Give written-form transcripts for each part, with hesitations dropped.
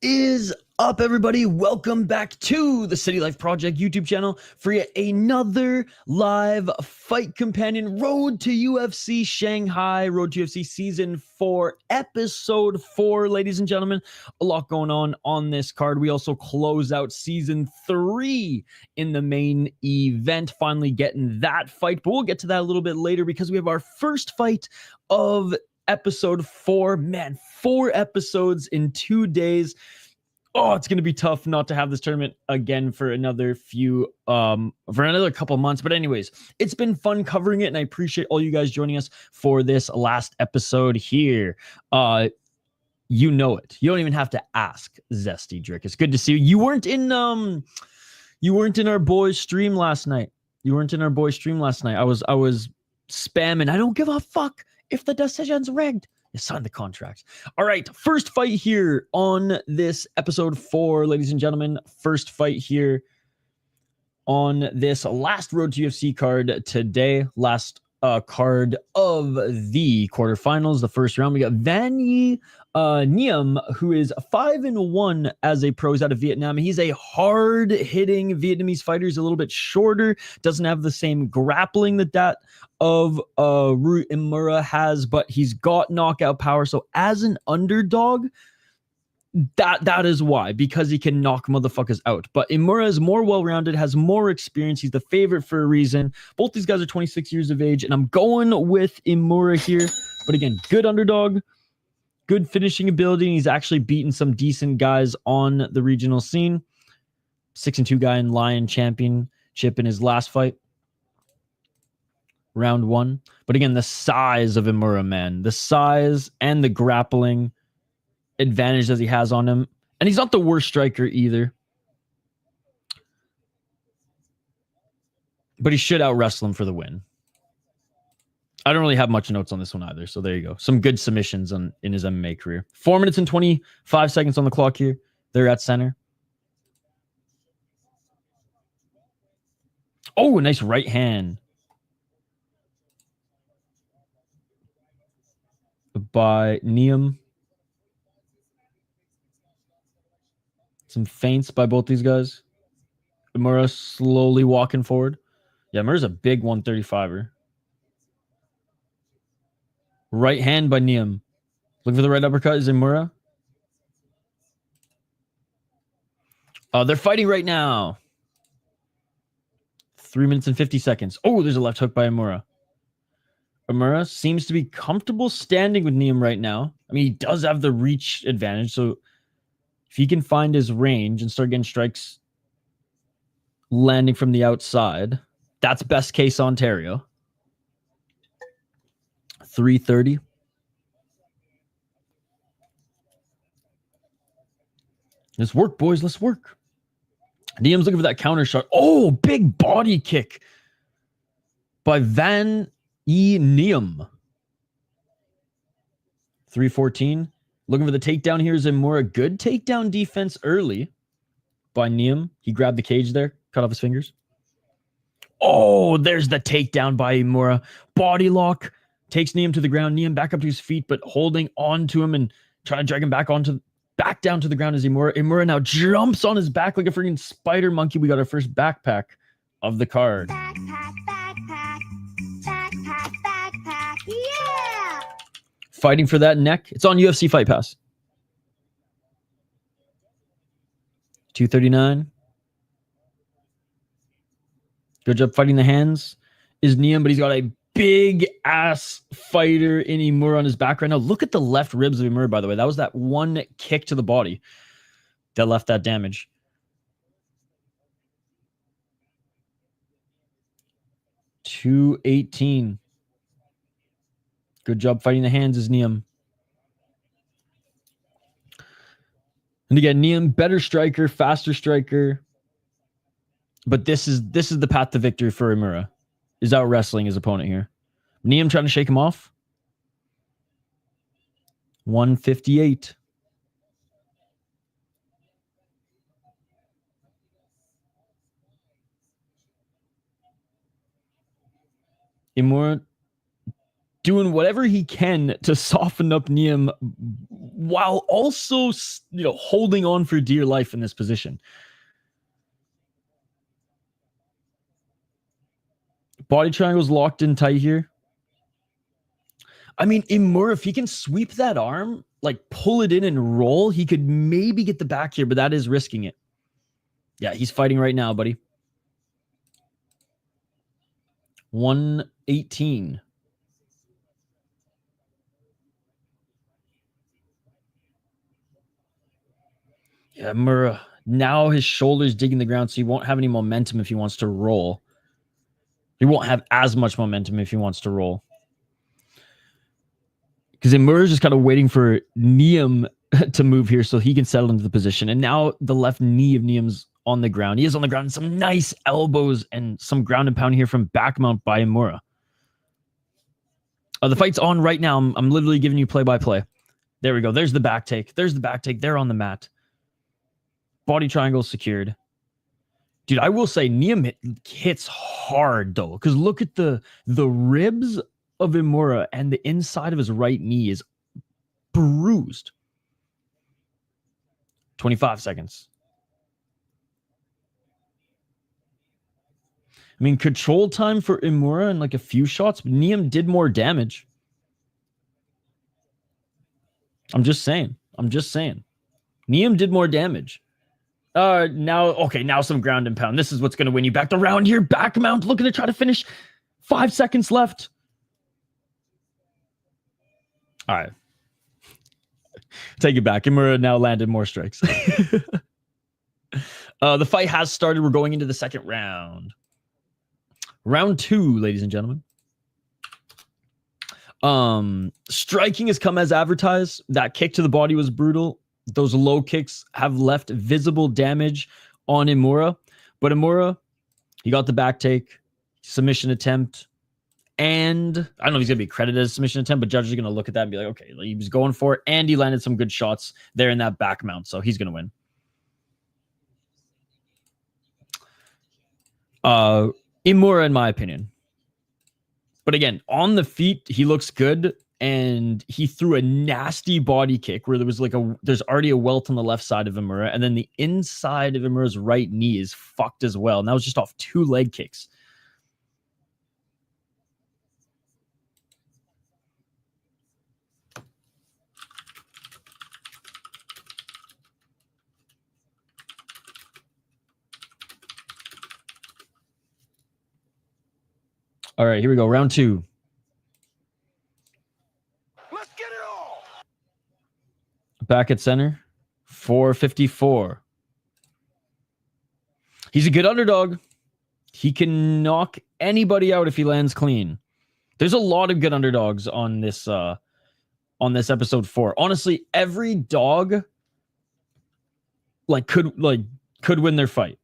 Is up, everybody? Welcome back to the City Life Project YouTube channel for yet another live fight companion. Road to UFC Shanghai, Road to UFC Season 4, Episode 4, ladies and gentlemen. A lot going on this card. We also close out Season 3 in the main event, finally getting that fight. But we'll get to that a little bit later because we have our first fight of Episode 4. Man, 4 episodes in 2 days. Oh, it's going to be tough not to have this tournament again for another couple months. But anyways, it's been fun covering it, and I appreciate all you guys joining us for this last episode here. You know it. You don't even have to ask, Zesty Drick. It's good to see you. You weren't in our boys' stream last night. I was spamming. I don't give a fuck if the decision's rigged. You signed the contract. All right, first fight here on this episode 4, ladies and gentlemen. First fight here on this last Road to UFC card today. Last card of the quarterfinals, the first round. We got Van Niem, who is 5-1 as a pro. He's out of Vietnam. He's a hard-hitting Vietnamese fighter. He's a little bit shorter, doesn't have the same grappling that of Imura has, but he's got knockout power. So as an underdog, that is why, because he can knock motherfuckers out. But Imura is more well-rounded, has more experience. He's the favorite for a reason. Both these guys are 26 years of age, and I'm going with Imura here. But again, good underdog, good finishing ability. He's actually beaten some decent guys on the regional scene. 6-2 guy in Lion Championship in his last fight. Round 1. But again, the size of Imura, man. The size and the grappling advantage that he has on him. And he's not the worst striker either. But he should out-wrestle him for the win. I don't really have much notes on this one either, so there you go. Some good submissions in his MMA career. 4 minutes and 25 seconds on the clock here. They're at center. Oh, a nice right hand by Niem. Some feints by both these guys. Imura slowly walking forward. Yeah, Imura's a big 135er. Right hand by Niem. Looking for the right uppercut is Imura. They're fighting right now. 3 minutes and 50 seconds. Oh, there's a left hook by Imura. Imura seems to be comfortable standing with Niem right now. I mean, he does have the reach advantage, so if he can find his range and start getting strikes landing from the outside, that's best case Ontario. 330. Let's work, boys. Let's work. Niem's looking for that counter shot. Oh, big body kick by Van Niem. 314. Looking for the takedown here is Imura. Good takedown defense early by Niem. He grabbed the cage there, cut off his fingers. Oh, there's the takedown by Imura. Body lock. Takes Niem to the ground. Niem back up to his feet, but holding on to him and trying to drag him back down to the ground is Imura. Imura now jumps on his back like a freaking spider monkey. We got our first backpack of the card. Backpack. Yeah! Fighting for that neck. It's on UFC Fight Pass. 239. Good job fighting the hands is Niem, but he's got a big ass fighter in Imura on his back right now. Look at the left ribs of Imura, by the way. That was that one kick to the body that left that damage. $218. Good job fighting the hands is Niem. And again, Niem, better striker, faster striker. But this is the path to victory for Imura. Is out wrestling his opponent here. Niem trying to shake him off. 158. Imura doing whatever he can to soften up Niem while also, holding on for dear life in this position. Body triangle's locked in tight here. I mean, Imura, if he can sweep that arm, like pull it in and roll, he could maybe get the back here, but that is risking it. Yeah, he's fighting right now, buddy. 118. Yeah, Imura. Now his shoulder's digging the ground, so he won't have any momentum if he wants to roll. He won't have as much momentum if he wants to roll. Because Imura's just kind of waiting for Niam to move here so he can settle into the position. And now the left knee of Niam's on the ground. He is on the ground. Some nice elbows and some ground and pound here from back mount by Imura. The fight's on right now. I'm literally giving you play-by-play. There we go. There's the back take. There's the back take. They're on the mat. Body triangle secured. Dude, I will say Niam hits hard, though. Because look at the ribs of Imura and the inside of his right knee is bruised. 25 seconds. I mean, control time for Imura and like a few shots, but Niam did more damage. I'm just saying. Niam did more damage. Now some ground and pound. This is what's going to win you back the round here. Back mount looking to try to finish. 5 seconds left. All right. Take it back. Imura now landed more strikes. The fight has started. We're going into the second round. Round 2, ladies and gentlemen. Striking has come as advertised. That kick to the body was brutal. Those low kicks have left visible damage on Imura. But Imura, he got the back take, submission attempt, and I don't know if he's going to be credited as a submission attempt, but judges are going to look at that and be like, okay, he was going for it, and he landed some good shots there in that back mount, so he's going to win. Imura, in my opinion. But again, on the feet, he looks good, and he threw a nasty body kick where there was there's already a welt on the left side of Imura, and then the inside of Imura's right knee is fucked as well, and that was just off 2 leg kicks. All right, here we go. Round 2. Let's get it all. Back at center. 454. He's a good underdog. He can knock anybody out if he lands clean. There's a lot of good underdogs on this episode 4. Honestly, every dog could win their fight.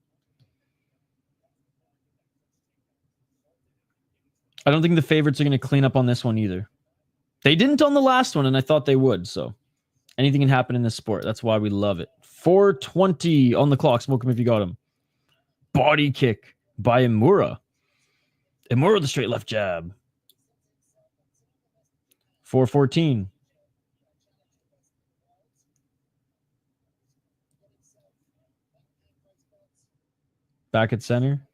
I don't think the favorites are going to clean up on this one either. They didn't on the last one, and I thought they would. So anything can happen in this sport. That's why we love it. 4:20 on the clock. Smoke him if you got him. Body kick by Imura. Imura the straight left jab. 4:14. Back at center.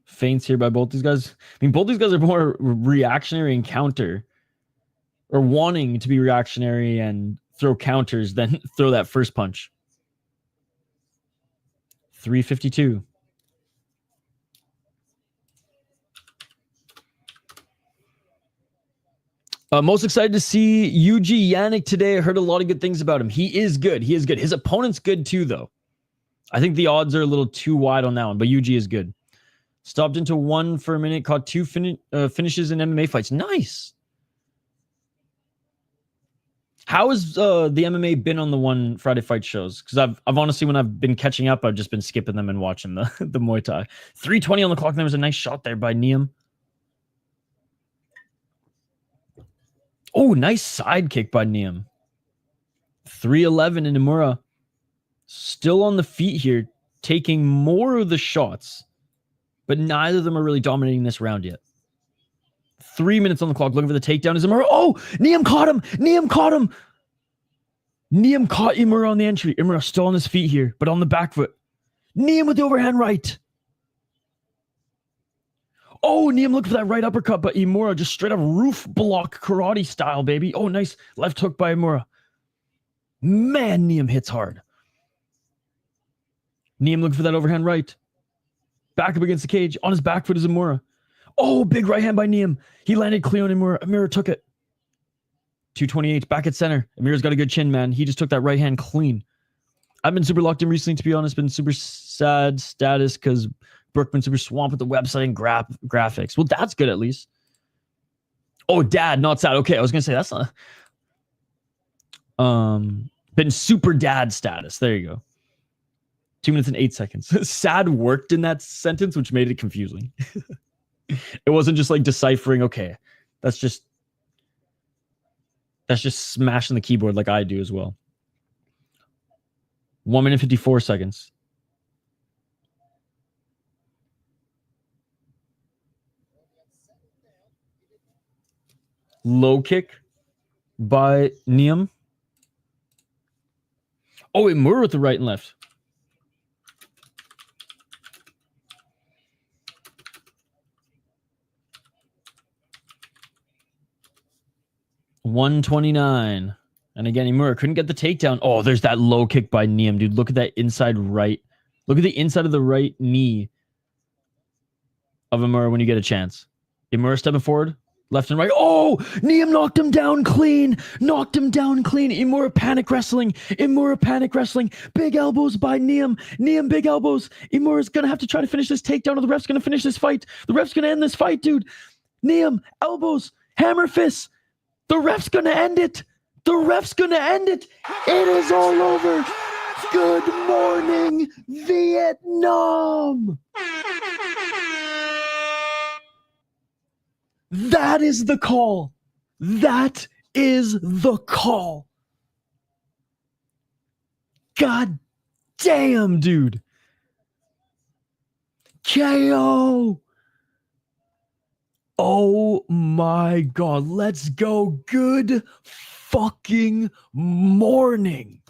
Feints here by both these guys. I mean, both these guys are more reactionary and counter, or wanting to be reactionary and throw counters than throw that first punch. 3:52. Most excited to see Yuji Yannick today. I heard a lot of good things about him. He is good. His opponent's good too, though. I think the odds are a little too wide on that one, but Yuji is good. Stopped into 1 for a minute, caught 2 finishes in MMA fights. Nice. How has the MMA been on the one Friday fight shows? Because I've honestly, when I've been catching up, I've just been skipping them and watching the Muay Thai. 3:20 on the clock. And there was a nice shot there by Niam. Oh, nice side kick by Niam. 3:11 in Imura. Still on the feet here, taking more of the shots. But neither of them are really dominating this round yet. 3 minutes on the clock. Looking for the takedown. Is Imura. Oh, Niam caught him. Niam caught Imura on the entry. Imura still on his feet here, but on the back foot. Niam with the overhand right. Oh, Niam looked for that right uppercut, but Imura just straight up roof block karate style, baby. Oh, nice left hook by Imura. Man, Niam hits hard. Niam looking for that overhand right. Back up against the cage. On his back foot is Imura. Oh, big right hand by Niam. He landed clean on Imura. Imura took it. 228, back at center. Imura's got a good chin, man. He just took that right hand clean. I've been super locked in recently, to be honest. Been super sad status because Brooke been super swamped with the website and graphics. Well, that's good at least. Oh, dad, not sad. Okay, I was gonna say that's not. Been super dad status. There you go. 2 minutes and 8 seconds. Sad worked in that sentence, which made it confusing. It wasn't just like deciphering. Okay, that's just smashing the keyboard like I do as well. 1 minute 54 seconds. Low kick by Niam. Oh, Imura with the right and left. $129. And again, Imura couldn't get the takedown. Oh, there's that low kick by Niam, dude. Look at that inside right. Look at the inside of the right knee of Imura when you get a chance. Imura stepping forward, left and right. Oh, Niam knocked him down clean. Knocked him down clean. Imura panic wrestling. Imura panic wrestling. Big elbows by Niam. Niam, big elbows. Imura's going to have to try to finish this takedown or the ref's going to finish this fight. The ref's going to end this fight, dude. Niam, elbows, hammer fists. The ref's going to end it. The ref's going to end it. It is all over. Good morning, Vietnam. That is the call. That is the call. God damn, dude. KO. Oh my God. Let's go. Good fucking morning.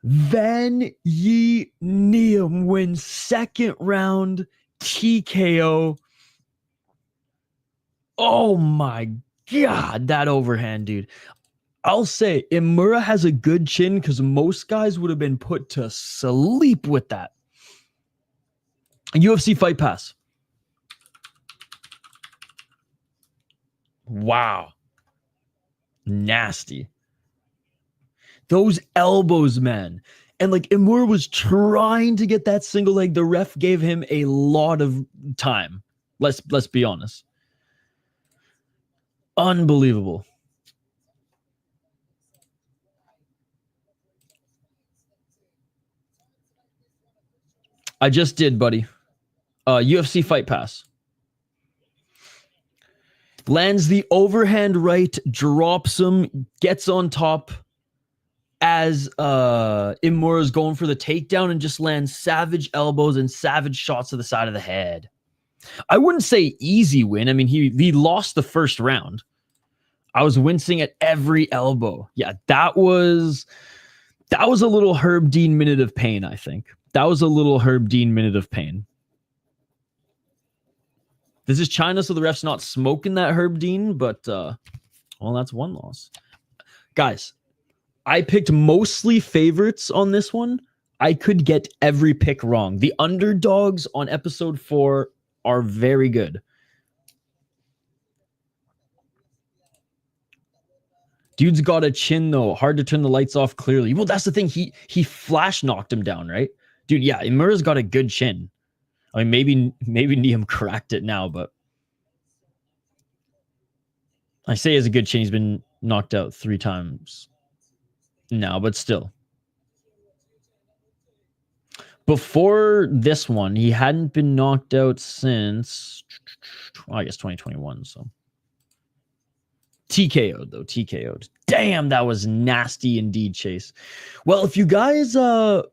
Van Yi Niam wins second round TKO. Oh my God, that overhand, dude. I'll say Imura has a good chin because most guys would have been put to sleep with that. UFC Fight Pass. Wow. Nasty. Those elbows, man. And like Imura was trying to get that single leg. The ref gave him a lot of time. Let's be honest. Unbelievable. I just did, buddy. UFC Fight Pass. Lands the overhand right, drops him, gets on top as Imura's going for the takedown and just lands savage elbows and savage shots to the side of the head. I wouldn't say easy win. I mean, he lost the first round. I was wincing at every elbow. Yeah, that was a little Herb Dean minute of pain, I think. That was a little Herb Dean minute of pain. This is China, so the ref's not smoking that Herb Dean, but, well, that's one loss. Guys, I picked mostly favorites on this one. I could get every pick wrong. The underdogs on episode 4 are very good. Dude's got a chin, though. Hard to turn the lights off clearly. Well, that's the thing. He flash knocked him down, right? Dude, yeah, Imura's got a good chin. I mean, maybe Niam cracked it now, but I say he has a good chin. He's been knocked out 3 times now, but still. Before this one, he hadn't been knocked out since, well, I guess 2021, so. TKO'd, though. TKO'd. Damn, that was nasty indeed, Chase. Well, if you guys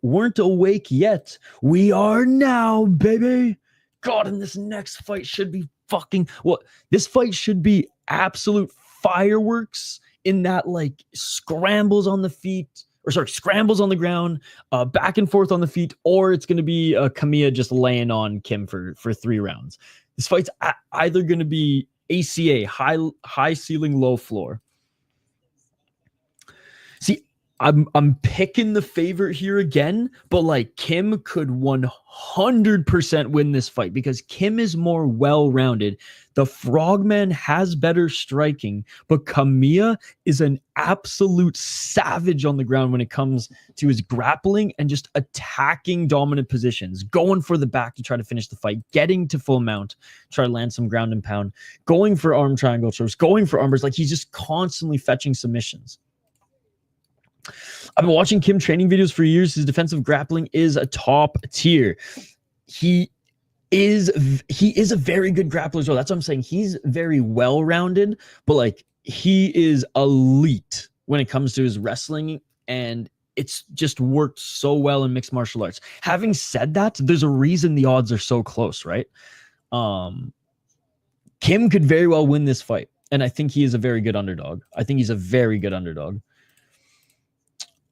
weren't awake yet, we are now, baby. God, and this next fight should be fucking... Well, this fight should be absolute fireworks in that like scrambles on the feet, or sorry, scrambles on the ground, back and forth on the feet, or it's going to be Kamiya just laying on Kim for 3 rounds. This fight's either going to be ACA, high ceiling, low floor. See, I'm picking the favorite here again, but like Kim could 100% win this fight because Kim is more well-rounded. The Frogman has better striking, but Kamiya is an absolute savage on the ground when it comes to his grappling and just attacking dominant positions, going for the back to try to finish the fight, getting to full mount, try to land some ground and pound, going for arm triangle chokes, going for armbars. Like he's just constantly fetching submissions. I've been watching Kim training videos for years. His defensive grappling is a top tier. He is a very good grappler as well. That's what I'm saying. He's very well-rounded, but like he is elite when it comes to his wrestling, and it's just worked so well in mixed martial arts. Having said that, there's a reason the odds are so close, right? Kim could very well win this fight, and I think he is a very good underdog.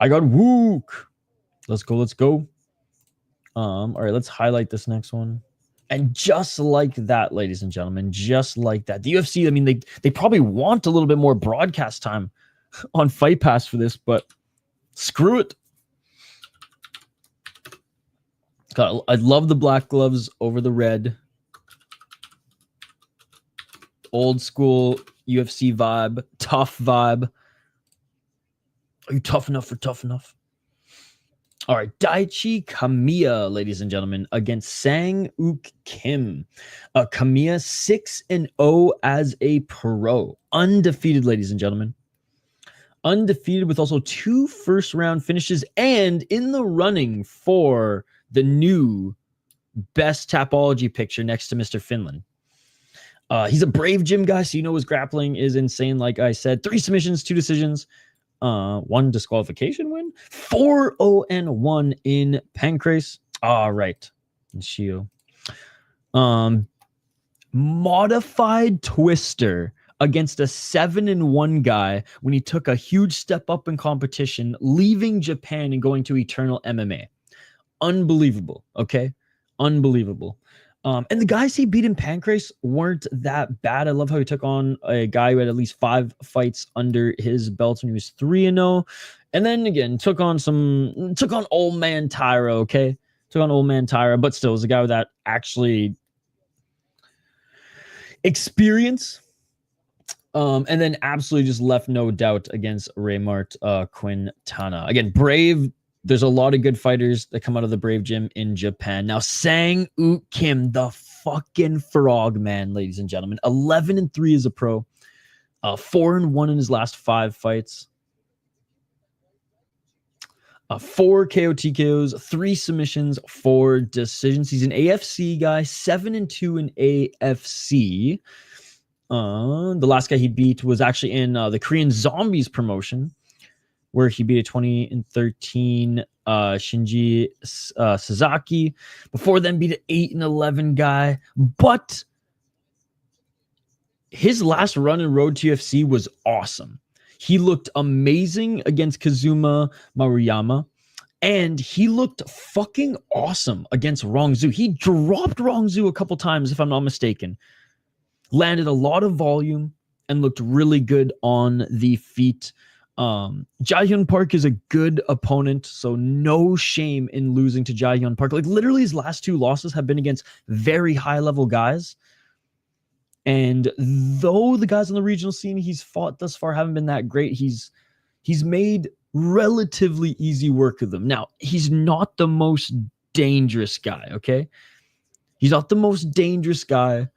I got Wook. Let's go. All right, let's highlight this next one. And just like that, ladies and gentlemen, just like that. The UFC, I mean, they probably want a little bit more broadcast time on Fight Pass for this, but screw it. God, I love the black gloves over the red. Old school UFC vibe, tough vibe. Are you tough enough for tough enough? All right, Daichi Kamiya, ladies and gentlemen, against Sang-Uk Kim. Kamiya 6-0 as a pro. Undefeated, ladies and gentlemen. Undefeated with also 2 first-round finishes and in the running for the new best Tapology picture next to Mr. Finland. He's a brave gym guy, so you know his grappling is insane. Like I said, 3 submissions, 2 decisions. 1 disqualification win, 4-0-1 in Pancrase. All right. And Shio. Modified twister against a 7-1 guy when he took a huge step up in competition, leaving Japan and going to Eternal MMA. Unbelievable. Okay. Unbelievable. And the guys he beat in Pancrase weren't that bad. I love how he took on a guy who had at least 5 fights under his belt when he was 3-0. And then again, took on old man Tyra, okay? Took on old man Tyra, but still was a guy with that actually experience. And then absolutely just left no doubt against Raymart Quintana. Again, brave. There's a lot of good fighters that come out of the Brave Gym in Japan. Now, Sang-Uk Kim, the fucking frog man, ladies and gentlemen. 11-3 as a pro. 4-1 in his last 5 fights. 4 KO TKOs, 3 submissions, 4 decisions. He's an AFC guy, 7-2 in AFC. The last guy he beat was actually in the Korean Zombies promotion, where he beat a 20-13 Shinji Sasaki. Before then, beat an 8-11 guy. But his last run in Road to UFC was awesome. He looked amazing against Kazuma Maruyama. And he looked fucking awesome against Rongzhu. He dropped Rongzhu a couple times, if I'm not mistaken. Landed a lot of volume and looked really good on the feet. Jaehyun Park is a good opponent, so no shame in losing to Jaehyun Park. Like literally his last 2 losses have been against very high level guys. And though the guys on the regional scene he's fought thus far haven't been that great, he's made relatively easy work of them. Now, he's not the most dangerous guy, okay? He's not the most dangerous guy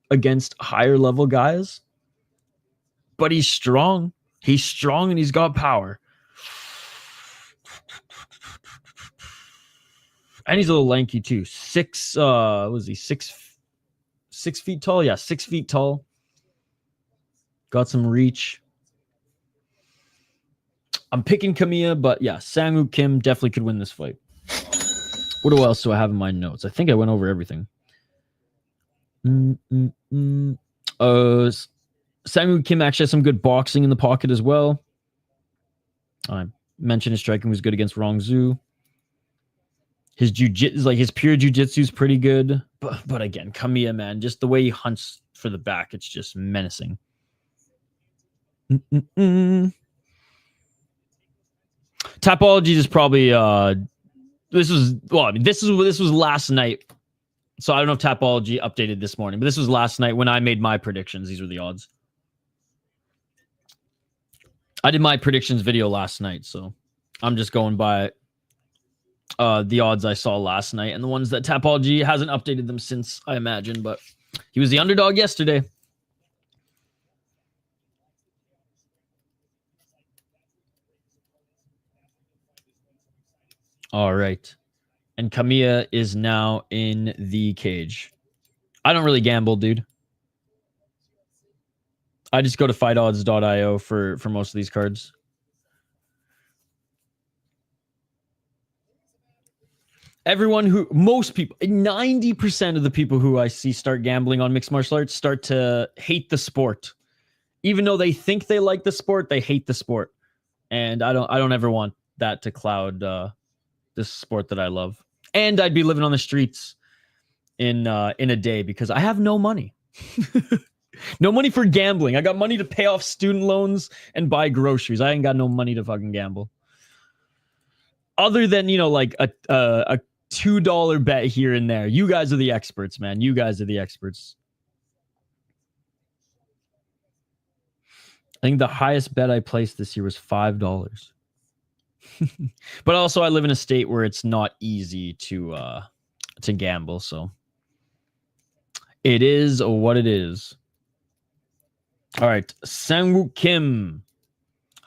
against higher level guys, but he's strong. He's strong and he's got power. And he's a little lanky too. 6 feet tall? Yeah, 6 feet tall. Got some reach. I'm picking Kamiya, but yeah, Sang-Uk Kim definitely could win this fight. What else do I have in my notes? I think I went over everything. Sang-woo Kim actually has some good boxing in the pocket as well. I mentioned his striking was good against Rongzhu. His jiu-jitsu, like his pure jiu-jitsu is pretty good. But again, Kamiya, man, just the way he hunts for the back, it's just menacing. Tapology is probably this was last night. So I don't know if Tapology updated this morning, but this was last night when I made my predictions. These were the odds. I did my predictions video last night, so I'm just going by the odds I saw last night and the ones that Tapology hasn't updated them since, I imagine, but he was the underdog yesterday. All right. And Kamiya is now in the cage. I don't really gamble, dude. I just go to fightodds.io for most of these cards. Most people, 90% of the people who I see start gambling on mixed martial arts start to hate the sport. Even though they think they like the sport, they hate the sport. And I don't ever want that to cloud this sport that I love. And I'd be living on the streets in a day because I have no money. No money for gambling. I got money to pay off student loans and buy groceries. I ain't got no money to fucking gamble. Other than, like a $2 bet here and there. You guys are the experts, man. You guys are the experts. I think the highest bet I placed this year was $5. But also I live in a state where it's not easy to gamble, so it is what it is. All right, Sang-woo Kim,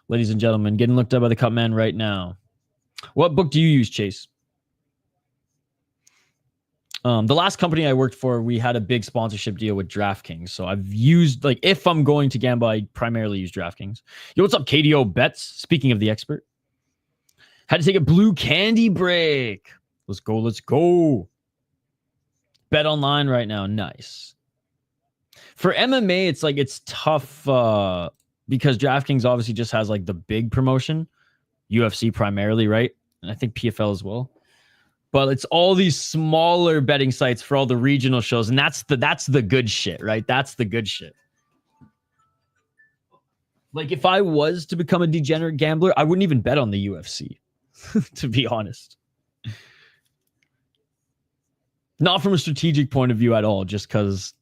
ladies and gentlemen, getting looked up by the Cup Man right now. What book do you use, Chase? The last company I worked for, we had a big sponsorship deal with DraftKings. So I've used, if I'm going to gamble, I primarily use DraftKings. Yo, what's up, KDO Bets? Speaking of the expert. Had to take a blue candy break. Let's go, let's go. Bet online right now. Nice. For MMA, it's tough because DraftKings obviously just has the big promotion. UFC primarily, right? And I think PFL as well. But it's all these smaller betting sites for all the regional shows. And that's the good shit, right? That's the good shit. If I was to become a degenerate gambler, I wouldn't even bet on the UFC, to be honest. Not from a strategic point of view at all, just because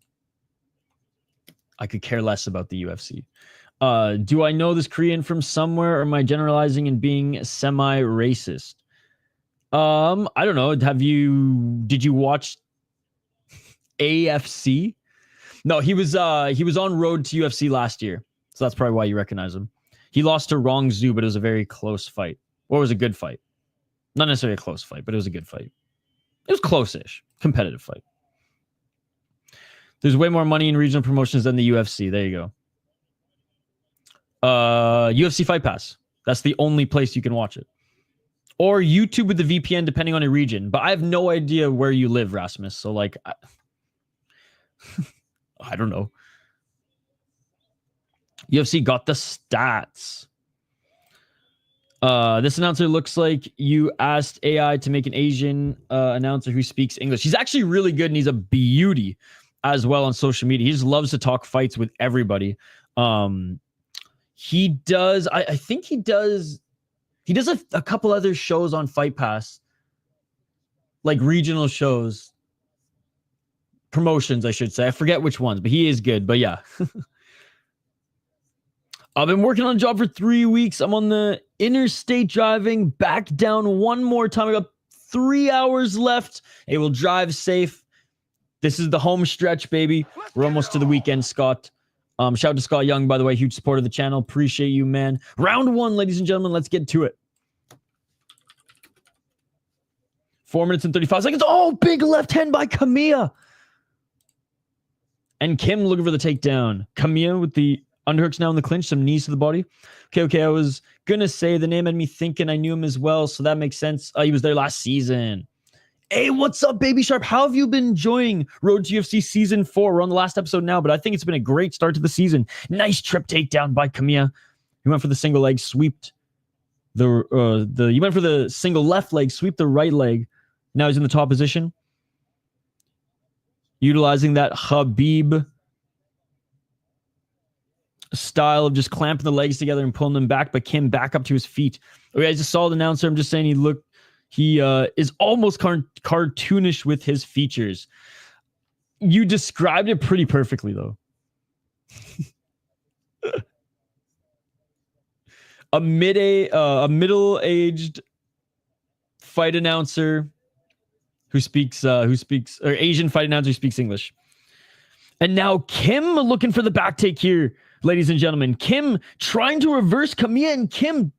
I could care less about the UFC. Do I know this Korean from somewhere, or am I generalizing and being semi-racist? I don't know. Did you watch AFC? No, he was on road to UFC last year. So that's probably why you recognize him. He lost to Rongzhu, but it was a very close fight. Or it was a good fight. Not necessarily a close fight, but it was a good fight. It was close-ish. Competitive fight. There's way more money in regional promotions than the UFC. There you go. UFC Fight Pass. That's the only place you can watch it. Or YouTube with the VPN, depending on your region. But I have no idea where you live, Rasmus. So, I don't know. UFC got the stats. This announcer looks like you asked AI to make an Asian announcer who speaks English. He's actually really good, and he's a beauty as well on social media. He just loves to talk fights with everybody. He does. I think he does. He does a couple other shows on Fight Pass, regional shows, promotions, I should say. I forget which ones, but he is good. But yeah. I've been working on a job for 3 weeks. I'm on the interstate driving back down one more time. I got 3 hours left. Hey, we'll drive safe. This is the home stretch, baby. We're almost to the weekend, Scott. Shout out to Scott Young, by the way, huge supporter of the channel. Appreciate you, man. Round one, ladies and gentlemen. Let's get to it. 4 minutes and 35 seconds. Oh, big left hand by Kamiya. And Kim looking for the takedown. Kamiya with the underhooks now in the clinch. Some knees to the body. Okay. I was going to say the name had me thinking I knew him as well, so that makes sense. He was there last season. Hey, what's up, Baby Sharp? How have you been enjoying Road to UFC Season 4? We're on the last episode now, but I think it's been a great start to the season. Nice trip takedown by Kamiya. He went for the single leg, sweeped he went for the single left leg, sweep the right leg. Now he's in the top position. Utilizing that Khabib style of just clamping the legs together and pulling them back, but Kim back up to his feet. Okay, he's a solid announcer. I'm just saying he is almost cartoonish with his features. You described it pretty perfectly, though. A middle-aged fight announcer who speaks or Asian fight announcer who speaks English. And now Kim looking for the back take here, ladies and gentlemen. Kim trying to reverse Kamiya, and Kim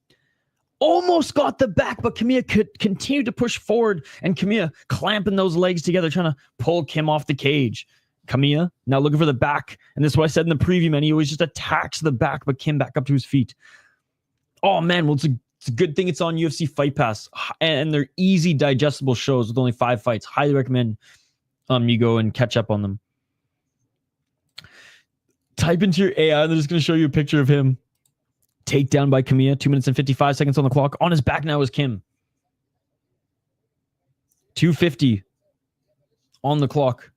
almost got the back, but Kamiya could continue to push forward, and Kamiya clamping those legs together, trying to pull Kim off the cage. Kamiya now looking for the back, and this is what I said in the preview, man. He always just attacks the back, but Kim back up to his feet. Oh, man. Well, it's a good thing it's on UFC Fight Pass, and they're easy, digestible shows with only 5 fights. Highly recommend you go and catch up on them. Type into your AI, and they're just going to show you a picture of him. Takedown by Kamiya. 2 minutes and 55 seconds on the clock. On his back now is Kim. 2:50 on the clock.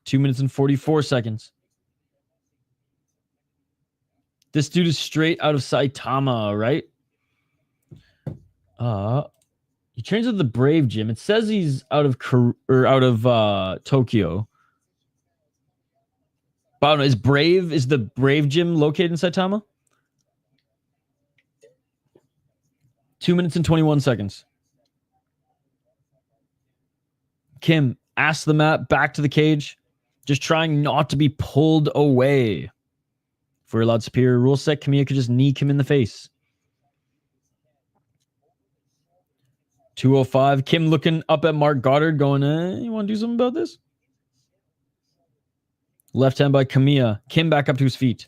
2 minutes and 44 seconds. This dude is straight out of Saitama, right? He trains at the Brave Gym. It says he's out of Tokyo. But I don't know, is the Brave Gym located in Saitama? 2 minutes and 21 seconds. Kim, ass the mat, back to the cage. Just trying not to be pulled away. For a loud superior rule set, Kamiya could just knee Kim in the face. 2:05. Kim looking up at Mark Goddard going, you want to do something about this? Left hand by Kamiya. Kim back up to his feet.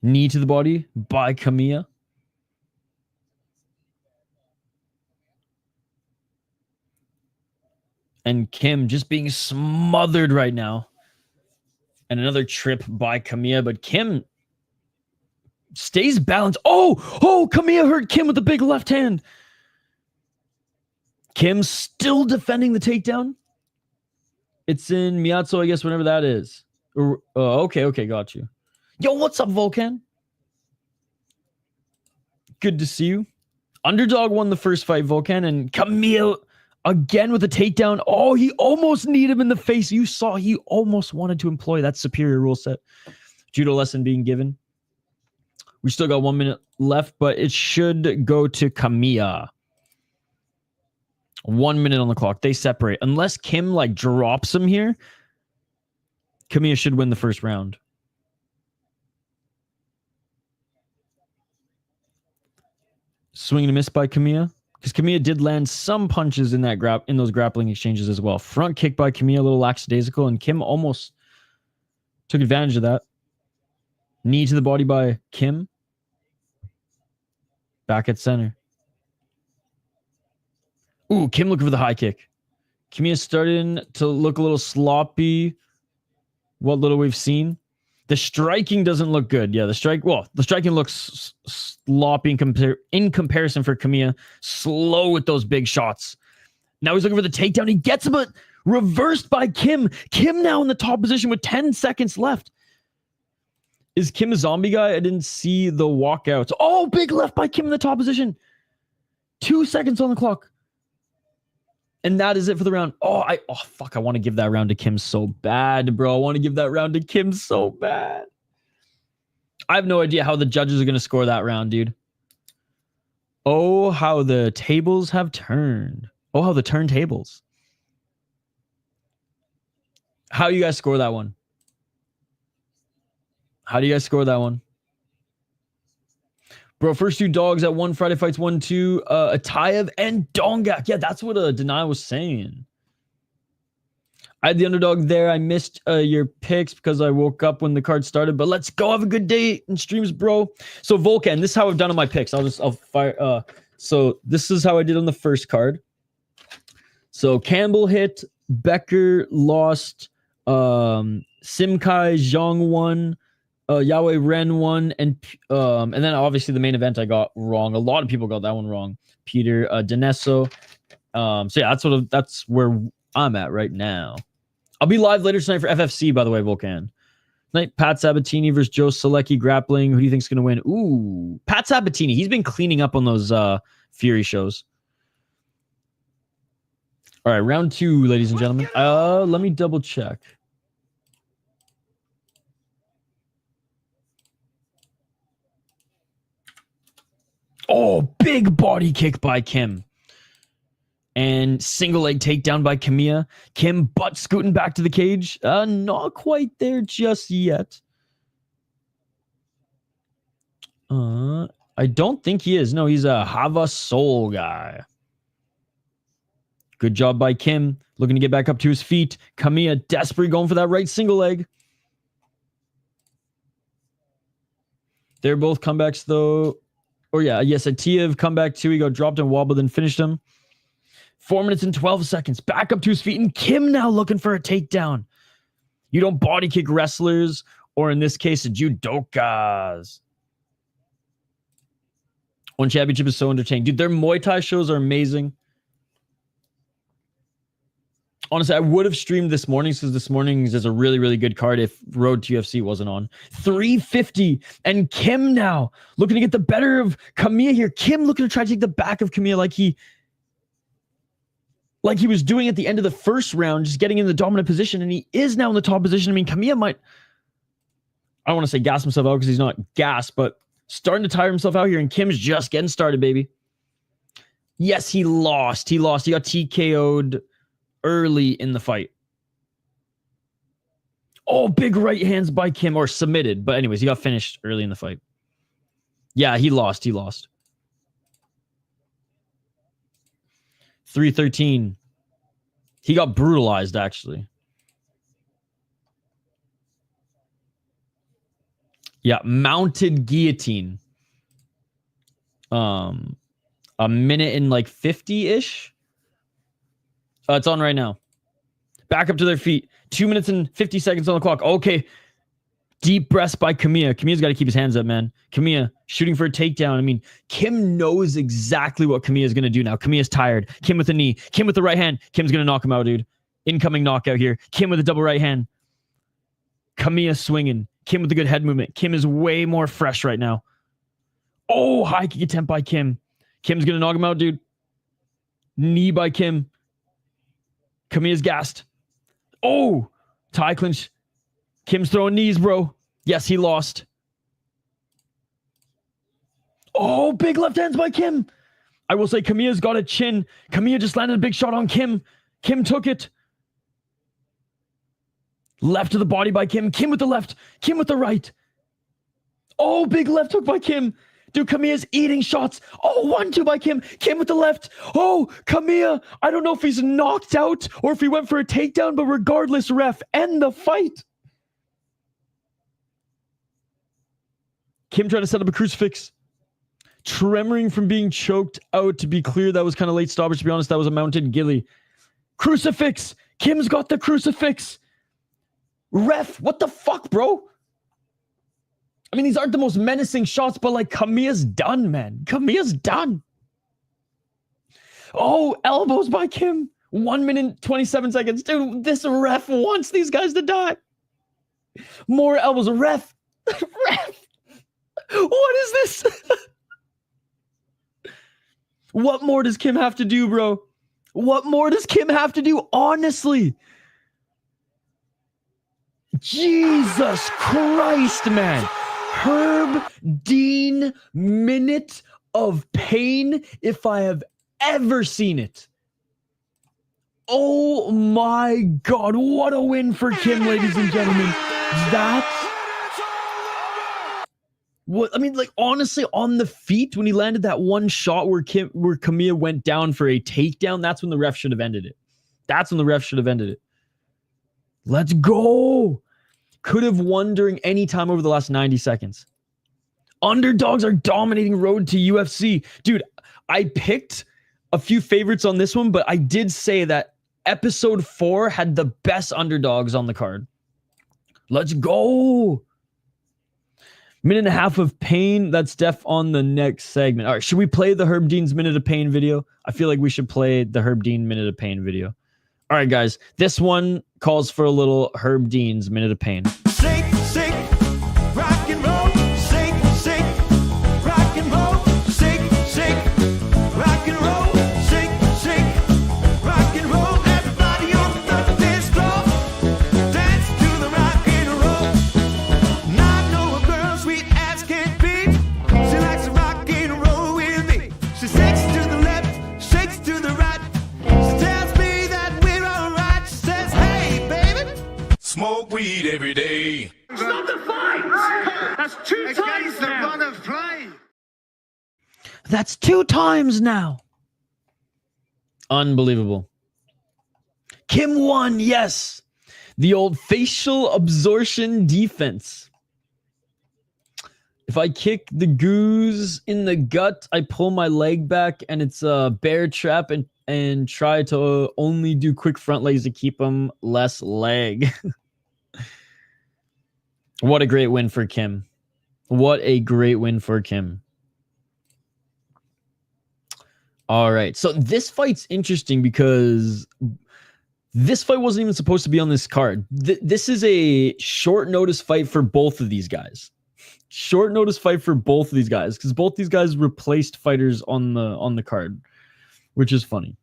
Knee to the body by Kamiya. And Kim just being smothered right now. And another trip by Kamiya, but Kim stays balanced. Oh, Kamiya hurt Kim with the big left hand. Kim still defending the takedown. It's in Miyatsu, I guess, whenever that is. Okay, got you. Yo, what's up, Volcan? Good to see you. Underdog won the first fight, Volcan, and Kamiya again with a takedown. Oh, he almost kneed him in the face. You saw he almost wanted to employ that superior rule set. Judo lesson being given. We still got 1 minute left, but it should go to Kamiya. 1 minute on the clock. They separate. Unless Kim drops him here, Kamiya should win the first round. Swing and a miss by Kamiya. Because Kamiya did land some punches in those grappling exchanges as well. Front kick by Kamiya, a little lackadaisical, and Kim almost took advantage of that. Knee to the body by Kim. Back at center. Ooh, Kim looking for the high kick. Kamiya's starting to look a little sloppy. What little we've seen. The striking doesn't look good. Yeah, the striking looks sloppy in comparison for Kamiya. Slow with those big shots. Now he's looking for the takedown. He gets him, but reversed by Kim. Kim now in the top position with 10 seconds left. Is Kim a zombie guy? I didn't see the walkouts. Oh, big left by Kim in the top position. 2 seconds on the clock. And that is it for the round. I want to give that round to Kim so bad, bro. I want to give that round to Kim so bad. I have no idea how the judges are going to score that round, dude. Oh, how the tables have turned. Oh, how the turntables. How do you guys score that one? How do you guys score that one? Bro, first 2 dogs at 1 Friday Fights 1-2, Atayev and Dongak. Yeah, that's what Denai was saying. I had the underdog there. I missed your picks because I woke up when the card started. But let's go. Have a good day in streams, bro. So Volcan, this is how I've done on my picks. I'll fire. So this is how I did on the first card. So Campbell hit, Becker lost, Simkai Zhang won, Yahweh Ren won, and then obviously the main event I got wrong. A lot of people got that one wrong. Peter Denesso. So yeah, that's where I'm at right now. I'll be live later tonight for FFC, by the way, Volcan. Tonight, Pat Sabatini versus Joe Selecki grappling. Who do you think's going to win? Ooh, Pat Sabatini. He's been cleaning up on those Fury shows. All right, round 2, ladies and gentlemen. Let me double check. Oh, big body kick by Kim. And single leg takedown by Kamiya. Kim butt scooting back to the cage. Not quite there just yet. I don't think he is. No, he's a Hava Soul guy. Good job by Kim. Looking to get back up to his feet. Kamiya desperately going for that right single leg. They're both comebacks though. Oh yeah, yes, Atiev comeback too. He got dropped and wobbled and finished him. 4 minutes and 12 seconds. Back up to his feet. And Kim now looking for a takedown. You don't body kick wrestlers, or in this case, judokas. One Championship is so entertaining. Dude, their Muay Thai shows are amazing. Honestly, I would have streamed this morning because this morning's is a really, really good card if Road to UFC wasn't on. 350. And Kim now looking to get the better of Kamiya here. Kim looking to try to take the back of Kamiya like he was doing at the end of the first round, just getting in the dominant position, and he is now in the top position. I mean, Kamiya might, I don't want to say gas himself out because he's not gassed, but starting to tire himself out here, and Kim's just getting started, baby. Yes, he lost. He got TKO'd early in the fight. Oh, big right hands by Kim, or submitted, but anyways, he got finished early in the fight. Yeah, he lost. 313. He got brutalized, actually. Yeah, mounted guillotine. A minute and like 50-ish. It's on right now. Back up to their feet. 2 minutes and 50 seconds on the clock. Okay. Deep breaths by Kamiya. Kamiya's got to keep his hands up, man. Kamiya shooting for a takedown. I mean, Kim knows exactly what Kamiya's going to do now. Kamiya's tired. Kim with the knee. Kim with the right hand. Kim's going to knock him out, dude. Incoming knockout here. Kim with a double right hand. Kamiya swinging. Kim with the good head movement. Kim is way more fresh right now. Oh, high kick attempt by Kim. Kim's going to knock him out, dude. Knee by Kim. Kamiya's gassed. Oh, tie clinch. Kim's throwing knees, bro. Yes, he lost. Oh, big left hands by Kim. I will say Kamiya's got a chin. Kamiya just landed a big shot on Kim. Kim took it. Left to the body by Kim. Kim with the left. Kim with the right. Oh, big left hook by Kim. Dude, Kamiya's eating shots. Oh, 1-2 by Kim. Kim with the left. Oh, Kamiya. I don't know if he's knocked out or if he went for a takedown, but regardless, ref, end the fight. Kim tried to set up a crucifix. Tremoring from being choked out. To be clear, that was kind of late stoppage. To be honest, that was a mounted ghillie. Crucifix. Kim's got the crucifix. Ref, what the fuck, bro? I mean, these aren't the most menacing shots, but like Kamiya's done, man. Kamiya's done. Oh, elbows by Kim. 1 minute, 27 seconds. Dude, this ref wants these guys to die. More elbows. Ref. Ref. What is this? What more does Kim have to do, bro? What more does Kim have to do? Honestly. Jesus Christ, man. Herb Dean minute of pain if I have ever seen it. Oh my God. What a win for Kim, ladies and gentlemen. What I mean, like, honestly, on the feet, when he landed that one shot where Kamiya went down for a takedown, that's when the ref should have ended it. Let's go. Could have won during any time over the last 90 seconds. Underdogs are dominating road to UFC. Dude, I picked a few favorites on this one, but I did say that episode 4 had the best underdogs on the card. Let's go. Minute and a half of pain. That's def on the next segment. All right, should we play the Herb Dean's Minute of Pain video? I feel like we should play the Herb Dean Minute of Pain video. All right, guys. This one calls for a little Herb Dean's Minute of Pain. Shake, shake, rock and roll. Shake, shake, rock and roll. Shake, shake, rock and roll. Shake, shake, rock and roll. Everybody on the dance floor, dance to the rock and roll. Now I know a girl sweet as can be. She likes to rock and roll with me. She shakes to the left, shakes to the right. She tells me that we're alright. She says, hey, baby. Smoke weed every day. Stop the fight! That's 2 times the now. run of play. That's 2 times now. Unbelievable. Kim won, yes. The old facial absorption defense. If I kick the goose in the gut, I pull my leg back and it's a bear trap and try to only do quick front legs to keep them less leg. What a great win for Kim. What a great win for Kim. All right. So this fight's interesting because this fight wasn't even supposed to be on this card. This is a short notice fight for both of these guys. Short notice fight for both of these guys because both these guys replaced fighters on the card, which is funny.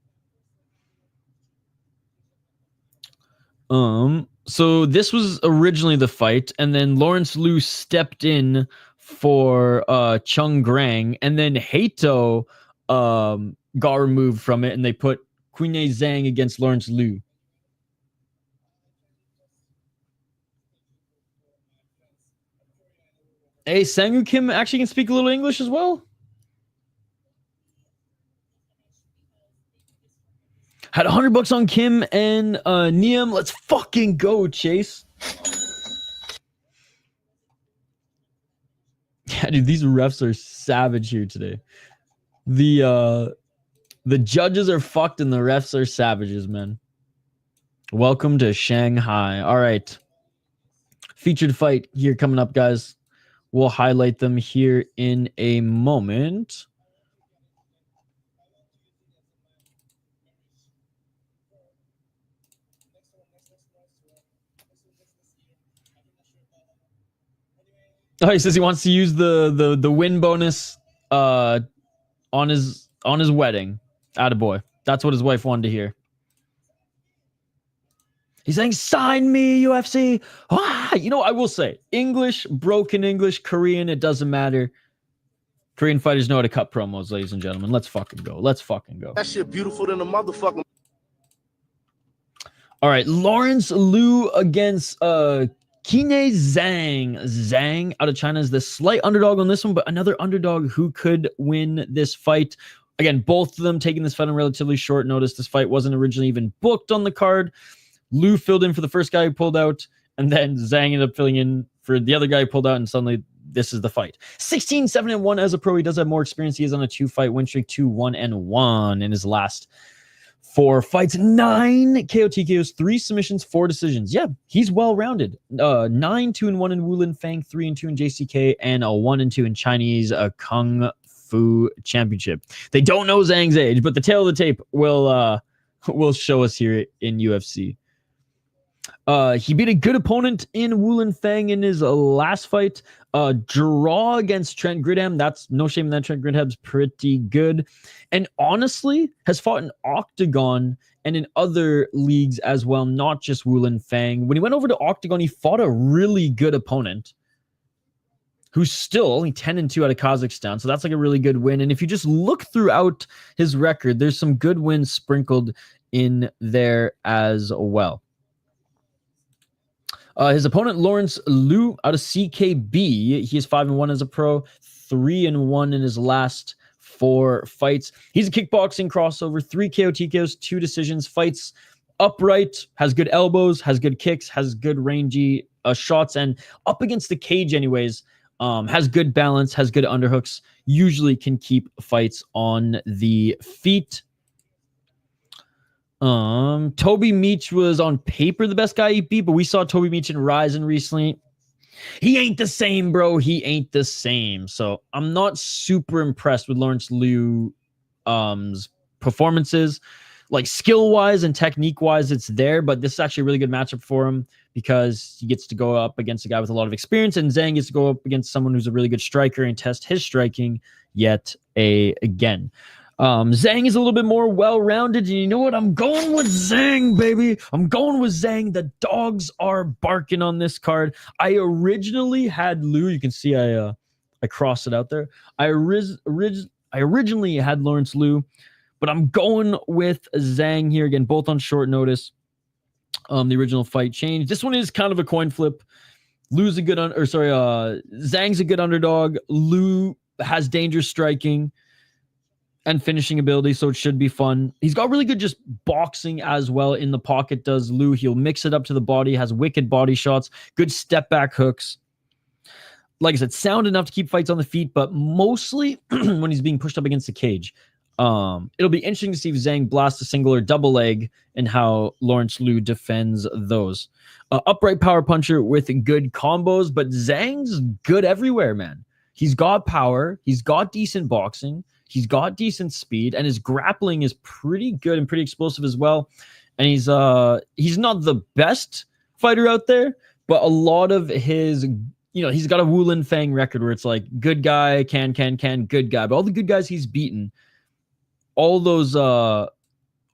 So this was originally the fight, and then Lawrence Liu stepped in for Chung Grang, and then Hato got removed from it, and they put Quinay Zhang against Lawrence Liu. Hey, Sangu Kim actually can speak a little English as well? Had $100 on Kim and Niam. Let's fucking go, Chase. Yeah, dude, these refs are savage here today. The judges are fucked and the refs are savages, man. Welcome to Shanghai. All right. Featured fight here coming up, guys. We'll highlight them here in a moment. Oh, he says he wants to use the win bonus on his wedding. Attaboy. That's what his wife wanted to hear. He's saying, sign me, UFC. Ah, you know, I will say, English, broken English, Korean, it doesn't matter. Korean fighters know how to cut promos, ladies and gentlemen. Let's fucking go. Let's fucking go. That shit beautiful than a motherfucker. All right, Lawrence Liu against Qinei Zhang. Zhang out of China is the slight underdog on this one, but another underdog who could win this fight. Again, both of them taking this fight on relatively short notice. This fight wasn't originally even booked on the card. Liu filled in for the first guy who pulled out, and then Zhang ended up filling in for the other guy who pulled out, and suddenly this is the fight. 16-7-1 as a pro. He does have more experience. He is on a 2-fight win streak, 2-1-1 in his last 4 fights. 9 KO TKOs, 3 submissions, 4 decisions. Yeah, he's well-rounded. 9-2-1 in Wulin Fang, 3-2 in JCK, and a 1-2 in Chinese Kung Fu Championship. They don't know Zhang's age, but the tail of the tape will show us here in UFC. He beat a good opponent in Wulin Fang in his last fight. Draw against Trent Gridham. That's no shame in that. Trent Gridham's pretty good. And honestly, has fought in Octagon and in other leagues as well, not just Wulin Fang. When he went over to Octagon, he fought a really good opponent who's still only 10-2 out of Kazakhstan. So that's like a really good win. And if you just look throughout his record, there's some good wins sprinkled in there as well. His opponent, Lawrence Liu, out of CKB. He is 5-1 as a pro, 3-1 in his last 4 fights. He's a kickboxing crossover, 3 KO TKOs, 2 decisions, fights Upright, has good elbows, has good kicks, has good rangy shots, and up against the cage anyways, has good balance, has good underhooks, usually can keep fights on the feet. Toby Meach was on paper the best guy he beat, but we saw Toby Meach in Ryzen recently. He ain't the same, bro. He ain't the same. So I'm not super impressed with Lawrence Liu's performances. Like skill-wise and technique-wise, it's there, but this is actually a really good matchup for him because he gets to go up against a guy with a lot of experience, and Zhang gets to go up against someone who's a really good striker and test his striking yet again. Zhang is a little bit more well-rounded, and you know what? I'm going with Zhang, baby. I'm going with Zhang. The dogs are barking on this card. I originally had Liu. You can see I crossed it out there. I originally had Lawrence Liu, but I'm going with Zhang here again, both on short notice. The original fight changed. This one is kind of a coin flip. Zhang's a good underdog. Liu has dangerous striking and finishing ability, so it should be fun. He's got really good just boxing as well in the pocket, does Liu. He'll mix it up to the body, has wicked body shots, good step back hooks. Like I said, sound enough to keep fights on the feet, but mostly when he's being pushed up against the cage. It'll be interesting to see if Zhang blasts a single or double leg and how Lawrence Liu defends those. Upright power puncher with good combos, but Zhang's good everywhere, man. He's got power, he's got decent boxing, he's got decent speed, and his grappling is pretty good and pretty explosive as well. And he's not the best fighter out there, but a lot of his, he's got a Wulin Feng record where it's like good guy, can, good guy. But all the good guys he's beaten, all those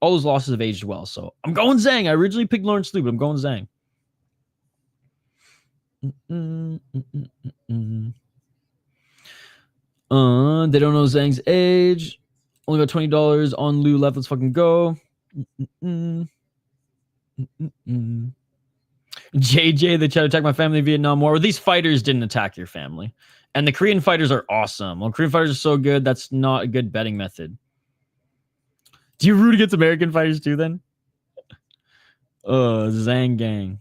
losses have aged well. So I'm going Zhang. I originally picked Lawrence Liu, but I'm going Zhang. They don't know Zhang's age. Only got $20 on Liu left. Let's fucking go. JJ, they tried to attack my family in Vietnam War. Well, these fighters didn't attack your family. And the Korean fighters are awesome. Well, Korean fighters are so good, that's not a good betting method. Do you root against American fighters too then? Zhang gang.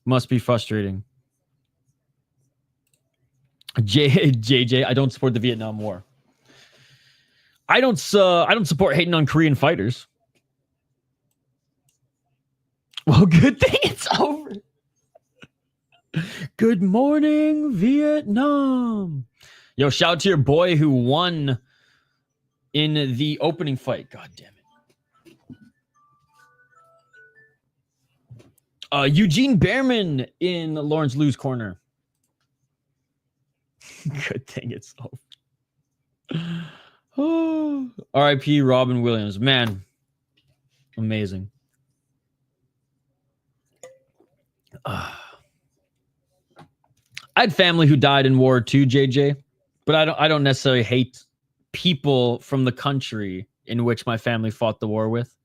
Must be frustrating. JJ, I don't support the Vietnam War. I don't support hating on Korean fighters. Well, good thing it's over. Good morning, Vietnam. Yo, shout out to your boy who won in the opening fight. God damn it. Eugene Behrman in Lawrence Liu's corner. Good thing it's over. Oh, R.I.P. Robin Williams. Man, amazing. I had family who died in war too, JJ, but I don't necessarily hate people from the country in which my family fought the war with.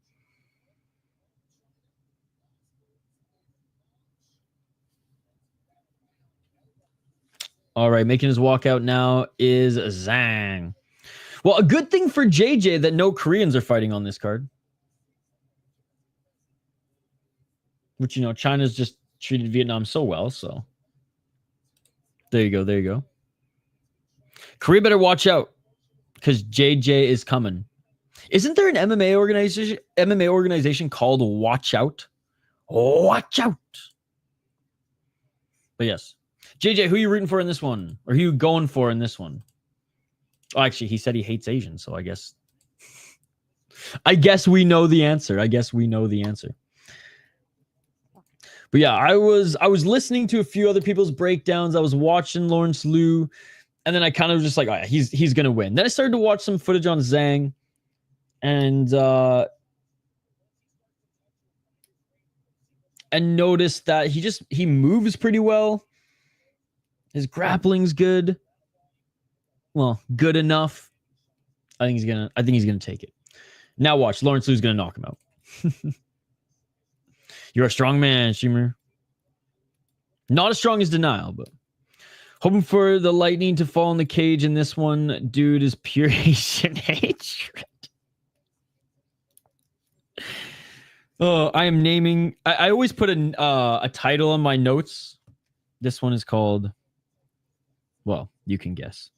All right, making his walkout now is Zhang. Well, a good thing for JJ that no Koreans are fighting on this card. Which, China's just treated Vietnam so well, so. There you go. Korea better watch out, because JJ is coming. Isn't there an MMA organization called Watch Out? Watch Out. But yes. JJ, who are you rooting for in this one? Or who are you going for in this one? Oh, actually, he said he hates Asians, so I guess we know the answer. But yeah, I was listening to a few other people's breakdowns. I was watching Lawrence Liu, and then I kind of was just like, oh, yeah, he's gonna win. Then I started to watch some footage on Zhang, and noticed that he moves pretty well. His grappling's good. Well, good enough. I think he's gonna take it. Now watch, Lawrence Liu's gonna knock him out. You're a strong man, Shimmer. Not as strong as Denial, but hoping for the lightning to fall in the cage in this one. Dude is pure Asian hatred. Oh, I am naming. I always put a title on my notes. This one is called. Well, you can guess.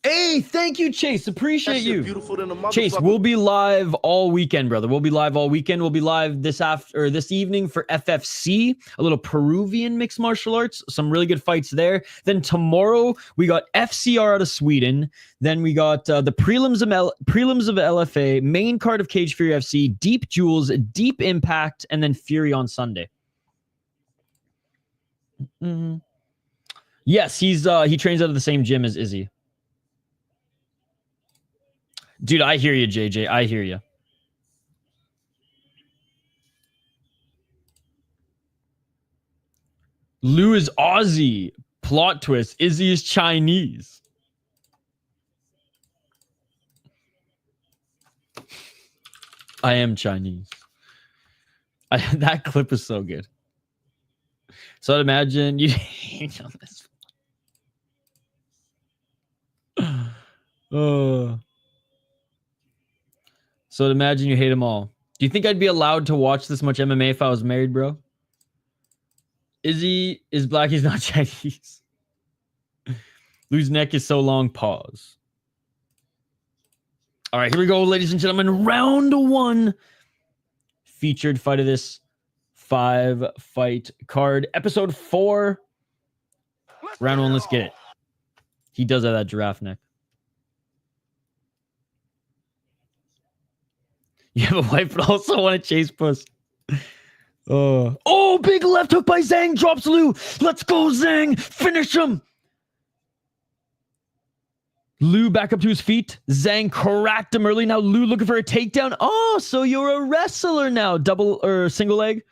Hey, thank you, Chase. Appreciate That shit you. beautiful than a motherfucker. Chase, we'll be live all weekend, brother. We'll be live all weekend. We'll be live this evening for FFC, a little Peruvian mixed martial arts. Some really good fights there. Then tomorrow we got FCR out of Sweden. Then we got the prelims of LFA, main card of Cage Fury FC, Deep Jewels, Deep Impact, and then Fury on Sunday. Mm-hmm. Yes, he trains out of the same gym as Izzy. Dude, I hear you, JJ. I hear you. Lou is Aussie. Plot twist. Izzy is Chinese. I am Chinese. That clip is so good. So I'd imagine you hate on this. So I'd imagine you hate them all. Do you think I'd be allowed to watch this much MMA if I was married, bro? Izzy is black. He's not Chinese. Lou's neck is so long. Pause. All right, here we go, ladies and gentlemen. Round one. Featured fight of this 5-fight card. Episode 4. Round 1. Let's get it. He does have that giraffe neck. You have a wife, but also want to chase puss. Oh, big left hook by Zhang. Drops Lou. Let's go, Zhang. Finish him. Lou back up to his feet. Zhang cracked him early. Now Lou looking for a takedown. Oh, so you're a wrestler now. Double or single leg.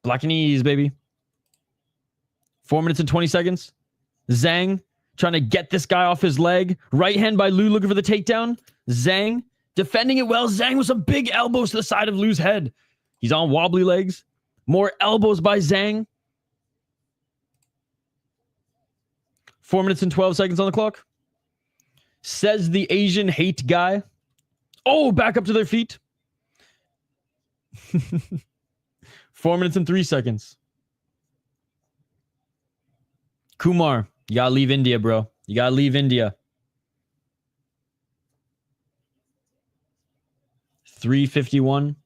Black knees, baby. 4 minutes and 20 seconds. Zhang trying to get this guy off his leg. Right hand by Lou looking for the takedown. Zhang defending it well. Zhang with some big elbows to the side of Lou's head. He's on wobbly legs. More elbows by Zhang. 4 minutes and 12 seconds on the clock. Says the Asian hate guy. Oh, back up to their feet. 4 minutes and 3 seconds. Kumar, you gotta leave India, bro. You gotta leave India. 3:51.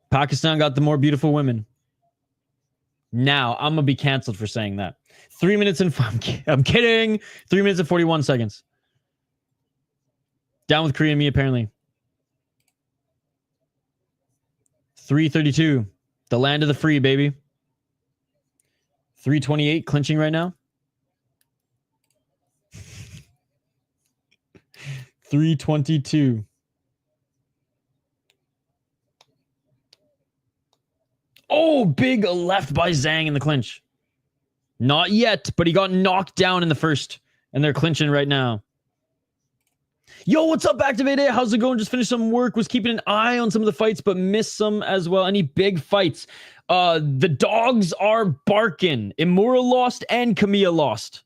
Pakistan got the more beautiful women. Now, I'm going to be canceled for saying that. 3 minutes and... I'm kidding. 3 minutes and 41 seconds. Down with Korea and me, apparently. 3:32. The land of the free, baby. 3:28. Clinching right now. 3:22. Oh, big left by Zhang in the clinch. Not yet, but he got knocked down in the first. And they're clinching right now. Yo, what's up, Activate It? How's it going? Just finished some work. Was keeping an eye on some of the fights, but missed some as well. Any big fights? The dogs are barking. Imura lost and Kamiya lost.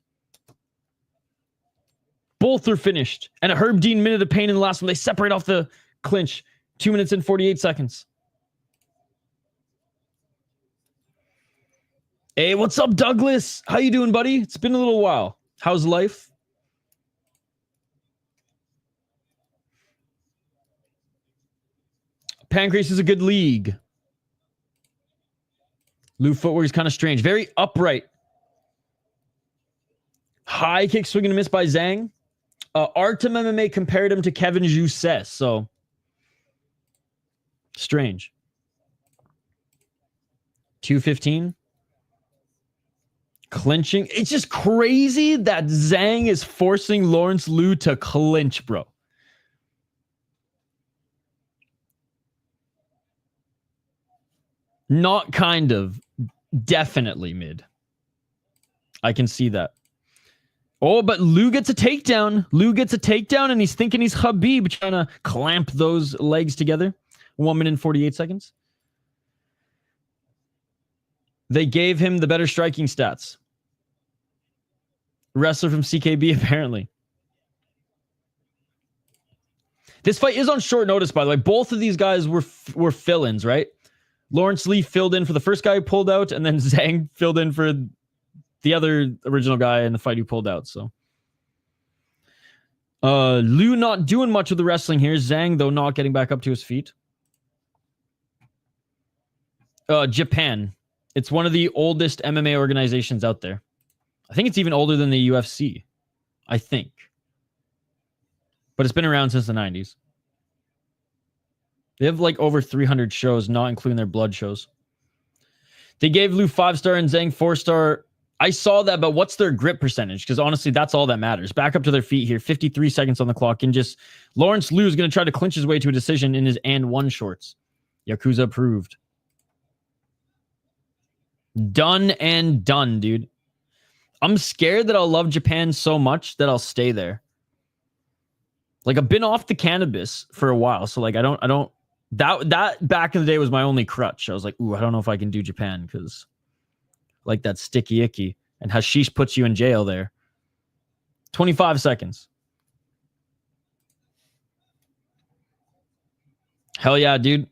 Both are finished. And a Herb Dean minute of pain in the last one. They separate off the clinch. 2 minutes and 48 seconds. Hey, what's up, Douglas? How you doing, buddy? It's been a little while. How's life? Pancrase is a good league. Lou footwork is kind of strange. Very upright. High kick, swing and a miss by Zhang. Artem MMA compared him to Kevin Jousses, so strange. 2:15. Clinching. It's just crazy that Zhang is forcing Lawrence Liu to clinch, bro. Not kind of. Definitely mid. I can see that. Oh, but Liu gets a takedown. Liu gets a takedown, and he's thinking he's Khabib, trying to clamp those legs together. 1 minute and 48 seconds. They gave him the better striking stats. Wrestler from CKB, apparently. This fight is on short notice, by the way. Both of these guys were fill-ins, right? Lawrence Lee filled in for the first guy who pulled out, and then Zhang filled in for the other original guy in the fight who pulled out. So, Liu not doing much with the wrestling here. Zhang, though, not getting back up to his feet. Japan. It's one of the oldest MMA organizations out there. I think it's even older than the UFC. I think. But it's been around since the 90s. They have like over 300 shows, not including their blood shows. They gave Liu 5-star and Zhang 4-star. I saw that, but what's their grip percentage? Because honestly, that's all that matters. Back up to their feet here. 53 seconds on the clock. And just Lawrence Liu is going to try to clinch his way to a decision in his and 1 shorts. Yakuza approved. Done and done, dude. I'm scared that I'll love Japan so much that I'll stay there. Like, I've been off the cannabis for a while, so like I don't that back in the day was my only crutch. I was like, ooh, I don't know if I can do Japan because like that sticky icky, and hashish puts you in jail there. 25 seconds. Hell yeah, dude.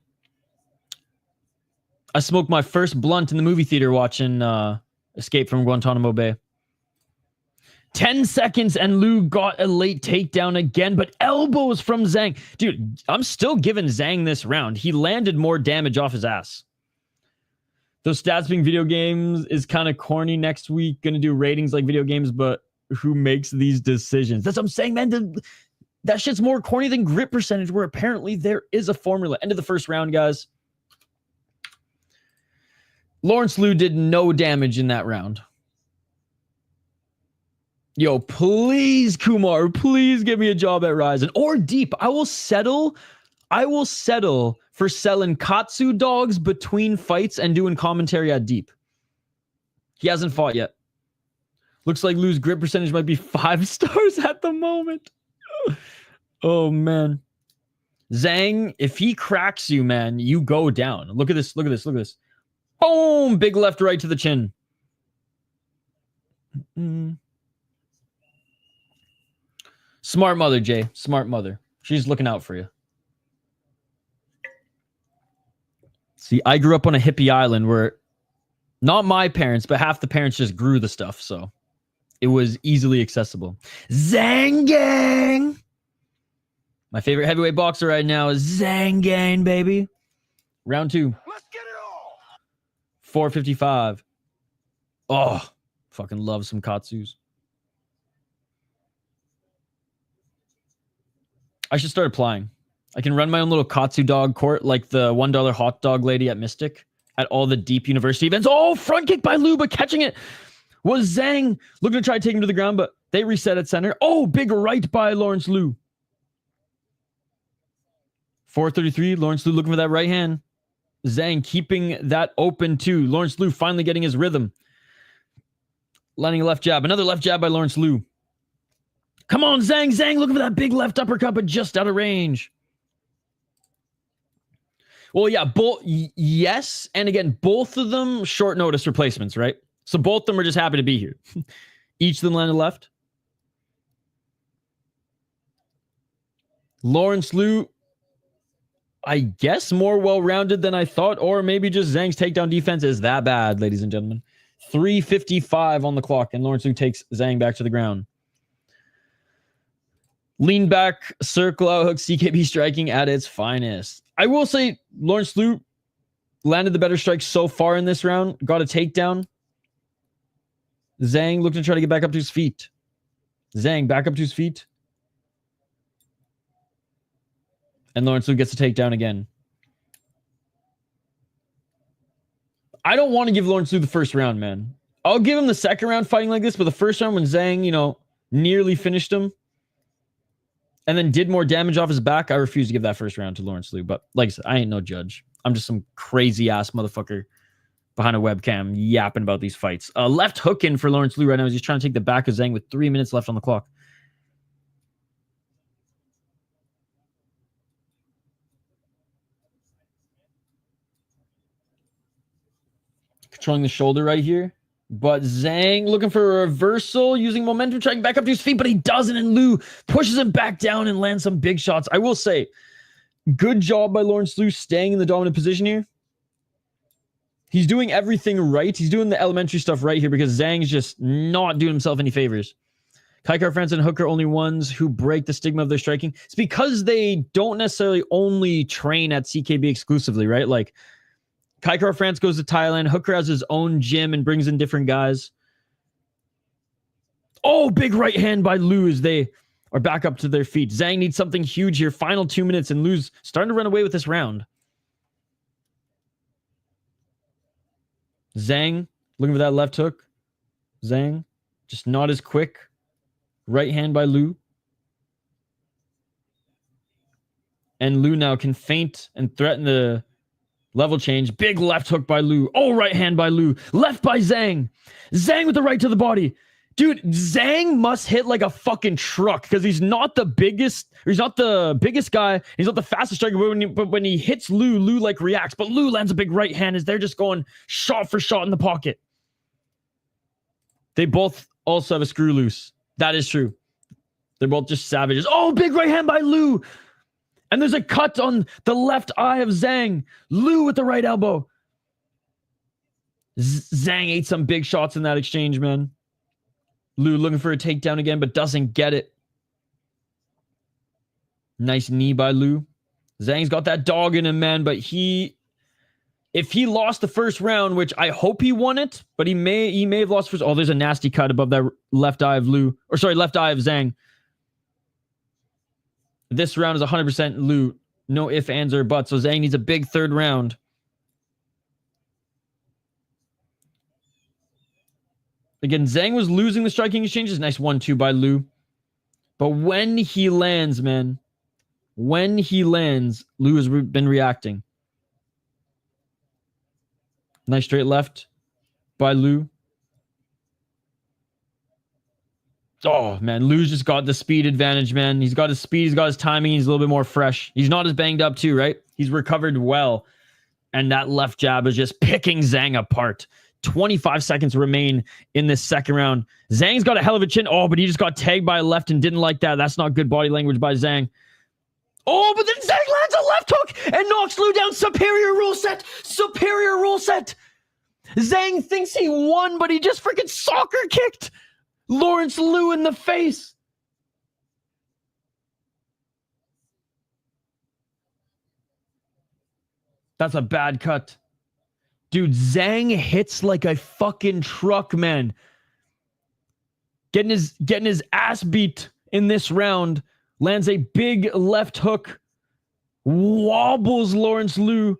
I smoked my first blunt in the movie theater watching Escape from Guantanamo Bay. 10 seconds and Liu got a late takedown again, but elbows from Zhang. Dude, I'm still giving Zhang this round. He landed more damage off his ass. Those stats being video games is kind of corny next week. Gonna do ratings like video games, but who makes these decisions? That's what I'm saying, man. That shit's more corny than grip percentage, where apparently there is a formula. End of the first round, guys. Lawrence Liu did no damage in that round. Yo, please, Kumar, please give me a job at Ryzen or Deep. I will settle for selling katsu dogs between fights and doing commentary at Deep. He hasn't fought yet. Looks like Liu's grip percentage might be 5 stars at the moment. Oh, man. Zhang, if he cracks you, man, you go down. Look at this. Look at this. Look at this. Boom! Big left right to the chin. Smart mother, Jay. Smart mother. She's looking out for you. See, I grew up on a hippie island where not my parents, but half the parents just grew the stuff, so it was easily accessible. Zhang Gang! My favorite heavyweight boxer right now is Zhang Gang, baby. Round 2. Let's get it on. 4:55. Oh, fucking love some katsus. I should start applying. I can run my own little katsu dog court like the $1 hot dog lady at Mystic at all the Deep University events. Oh, front kick by Liu, but catching it was Zhang. Looking to try to take him to the ground, but they reset at center. Oh, big right by Lawrence Liu. 4:33. Lawrence Liu looking for that right hand. Zhang keeping that open too. Lawrence Liu finally getting his rhythm. Landing a left jab. Another left jab by Lawrence Liu. Come on, Zhang. Zhang looking for that big left uppercut, but just out of range. Well, yeah, yes. And again, both of them short notice replacements, right? So both of them are just happy to be here. Each of them landed left. Lawrence Liu, I guess more well-rounded than I thought, or maybe just Zhang's takedown defense is that bad, ladies and gentlemen. 3:55 on the clock, and Lawrence Liu takes Zhang back to the ground. Lean back, circle out hook, CKB striking at its finest. I will say Lawrence Liu landed the better strike so far in this round. Got a takedown. Zhang looking to try to get back up to his feet. Zhang back up to his feet. And Lawrence Liu gets a takedown again. I don't want to give Lawrence Liu the first round, man. I'll give him the second round fighting like this, but the first round when Zhang, nearly finished him and then did more damage off his back, I refuse to give that first round to Lawrence Liu. But like I said, I ain't no judge. I'm just some crazy ass motherfucker behind a webcam yapping about these fights. Left hook in for Lawrence Liu right now. He's just trying to take the back of Zhang with 3 minutes left on the clock. Controlling the shoulder right here. But Zhang looking for a reversal, using momentum, trying back up to his feet, but he doesn't, and Liu pushes him back down and lands some big shots. I will say, good job by Lawrence Liu staying in the dominant position here. He's doing everything right. He's doing the elementary stuff right here because Zhang's just not doing himself any favors. Keiichiro, France, and Hook are only ones who break the stigma of their striking. It's because they don't necessarily only train at CKB exclusively, right? Like, Keiichiro, France goes to Thailand. Hooker has his own gym and brings in different guys. Oh, big right hand by Liu as they are back up to their feet. Zhang needs something huge here. Final 2 minutes, and Liu's starting to run away with this round. Zhang looking for that left hook. Zhang just not as quick. Right hand by Liu. And Liu now can feint and threaten the level change. Big left hook by Liu. Oh, right hand by Liu. Left by Zhang. Zhang with the right to the body. Dude, Zhang must hit like a fucking truck because he's not the biggest. He's not the biggest guy. He's not the fastest striker. But when he hits Liu, Liu like reacts. But Liu lands a big right hand as they're just going shot for shot in the pocket. They both also have a screw loose. That is true. They're both just savages. Oh, big right hand by Liu. And there's a cut on the left eye of Zhang. Liu with the right elbow. Zhang ate some big shots in that exchange, man. Liu looking for a takedown again, but doesn't get it. Nice knee by Liu. Zhang's got that dog in him, man, but if he lost the first round, which I hope he won it, but he may have lost first. Oh, there's a nasty cut above that left eye of Liu. Or sorry, left eye of Zhang. This round is 100% Liu. No ifs, ands, or buts. So Zhang needs a big third round. Again, Zhang was losing the striking exchanges. Nice 1-2 by Liu. But when he lands, man, when he lands, Liu has been reacting. Nice straight left by Liu. Oh, man. Liu's just got the speed advantage, man. He's got his speed. He's got his timing. He's a little bit more fresh. He's not as banged up too, right? He's recovered well. And that left jab is just picking Zhang apart. 25 seconds remain in this second round. Zhang's got a hell of a chin. Oh, but he just got tagged by a left and didn't like that. That's not good body language by Zhang. Oh, but then Zhang lands a left hook and knocks Liu down. Superior rule set. Superior rule set. Zhang thinks he won, but he just freaking soccer kicked Lawrence Liu in the face. That's a bad cut. Dude, Zhang hits like a fucking truck, man. Getting his ass beat in this round. Lands a big left hook. Wobbles Lawrence Liu.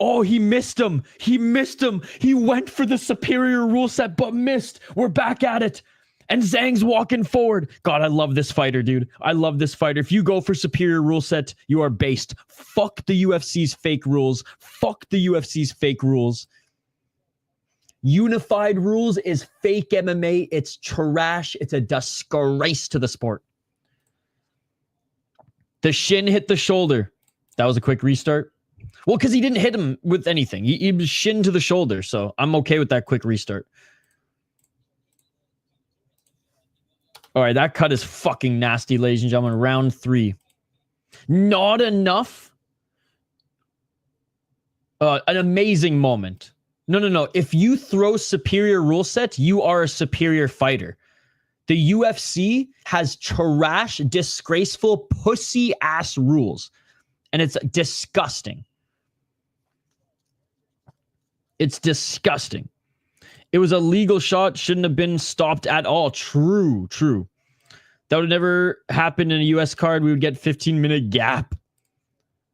Oh, he missed him. He missed him. He went for the superior rule set, but missed. We're back at it. And Zhang's walking forward. God, I love this fighter, dude. I love this fighter. If you go for superior rule set, you are based. Fuck the UFC's fake rules. Fuck the UFC's fake rules. Unified rules is fake MMA. It's trash. It's a disgrace to the sport. The shin hit the shoulder. That was a quick restart. Well, because he didn't hit him with anything. He was shin to the shoulder, so I'm okay with that quick restart. All right, that cut is fucking nasty, ladies and gentlemen. Round 3. Not enough. An amazing moment. No. If you throw superior rule set, you are a superior fighter. The UFC has trash, disgraceful, pussy-ass rules. And it's disgusting. It's disgusting. It was a legal shot. Shouldn't have been stopped at all. True. That would never happen in a US card. We would get 15-minute gap.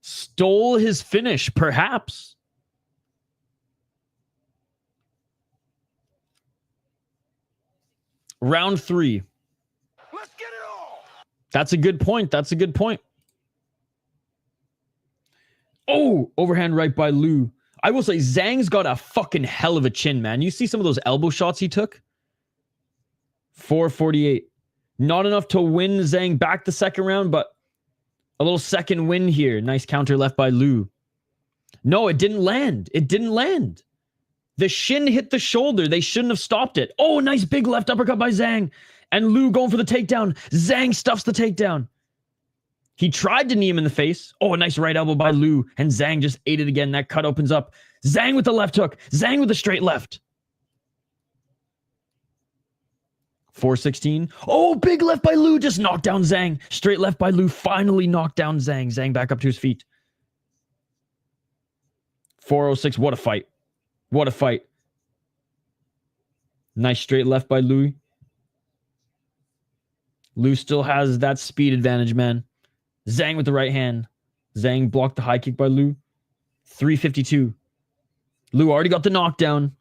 Stole his finish, perhaps. Round 3. Let's get it all. That's a good point. Oh, overhand right by Liu. I will say Zhang's got a fucking hell of a chin, man. You see some of those elbow shots he took? 448. Not enough to win Zhang back the second round, but a little second win here. Nice counter left by Liu. No, it didn't land. The shin hit the shoulder. They shouldn't have stopped it. Oh, nice big left uppercut by Zhang. And Lu going for the takedown. Zhang stuffs the takedown. He tried to knee him in the face. Oh, a nice right elbow by Lu. And Zhang just ate it again. That cut opens up. Zhang with the left hook. Zhang with the straight left. 416. Oh, big left by Lu. Just knocked down Zhang. Straight left by Lu. Finally knocked down Zhang. Zhang back up to his feet. 406. What a fight. What a fight. Nice straight left by Lu. Lu still has that speed advantage, man. Zhang with the right hand. Zhang blocked the high kick by Lu. 352. Lu already got the knockdown.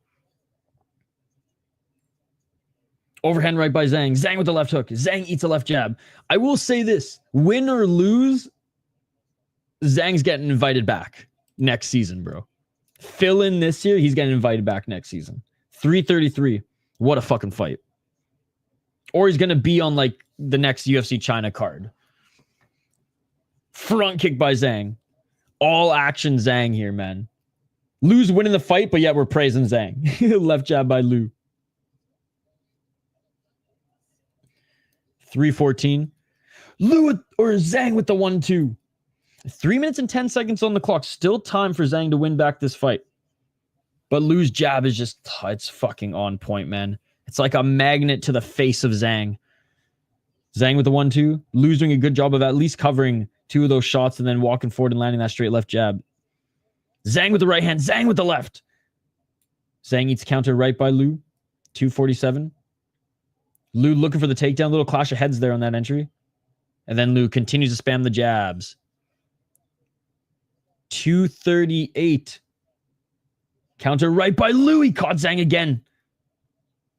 Overhand right by Zhang. Zhang with the left hook. Zhang eats a left jab. I will say this. Win or lose, Zhang's getting invited back next season, bro. Fill in this year, he's getting invited back next season. 333. What a fucking fight. Or he's going to be on like the next UFC China card. Front kick by Zhang. All action Zhang here, man. Lu's winning the fight, but yet we're praising Zhang. Left jab by Lu. 314. Zhang with the 1-2. 3 minutes and 10 seconds on the clock. Still time for Zhang to win back this fight. But Lu's jab is just, it's fucking on point, man. It's like a magnet to the face of Zhang. Zhang with the 1-2. Lu's doing a good job of at least covering two of those shots and then walking forward and landing that straight left jab. Zhang with the right hand. Zhang with the left. Zhang eats counter right by Lu. 247. Lu looking for the takedown. Little clash of heads there on that entry. And then Lu continues to spam the jabs. 238. Counter right by Lu. He caught Zhang again.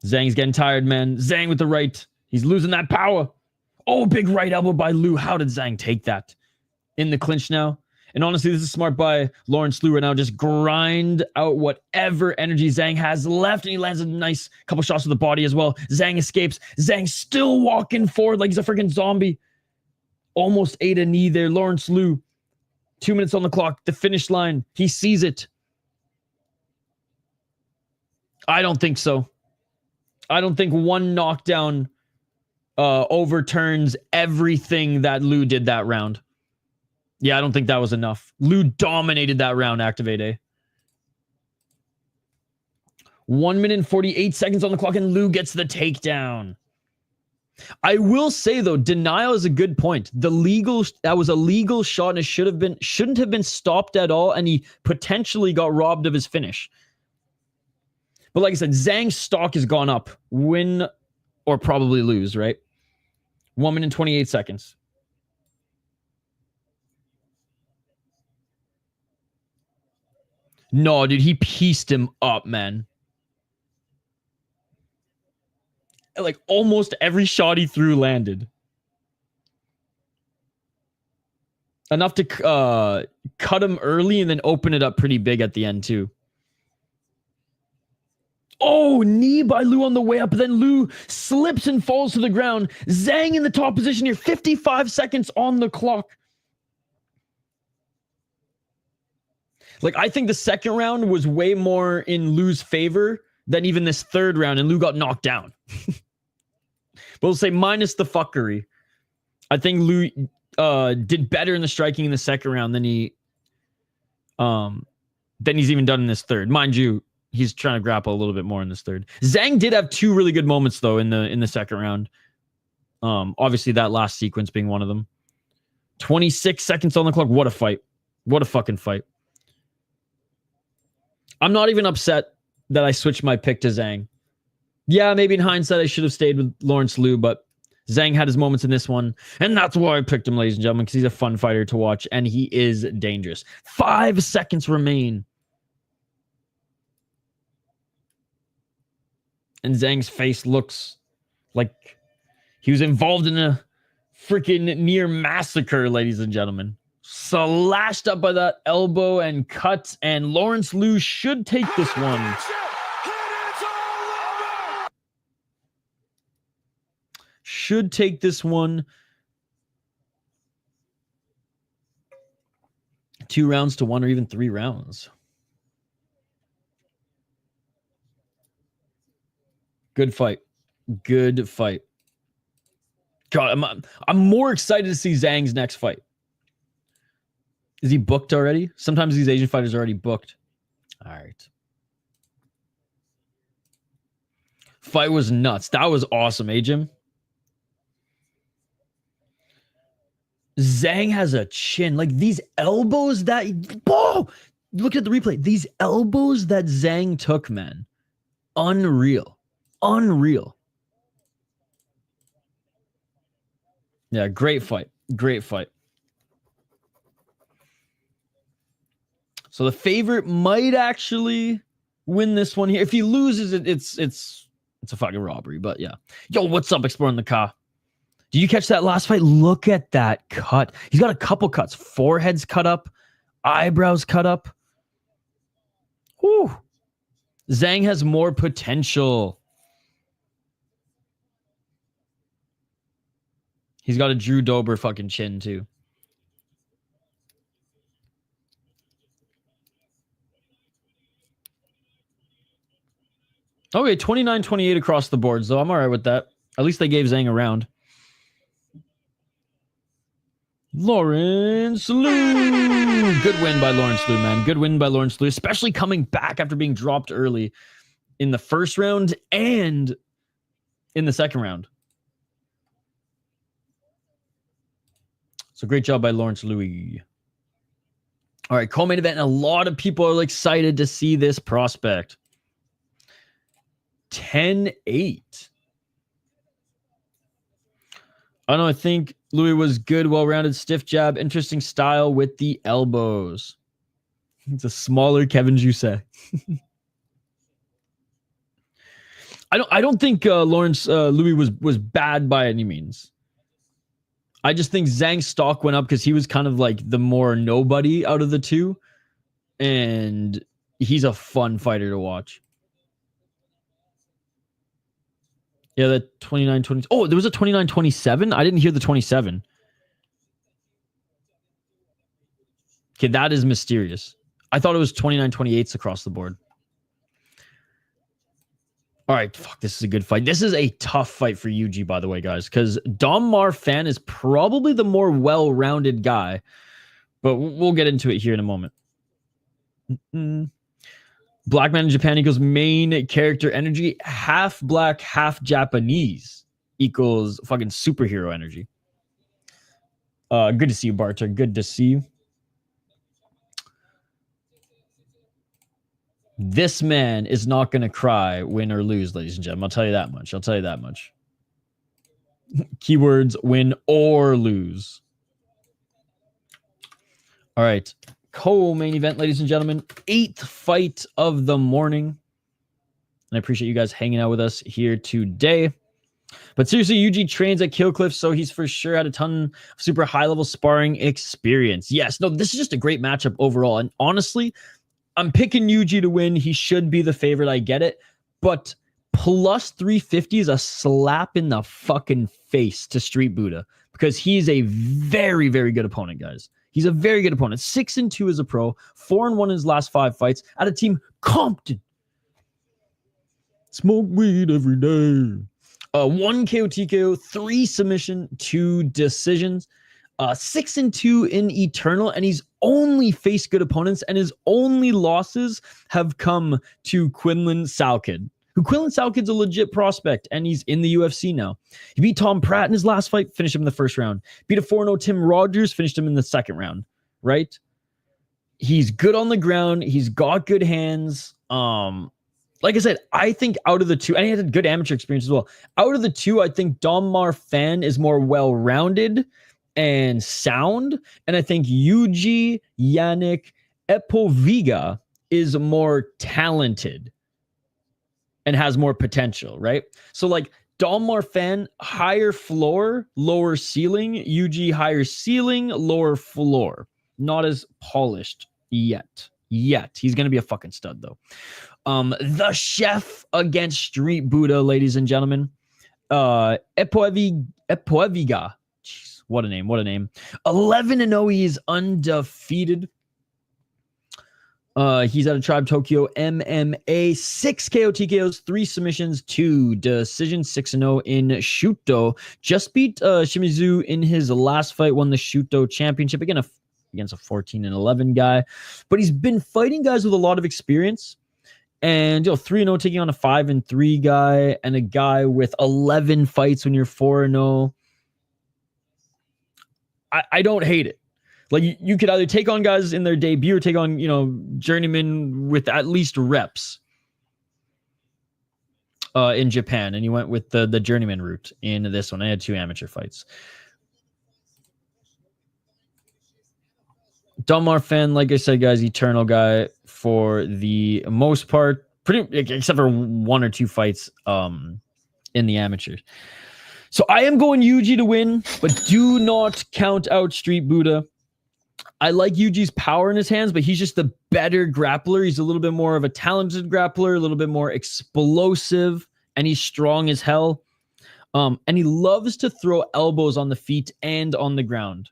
Zhang's getting tired, man. Zhang with the right. He's losing that power. Oh, big right elbow by Lu. How did Zhang take that? In the clinch now. And honestly, this is smart by Lawrence Lu right now. Just grind out whatever energy Zhang has left. And he lands a nice couple shots with the body as well. Zhang escapes. Zhang still walking forward like he's a freaking zombie. Almost ate a knee there. Lawrence Lu. 2 minutes on the clock. The finish line. He sees it. I don't think so. I don't think one knockdown overturns everything that Lu did that round. Yeah, I don't think that was enough. Lu dominated that round, Activate A. 1 minute and 48 seconds on the clock, and Lu gets the takedown. I will say, though, denial is a good point. That was a legal shot, and it shouldn't have been stopped at all, and he potentially got robbed of his finish. But like I said, Zhang's stock has gone up. Win or probably lose, right? 1 minute and 28 seconds. No, dude, he pieced him up, man. Like, almost every shot he threw landed. Enough to cut him early and then open it up pretty big at the end, too. Oh, knee by Lu on the way up. Then Lu slips and falls to the ground. Zhang in the top position here. 55 seconds on the clock. Like, I think the second round was way more in Lu's favor than even this third round, and Lu got knocked down. We'll say minus the fuckery. I think Lu did better in the striking in the second round than he's even done in this third. Mind you, he's trying to grapple a little bit more in this third. Zhang did have two really good moments though in the second round. Obviously that last sequence being one of them. 26 seconds on the clock. What a fight. What a fucking fight. I'm not even upset that I switched my pick to Zhang. Yeah, maybe in hindsight I should have stayed with Lawrence Lu, but Zhang had his moments in this one, and that's why I picked him, ladies and gentlemen, because he's a fun fighter to watch, and he is dangerous. 5 seconds remain. And Zhang's face looks like he was involved in a freaking near massacre, ladies and gentlemen. Slashed up by that elbow and cut, and Lawrence Lu should take this one. Should take this one. 2 rounds to 1 or even 3 rounds. Good fight. Good fight. God, I'm more excited to see Zhang's next fight. Is he booked already? Sometimes these Asian fighters are already booked. All right. Fight was nuts. That was awesome, eh, Jim? Zhang has a chin. Like these elbows that... Whoa! Look at the replay. These elbows that Zhang took, man. Unreal. Unreal. Yeah, great fight. Great fight. So the favorite might actually win this one here. If he loses, it's a fucking robbery. But yeah. Yo, what's up, Exploring the Car? Did you catch that last fight? Look at that cut. He's got a couple cuts. Forehead's cut up. Eyebrows cut up. Whew. Zhang has more potential. He's got a Drew Dober fucking chin, too. Okay, 29-28 across the board, so I'm all right with that. At least they gave Zhang a round. Lawrence Liu. Good win by Lawrence Liu, man. Good win by Lawrence Liu, especially coming back after being dropped early in the first round and in the second round. So great job by Lawrence Liu. All right, co-main event. And a lot of people are excited to see this prospect. 10-8. I don't know. I think Louis was good, well-rounded, stiff jab, interesting style with the elbows. It's a smaller Kevin Jousset. I don't think Lawrence Louis was bad by any means. I just think Zhang's stock went up because he was kind of like the more nobody out of the two, and he's a fun fighter to watch. Yeah, that 29-20. Oh, there was a 29-27? I didn't hear the 27. Okay, that is mysterious. I thought it was 29-28s across the board. All right, fuck, this is a good fight. This is a tough fight for Yuji, by the way, guys, because Donmar Fan is probably the more well-rounded guy, but we'll get into it here in a moment. Black man in Japan equals main character energy. Half black, half Japanese equals fucking superhero energy. Good to see you, Barter. Good to see you. This man is not going to cry, win or lose, ladies and gentlemen. I'll tell you that much. I'll tell you that much. Keywords, win or lose. All right. Co-main event, ladies and gentlemen. 8th fight of the morning. And I appreciate you guys hanging out with us here today. But seriously, Yuji trains at Killcliff, so he's for sure had a ton of super high-level sparring experience. Yes, no, this is just a great matchup overall. And honestly, I'm picking Yuji to win. He should be the favorite. I get it. But plus 350 is a slap in the fucking face to Street Buddha because he's a very, very good opponent, guys. He's a very good opponent. 6-2 as a pro, 4-1 in his last 5 fights at a team Compton. Smoke weed every day. 1 KO TKO, 3 submission, 2 decisions. 6-2 in Eternal, and he's only faced good opponents, and his only losses have come to Quinlan Salkid. Quinlan Salkid's a legit prospect, and he's in the UFC now. He beat Tom Pratt in his last fight, finished him in the first round. Beat a 4-0 Tim Rogers, finished him in the second round, right? He's good on the ground. He's got good hands. Like I said, I think out of the two, and he had a good amateur experience as well. Out of the two, I think Donmar Fan is more well-rounded and sound, and I think Yuji Yannick Epoviga is more talented and has more potential, right? So like Donmar Fan, higher floor, lower ceiling. Yuji, higher ceiling, lower floor. Not as polished yet. He's going to be a fucking stud, though. The Chef against Street Buddha, ladies and gentlemen. Epoviga. Jeez, what a name. 11-0, he is undefeated. He's out of Tribe Tokyo MMA. 6 KO TKOs, 3 submissions, 2 decisions, 6-0 in Shuto. Just beat Shimizu in his last fight, won the Shuto championship against a 14-11 guy. But he's been fighting guys with a lot of experience. And 3-0 taking on a 5-3 guy and a guy with 11 fights when you're 4-0. I don't hate it. Like, you could either take on guys in their debut or take on, journeymen with at least reps in Japan. And you went with the journeyman route in this one. I had 2 amateur fights. Don Marfan, like I said, guys, eternal guy for the most part, pretty except for 1 or 2 fights in the amateurs. So I am going Yuji to win, but do not count out Street Buddha. I like Yuji's power in his hands, but he's just the better grappler. He's a little bit more of a talented grappler, a little bit more explosive, and he's strong as hell. And he loves to throw elbows on the feet and on the ground.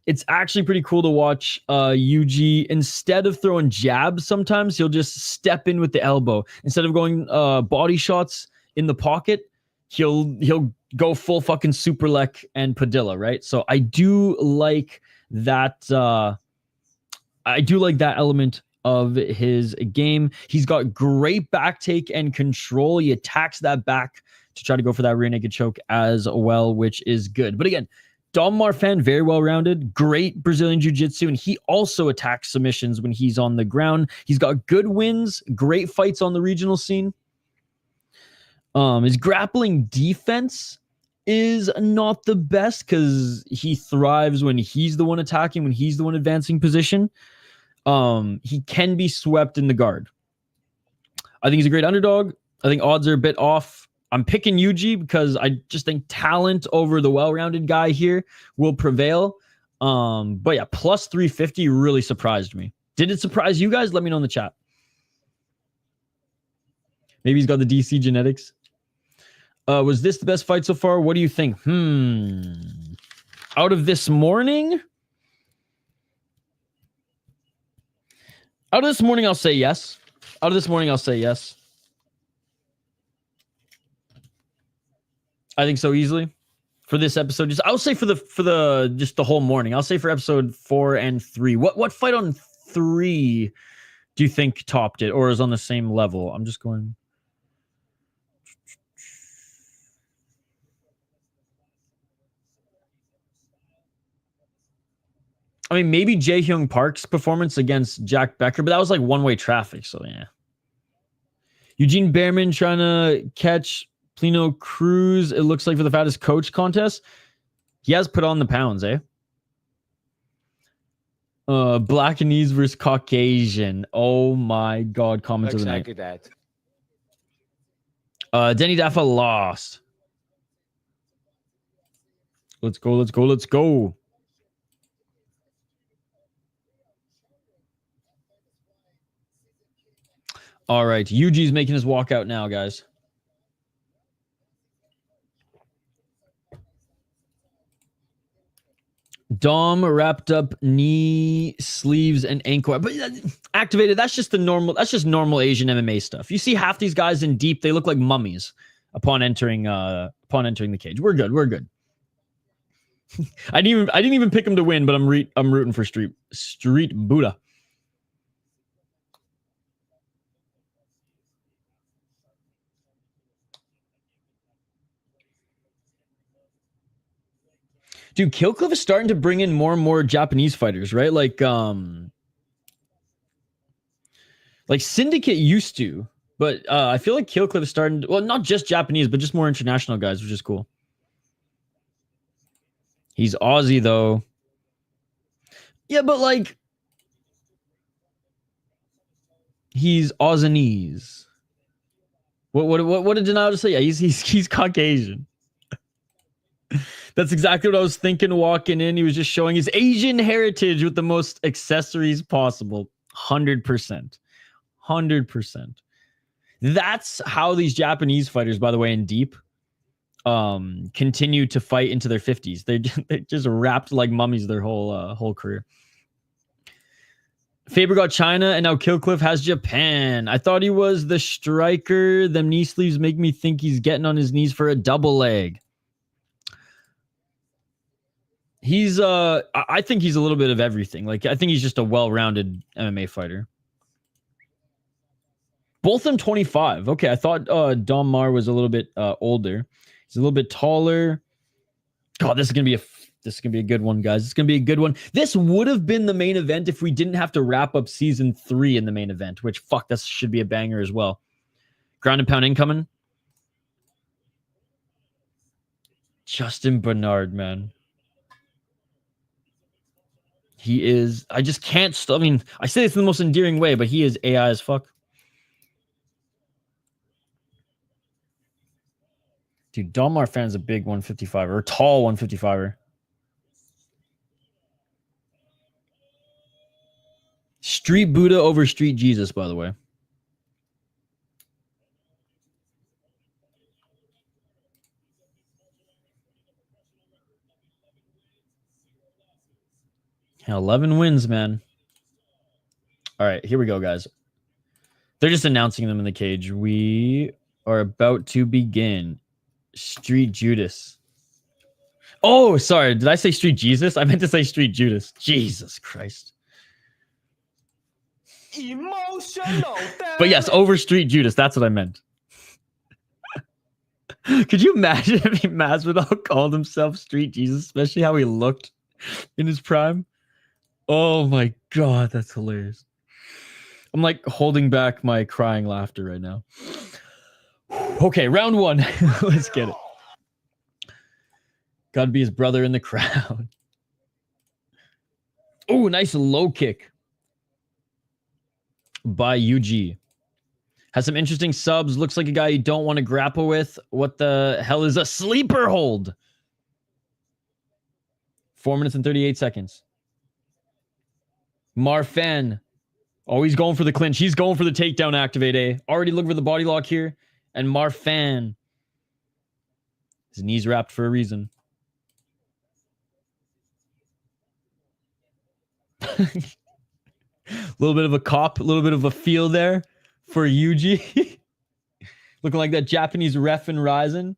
It's actually pretty cool to watch Yuji. Instead of throwing jabs, sometimes he'll just step in with the elbow. Instead of going body shots in the pocket, he'll go full fucking super leg and Padilla, right? So I do like that. I do like that element of his game. He's got great back take and control. He attacks that back to try to go for that rear naked choke as well, which is good. But again, Dom Marfan, very well-rounded, great Brazilian jiu-jitsu, and he also attacks submissions when he's on the ground. He's got good wins, great fights on the regional scene. His grappling defense is not the best because he thrives when he's the one attacking, when he's the one advancing position. He can be swept in the guard. I think he's a great underdog. I think odds are a bit off. I'm picking Yuji because I just think talent over the well-rounded guy here will prevail. But yeah, plus 350 really surprised me. Did it surprise you guys? Let me know in the chat. Maybe he's got the DC genetics. Was this the best fight so far? What do you think? Out of this morning? Out of this morning, I'll say yes. Out of this morning, I'll say yes. I think so easily for this episode. I'll say for the just the whole morning. I'll say for episode 4 and 3. What fight on 3 do you think topped it or is on the same level? I'm just going. I mean, maybe Jae-Hyung Park's performance against Jack Becker, but that was like one-way traffic. So yeah. Eugene Behrman trying to catch Plino Cruz, it looks like, for the fattest coach contest. He has put on the pounds, eh? Blackanese versus Caucasian. Oh my god, comments of the night. That. Denny Daffa lost. Let's go, let's go, let's go. All right, Yuji's making his walkout now, guys. Dom wrapped up knee, sleeves, and ankle. But activated, that's just normal Asian MMA stuff. You see half these guys in deep, they look like mummies upon entering the cage. We're good. We're good. I didn't even pick him to win, but I'm rooting for Street Buddha. Dude, Killcliff is starting to bring in more and more Japanese fighters, right? Like Syndicate used to, but I feel like Killcliff is starting to, well, not just Japanese, but just more international guys, which is cool. He's Aussie though. Yeah, but like he's Ausinese. What did Donato say? Yeah, he's Caucasian. That's exactly what I was thinking walking in. He was just showing his Asian heritage with the most accessories possible. 100%. 100%. That's how these Japanese fighters, by the way, in deep, continue to fight into their 50s. They're just wrapped like mummies their whole career. Faber got China, and now Killcliff has Japan. I thought he was the striker. Them knee sleeves make me think he's getting on his knees for a double leg. He's I think he's a little bit of everything. Like, I think he's just a well-rounded MMA fighter. Both them 25. Okay, I thought Dom Mar was a little bit older. He's a little bit taller. God, this is gonna be a good one, guys. It's gonna be a good one. This would have been the main event if we didn't have to wrap up season 3 in the main event, which fuck, that should be a banger as well. Ground and pound incoming. Justin Bernard, man. He is, I just can't I mean, I say this in the most endearing way, but he is AI as fuck. Dude, Don Marfan's a big 155er, or tall 155er. Street Buddha over Street Jesus, by the way. Yeah, 11 wins, man. All right, here we go, guys. They're just announcing them in the cage. We are about to begin. Street Judas. Oh, sorry. Did I say Street Jesus? I meant to say Street Judas. Jesus Christ. Emotional. But yes, over Street Judas. That's what I meant. Could you imagine if Masvidal called himself Street Jesus, especially how he looked in his prime? Oh my God, that's hilarious. I'm like holding back my crying laughter right now. Okay, round 1. Let's get it. Gotta be his brother in the crowd. Oh, nice low kick by Yuji. Has some interesting subs. Looks like a guy you don't want to grapple with. What the hell is a sleeper hold? 4 minutes and 38 seconds. Marfan. Oh, he's going for the clinch. He's going for the takedown activate, eh? Already looking for the body lock here. And Marfan. His knees wrapped for a reason. A little bit of a cop, a little bit of a feel there for Yuji. Looking like that Japanese ref in Ryzen.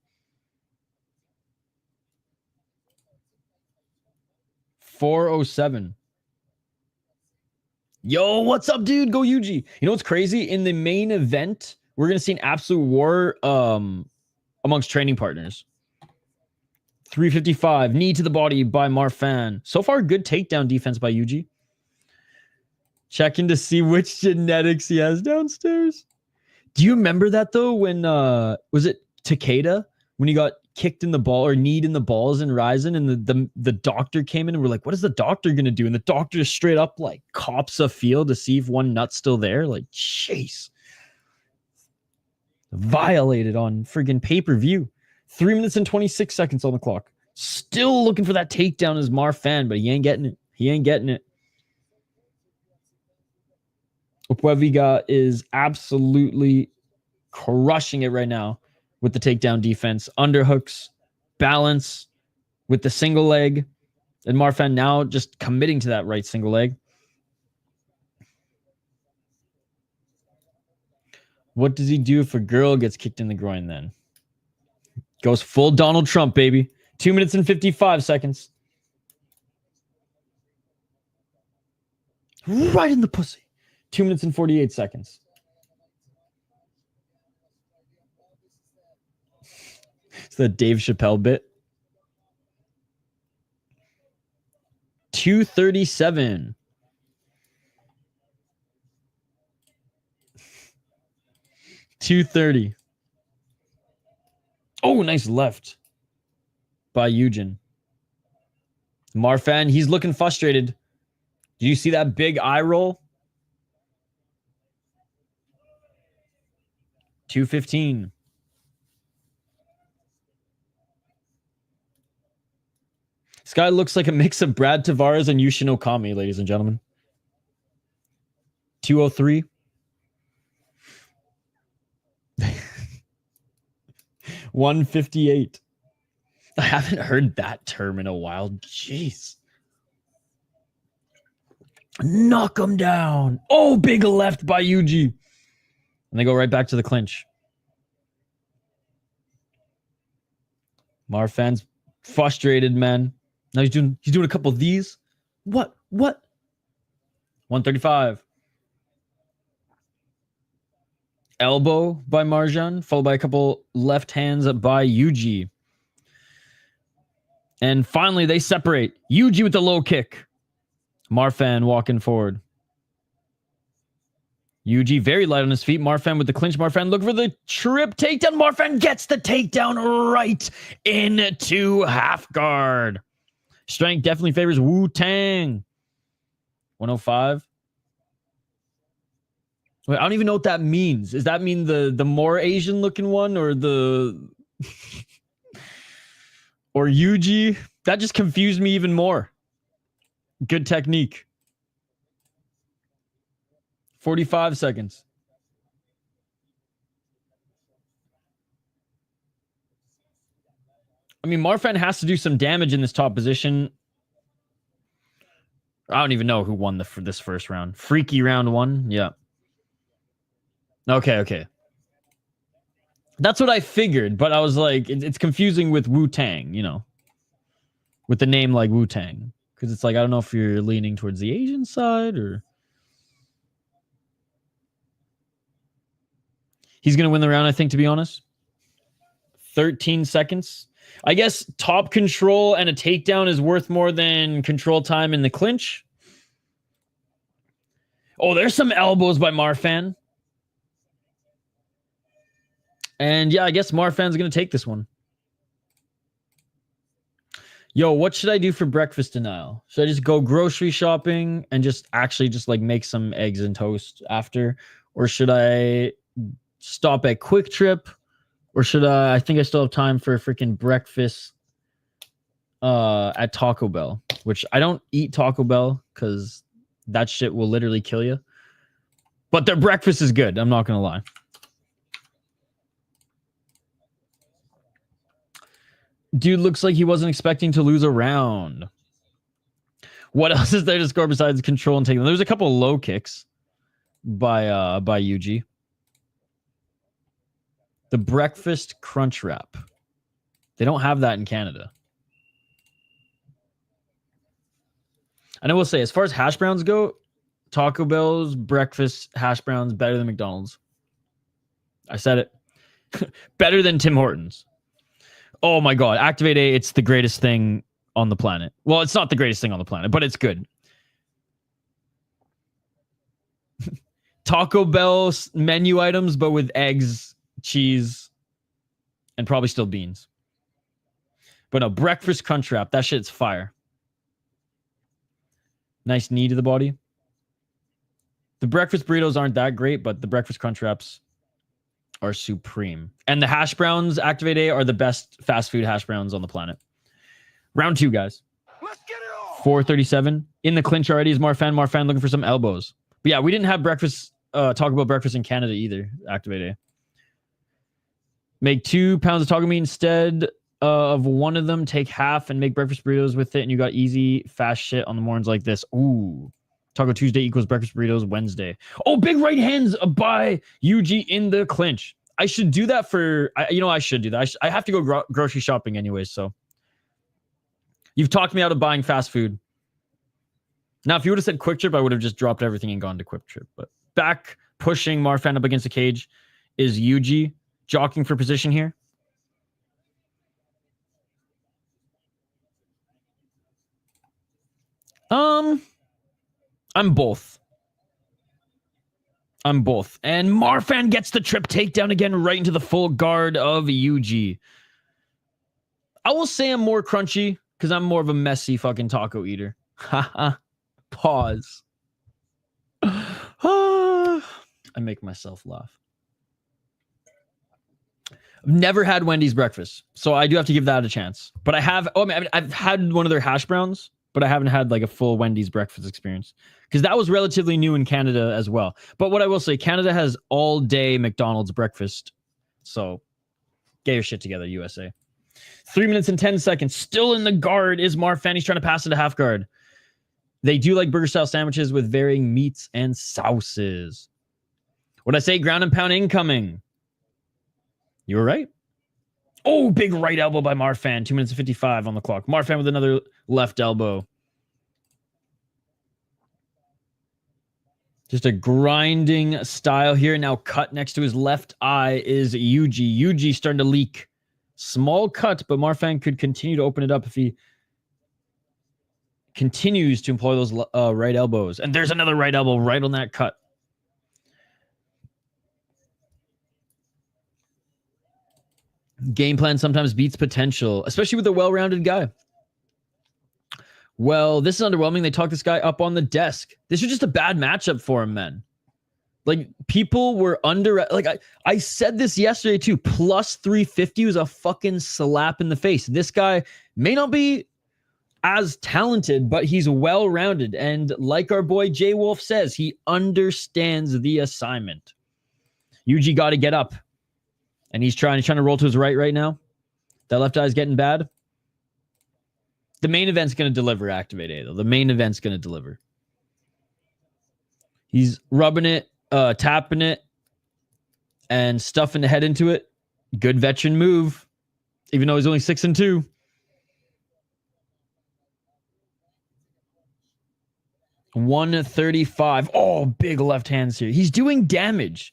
407. Yo, what's up, dude? Go Yuji. You know what's crazy? In the main event, we're going to see an absolute war amongst training partners. 355. Knee to the body by Marfan. So far, good takedown defense by Yuji. Checking to see which genetics he has downstairs. Do you remember that, though, when, was it Takeda? When he got kicked in the ball or kneed in the balls in Ryzen, and the doctor came in and we're like, what is the doctor going to do? And the doctor just straight up, like, cops a field to see if one nut's still there. Like, jeez. Violated on friggin' pay-per-view. 3 minutes and 26 seconds on the clock. Still looking for that takedown as Marfan, but he ain't getting it. He ain't getting it. Opueviga is absolutely crushing it right now with the takedown defense. Underhooks, balance with the single leg. And Marfan now just committing to that right single leg. What does he do if a girl gets kicked in the groin then? Goes full Donald Trump, baby. 2 minutes and 55 seconds. Right in the pussy. 2 minutes and 48 seconds. It's the Dave Chappelle bit. 237. $230. Oh, nice left by Eugen. Marfan, he's looking frustrated. Do you see that big eye roll? 215. This guy looks like a mix of Brad Tavares and Yushin Okami, ladies and gentlemen. 203. 158. I haven't heard that term in a while. Jeez. Knock him down. Oh, big left by Yuji. And they go right back to the clinch. Marfan's frustrated, man. Now he's doing a couple of these. What? 135. Elbow by Marjan, followed by a couple left hands by Yuji. And finally, they separate. Yuji with the low kick. Marfan walking forward. Yuji very light on his feet. Marfan with the clinch. Marfan looking for the trip takedown. Marfan gets the takedown right into half guard. Strength definitely favors Wu-Tang. 105. Wait, I don't even know what that means. Does that mean the more Asian looking one or the or Yuji? That just confused me even more. Good technique. 45 seconds. I mean, Marfan has to do some damage in this top position. I don't even know who won for this first round. Freaky round 1. Yeah. Okay. That's what I figured, but I was like, it's confusing with Wu-Tang, you know, with the name like Wu-Tang. Because it's like, I don't know if you're leaning towards the Asian side or... He's going to win the round, I think, to be honest. 13 seconds. I guess top control and a takedown is worth more than control time in the clinch. Oh, there's some elbows by Marfan. And yeah, I guess Marfan's going to take this one. Yo, what should I do for breakfast denial? Should I just go grocery shopping and just like make some eggs and toast after? Or should I stop at Quick Trip? Or should I think I still have time for freaking breakfast at Taco Bell, which I don't eat Taco Bell because that shit will literally kill you. But their breakfast is good. I'm not going to lie. Dude looks like he wasn't expecting to lose a round. What else is there to score besides control and takedown? There's a couple of low kicks by Yuji. The breakfast crunch wrap. They don't have that in Canada. And I will say, as far as hash browns go, Taco Bell's breakfast hash browns better than McDonald's. I said it. Better than Tim Hortons. Oh my God. Activate A, it's the greatest thing on the planet. Well, it's not the greatest thing on the planet, but it's good. Taco Bell's menu items, but with eggs, cheese, and probably still beans. But no, breakfast crunch wrap. That shit's fire. Nice knee to the body. The breakfast burritos aren't that great, but the breakfast crunch wraps are supreme. And the hash browns, Activate A, are the best fast food hash browns on the planet. Round 2, guys. Let's get it on. 4:37. In the clinch already is Marfan. Marfan looking for some elbows. But yeah, we didn't have breakfast, talk about breakfast in Canada either, Activate A. Make 2 pounds of taco meat instead of one of them. Take half and make breakfast burritos with it. And you got easy, fast shit on the mornings like this. Ooh. Taco Tuesday equals breakfast burritos Wednesday. Oh, big right hands by Yuji in the clinch. I should do that for... I should do that. I have to go grocery shopping anyways, so... You've talked me out of buying fast food. Now, if you would have said Quick Trip, I would have just dropped everything and gone to Quick Trip. But back pushing Marfan up against the cage is Yuji. Jockeying for position here. I'm both. And Marfan gets the trip takedown again right into the full guard of Yuji. I will say I'm more crunchy because I'm more of a messy fucking taco eater. Haha. Pause. I make myself laugh. I've never had Wendy's breakfast, so I do have to give that a chance. But I have... I've had one of their hash browns, but I haven't had like a full Wendy's breakfast experience because that was relatively new in Canada as well. But what I will say, Canada has all day McDonald's breakfast. So get your shit together, USA. 3 minutes and 10 seconds. Still in the guard is Marfan. He's trying to pass it to half guard. They do like burger-style sandwiches with varying meats and sauces. What'd I say? Ground and pound incoming. You were right. Oh, big right elbow by Marfan. 2 minutes and 55 on the clock. Marfan with another left elbow. Just a grinding style here. Now cut next to his left eye is Yuji. Yuji starting to leak. Small cut, but Marfan could continue to open it up if he continues to employ those right elbows. And there's another right elbow right on that cut. Game plan sometimes beats potential, especially with a well-rounded guy. Well, this is underwhelming. They talked this guy up on the desk. This was just a bad matchup for him, man. Like, people were under... Like, I said this yesterday, too. Plus 350 was a fucking slap in the face. This guy may not be as talented, but he's well-rounded. And like our boy Jay Wolf says, he understands the assignment. Yuji got to get up. And he's trying to roll to his right now. That left eye's getting bad. The main event's going to deliver, Activate A, though. The main event's going to deliver. He's rubbing it, tapping it, and stuffing the head into it. Good veteran move, even though he's only 6-2. $135. Oh, big left hands here. He's doing damage.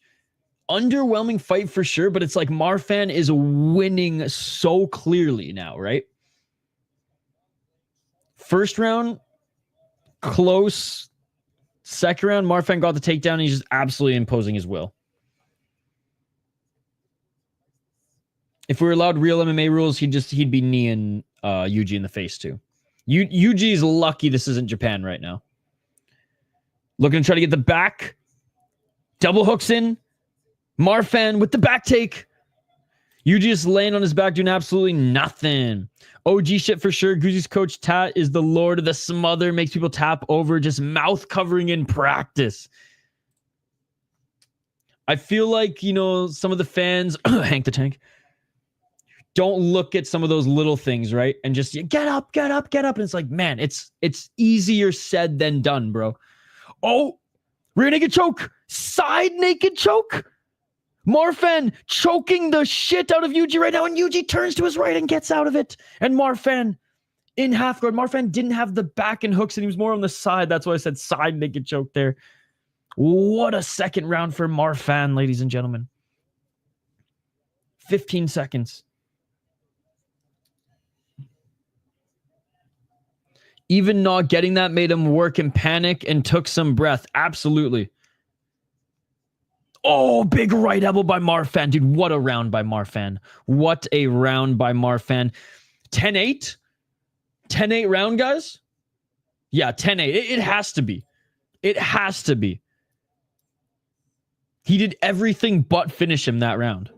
Underwhelming fight for sure, but it's like Marfan is winning so clearly now, right? First round, close. Second round, Marfan got the takedown, and he's just absolutely imposing his will. If we were allowed real MMA rules, he'd be kneeing Yuji in the face too. Yuji's lucky this isn't Japan right now. Looking to try to get the back. Double hooks in. Marfan with the back take. Yuji just laying on his back doing absolutely nothing. OG shit for sure. Gucci's coach Tat is the lord of the smother. Makes people tap over. Just mouth covering in practice. I feel like, you know, some of the fans, Hank the Tank, don't look at some of those little things, right? And just get up, get up, get up. And it's like, man, it's easier said than done, bro. Oh, rear naked choke. Side naked choke. Marfan choking the shit out of Yuji right now, and Yuji turns to his right and gets out of it. And Marfan in half guard. Marfan didn't have the back and hooks, and he was more on the side. That's why I said side naked choke there. What a second round for Marfan, ladies and gentlemen. 15 seconds. Even not getting that made him work and panic and took some breath. Absolutely. Oh, big right elbow by Marfan. Dude, what a round by Marfan. What a round by Marfan. 10-8? 10-8 round, guys? Yeah, 10-8. It has to be. It has to be. He did everything but finish him that round.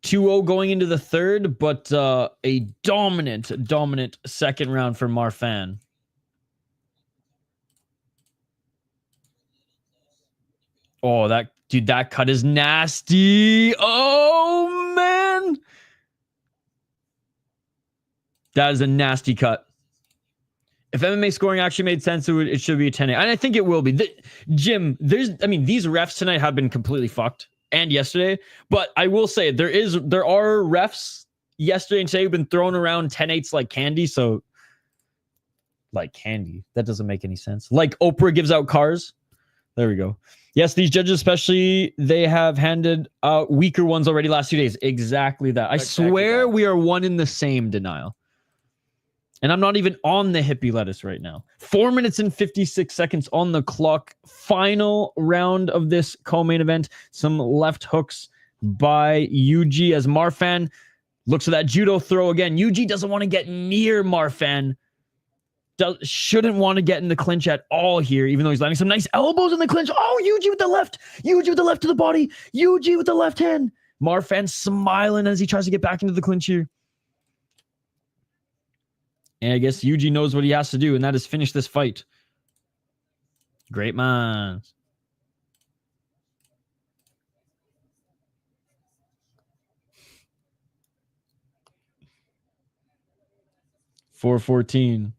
$2-0 going into the third, but a dominant second round for Marfan. Oh, that cut is nasty. Oh, man. That is a nasty cut. If MMA scoring actually made sense, it should be a 10-8. And I think it will be. Jim, these refs tonight have been completely fucked. And yesterday, but I will say there are refs yesterday and today who've been throwing around 10-8s like candy. So, like candy, that doesn't make any sense. Like Oprah gives out cars. There we go. Yes, these judges, especially, they have handed out weaker ones already last few days. Exactly that. I swear we are one in the same, Denial. And I'm not even on the hippie lettuce right now. 4 minutes and 56 seconds on the clock. Final round of this co-main event. Some left hooks by Yuji as Marfan looks for that judo throw again. Yuji doesn't want to get near Marfan. Shouldn't want to get in the clinch at all here, even though he's landing some nice elbows in the clinch. Oh, Yuji with the left. Yuji with the left to the body. Yuji with the left hand. Marfan smiling as he tries to get back into the clinch here. And I guess Yuji knows what he has to do, and that is finish this fight. Great minds. 4:14.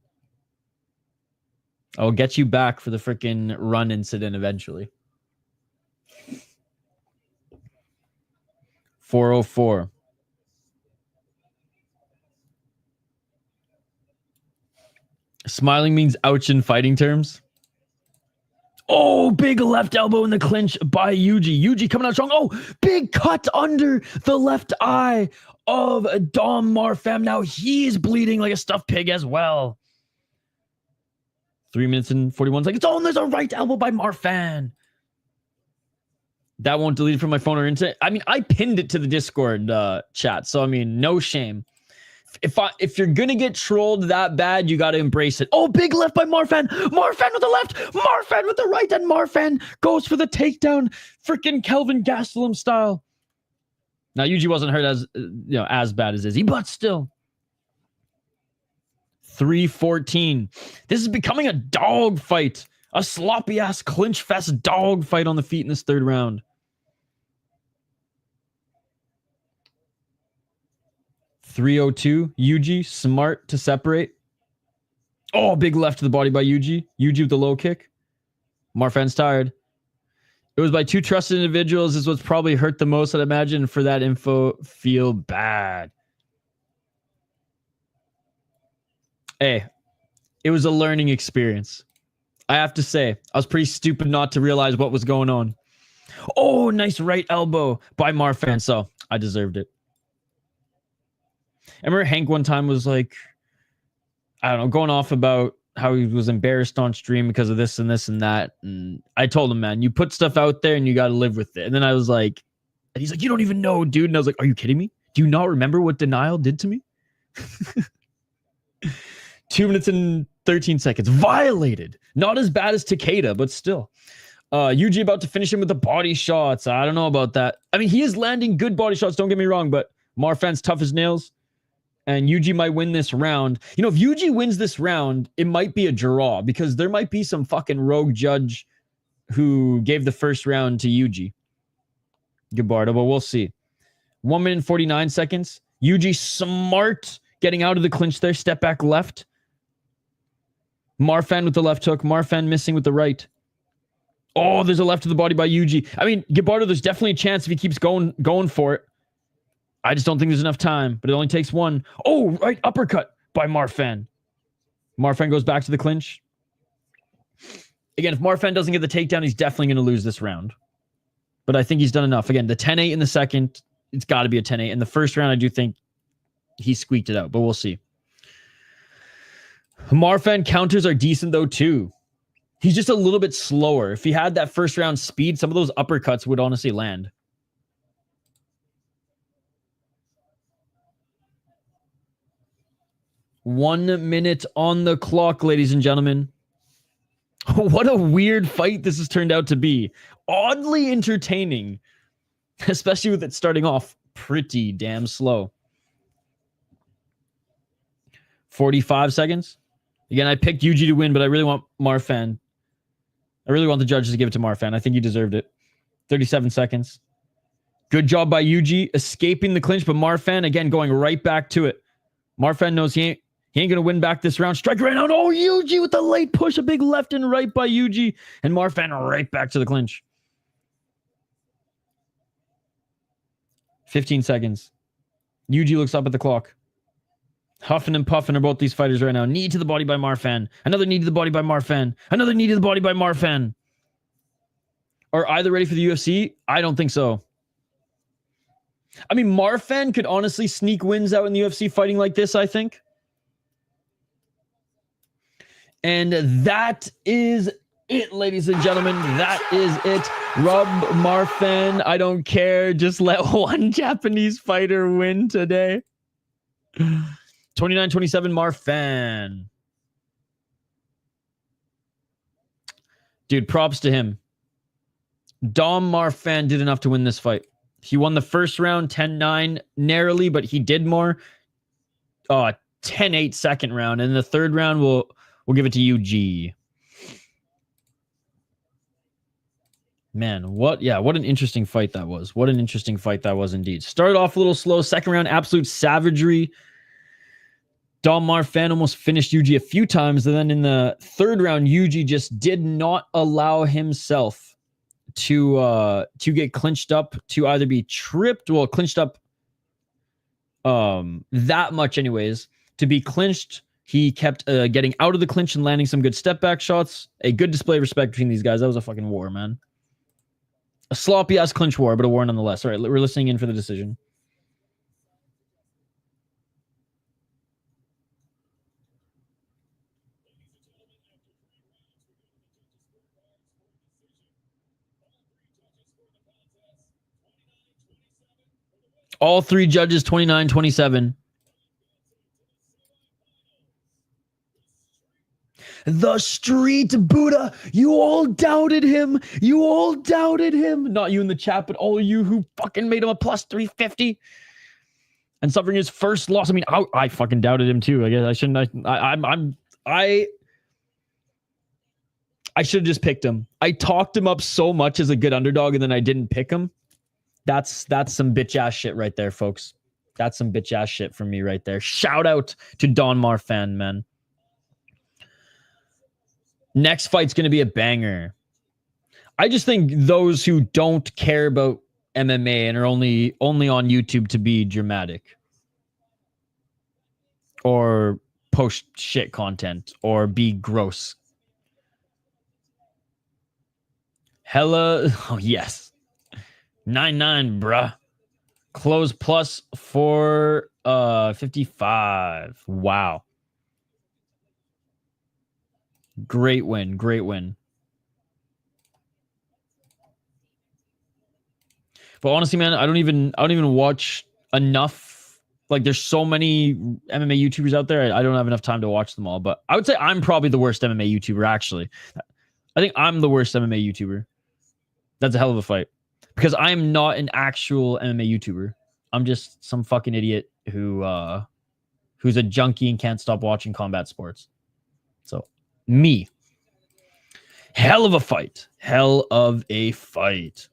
I'll get you back for the freaking run incident eventually. 4:04. Smiling means ouch in fighting terms. Oh, big left elbow in the clinch by Yuji. Yuji coming out strong. Oh, big cut under the left eye of Dom Marfan. Now he's bleeding like a stuffed pig as well. 3 minutes and 41 seconds. Oh, and there's a right elbow by Marfan. That won't delete it from my phone or internet. I mean, I pinned it to the Discord chat. So, I mean, no shame. If you're going to get trolled that bad, you got to embrace it. Oh, big left by Marfan. Marfan with the left. Marfan with the right. And Marfan goes for the takedown. Freaking Kelvin Gastelum style. Now, Yuji wasn't hurt as bad as Izzy, but still. 3:14. This is becoming a dog fight. A sloppy ass clinch fest dog fight on the feet in this third round. 3:02. Yuji, smart to separate. Oh, big left to the body by Yuji. Yuji with the low kick. Marfan's tired. It was by two trusted individuals. This was probably hurt the most, I'd imagine. For that info, feel bad. Hey, it was a learning experience. I have to say, I was pretty stupid not to realize what was going on. Oh, nice right elbow by Marfan. So I deserved it. I remember Hank one time was like, I don't know, going off about how he was embarrassed on stream because of this and this and that. And I told him, man, you put stuff out there and you got to live with it. And then I was like, and he's like, you don't even know, dude. And I was like, are you kidding me? Do you not remember what denial did to me? 2 minutes and 13 seconds. Violated. Not as bad as Takeda, but still. Yuji about to finish him with the body shots. I don't know about that. I mean, he is landing good body shots, don't get me wrong, but Marfan's tough as nails. And Yuji might win this round. You know, if Yuji wins this round, it might be a draw because there might be some fucking rogue judge who gave the first round to Yuji. Gabardo, but we'll see. 1 minute and 49 seconds. Yuji smart getting out of the clinch there. Step back left. Marfan with the left hook. Marfan missing with the right. Oh, there's a left to the body by Yuji. I mean, Gabardo, there's definitely a chance if he keeps going for it. I just don't think there's enough time, but it only takes one. Oh, right uppercut by Marfan. Marfan goes back to the clinch. Again, if Marfan doesn't get the takedown, he's definitely going to lose this round. But I think he's done enough. Again, the 10-8 in the second, it's got to be a 10-8. In the first round, I do think he squeaked it out, but we'll see. Marfan counters are decent, though, too. He's just a little bit slower. If he had that first round speed, some of those uppercuts would honestly land. One minute on the clock, ladies and gentlemen. What a weird fight this has turned out to be. Oddly entertaining, especially with it starting off pretty damn slow. 45 seconds. Again, I picked Yuji to win, but I really want Marfan. I really want the judges to give it to Marfan. I think he deserved it. 37 seconds. Good job by Yuji escaping the clinch, but Marfan, again, going right back to it. Marfan knows he ain't going to win back this round. Strike right now. Oh, Yuji with the late push. A big left and right by Yuji. And Marfan right back to the clinch. 15 seconds. Yuji looks up at the clock. Huffing and puffing are both these fighters right now. Knee to the body by Marfan. Another knee to the body by Marfan. Another knee to the body by Marfan. Are either ready for the UFC? I don't think so. I mean, Marfan could honestly sneak wins out in the UFC fighting like this, I think. And that is it, ladies and gentlemen. That is it. Rub Marfan. I don't care. Just let one Japanese fighter win today. 29-27 Marfan. Dude, props to him. Dom Marfan did enough to win this fight. He won the first round 10-9 narrowly, but he did more. 10-8 second round. And the third round, we'll give it to Yuji. Man, what an interesting fight that was. What an interesting fight that was indeed. Started off a little slow. Second round, absolute savagery. Don Marfan almost finished Yuji a few times, and then in the third round, Yuji just did not allow himself to get clinched up, to either be tripped, well, clinched up that much anyways, to be clinched. He kept getting out of the clinch and landing some good step back shots. A good display of respect between these guys. That was a fucking war, man. A sloppy ass clinch war, but a war nonetheless. All right, we're listening in for the decision. All three judges, 29-27. The Street Buddha. You all doubted him. You all doubted him. Not you in the chat, but all of you who fucking made him a plus 350 and suffering his first loss. I mean, I fucking doubted him too. I guess I shouldn't. I should have just picked him. I talked him up so much as a good underdog, and then I didn't pick him. That's some bitch ass shit right there, folks. That's some bitch ass shit from me right there. Shout out to Don Marfan, man. Next fight's going to be a banger. I just think those who don't care about MMA and are only on YouTube to be dramatic or post shit content or be gross. Hella, oh yes. 9-9, bruh. Close plus for 55. Wow. Great win. Great win. But honestly, man, I don't even watch enough. Like, there's so many MMA YouTubers out there. I don't have enough time to watch them all. But I would say I'm probably the worst MMA YouTuber, actually. I think I'm the worst MMA YouTuber. That's a hell of a fight. Because I'm not an actual MMA YouTuber. I'm just some fucking idiot who's a junkie and can't stop watching combat sports. So, me. Hell of a fight. Hell of a fight.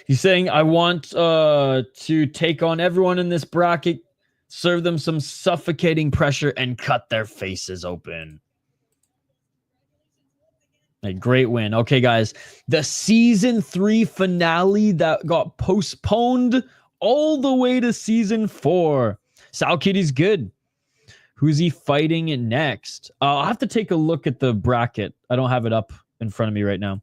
He's saying, I want to take on everyone in this bracket, serve them some suffocating pressure, and cut their faces open. A great win. Okay, guys. The season 3 finale that got postponed all the way to season 4. Sal Kitty's good. Who's he fighting next? I'll have to take a look at the bracket. I don't have it up in front of me right now.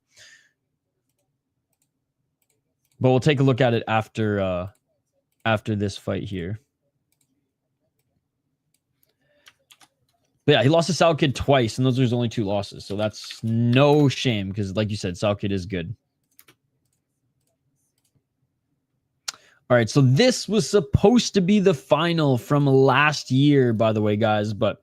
But we'll take a look at it after this fight here. But yeah, he lost to Sal Kid twice, and those are his only 2 losses. So that's no shame, because like you said, Sal Kid is good. All right, so this was supposed to be the final from last year, by the way, guys. But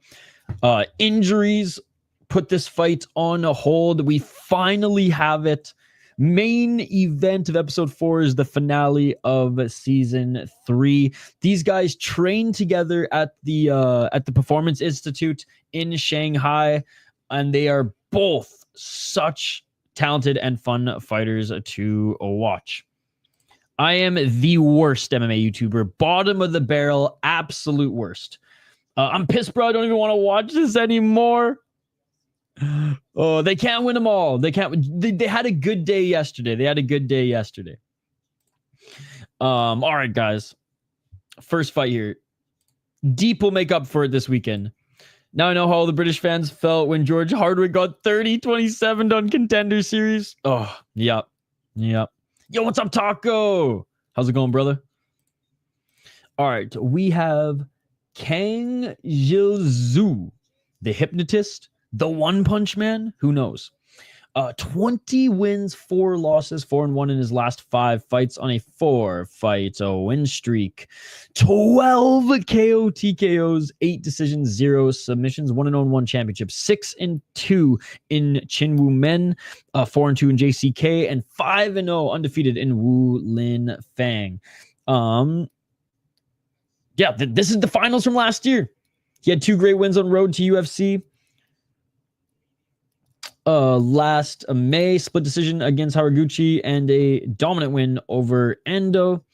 injuries put this fight on a hold. We finally have it. Main event of episode 4 is the finale of season 3. These guys trained together at the Performance Institute in Shanghai, and they are both such talented and fun fighters to watch. I am the worst MMA YouTuber, bottom of the barrel, absolute worst. I'm pissed, bro. I don't even want to watch this anymore. Oh, they can't win them all. They can't. They had a good day yesterday. All right, guys. First fight here. Deep will make up for it this weekend. Now I know how all the British fans felt when George Hardwick got 30-27 on Contender Series. Oh, yep. Yo, what's up, Taco? How's it going, brother? All right, we have Kang Jil-Zhu, the hypnotist. The One Punch Man? Who knows? 20 wins, 4 losses, 4-1 in his last 5 fights on a 4-fight win streak. 12 KO TKOs, 8 decisions, 0 submissions, 1-1 championship, 6-2 in Chinwoo Men, 4-2 in JCK, and 5-0 undefeated in Wu Lin Fang. This is the finals from last year. He had 2 great wins on road to UFC. last May, split decision against Haraguchi and a dominant win over Endo.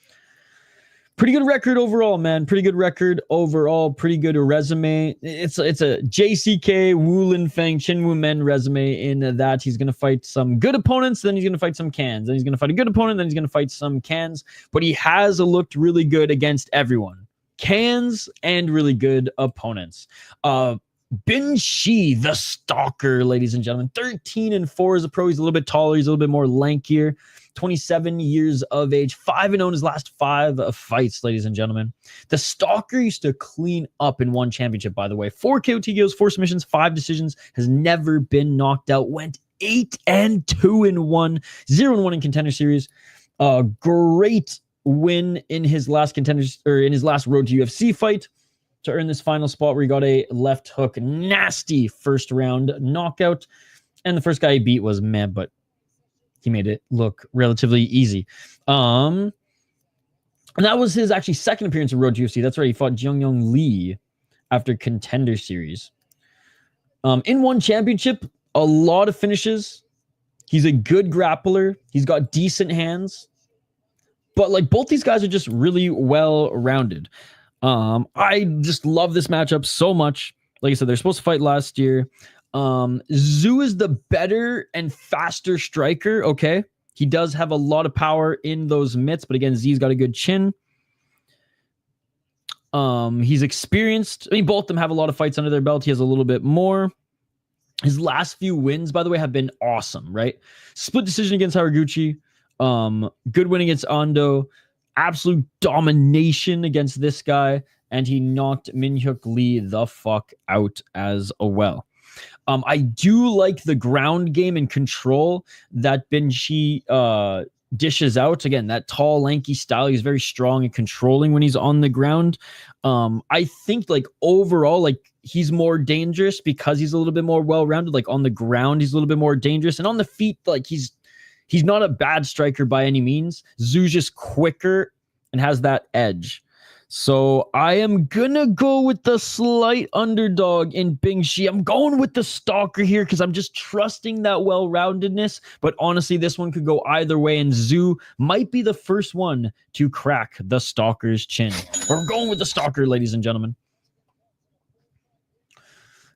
Pretty good record overall, man. Pretty good record overall. Pretty good resume. It's a JCK, Wulin, Feng, Chinwu Men resume in that he's going to fight some good opponents, then he's going to fight some cans. Then he's going to fight a good opponent, then he's going to fight some cans. But he has looked really good against everyone. Cans and really good opponents. Bin Shi, the stalker, ladies and gentlemen. 13-4 as a pro. He's a little bit taller. He's a little bit more lankier. 27 years of age, 5-0 in his last 5 fights, ladies and gentlemen. The stalker used to clean up in one championship, by the way. 4 KO TKOs, 4 submissions, 5 decisions, has never been knocked out. Went 8-2 in 1, 0-1 in contender series. Great win in his last contenders, or in his last road to UFC fight to earn this final spot where he got a left hook, nasty first round knockout. And the first guy he beat was meh, but he made it look relatively easy. And that was his actually second appearance in Road to UFC. That's right. He fought Jung Lee after contender series. In one championship, a lot of finishes. He's a good grappler. He's got decent hands. But like both these guys are just really well-rounded. I just love this matchup so much. Like I said, they're supposed to fight last year. Zhu is the better and faster striker. Okay. He does have a lot of power in those mitts, but again, Z's got a good chin. He's experienced. I mean, both of them have a lot of fights under their belt. He has a little bit more. His last few wins, by the way, have been awesome, right? Split decision against Haraguchi. Good win against Ando. Absolute domination against this guy. And he knocked Min-hyuk Lee the fuck out as well. I do like the ground game and control that Bin Shi dishes out. Again, that tall, lanky style. He's very strong and controlling when he's on the ground. I think like overall, like he's more dangerous because he's a little bit more well-rounded. Like on the ground, he's a little bit more dangerous. And on the feet, like he's not a bad striker by any means. Zhu's just quicker and has that edge. So I am going to go with the slight underdog in Bing Shi. I'm going with the stalker here because I'm just trusting that well-roundedness. But honestly, this one could go either way, and Zhu might be the first one to crack the stalker's chin. We're going with the stalker, ladies and gentlemen.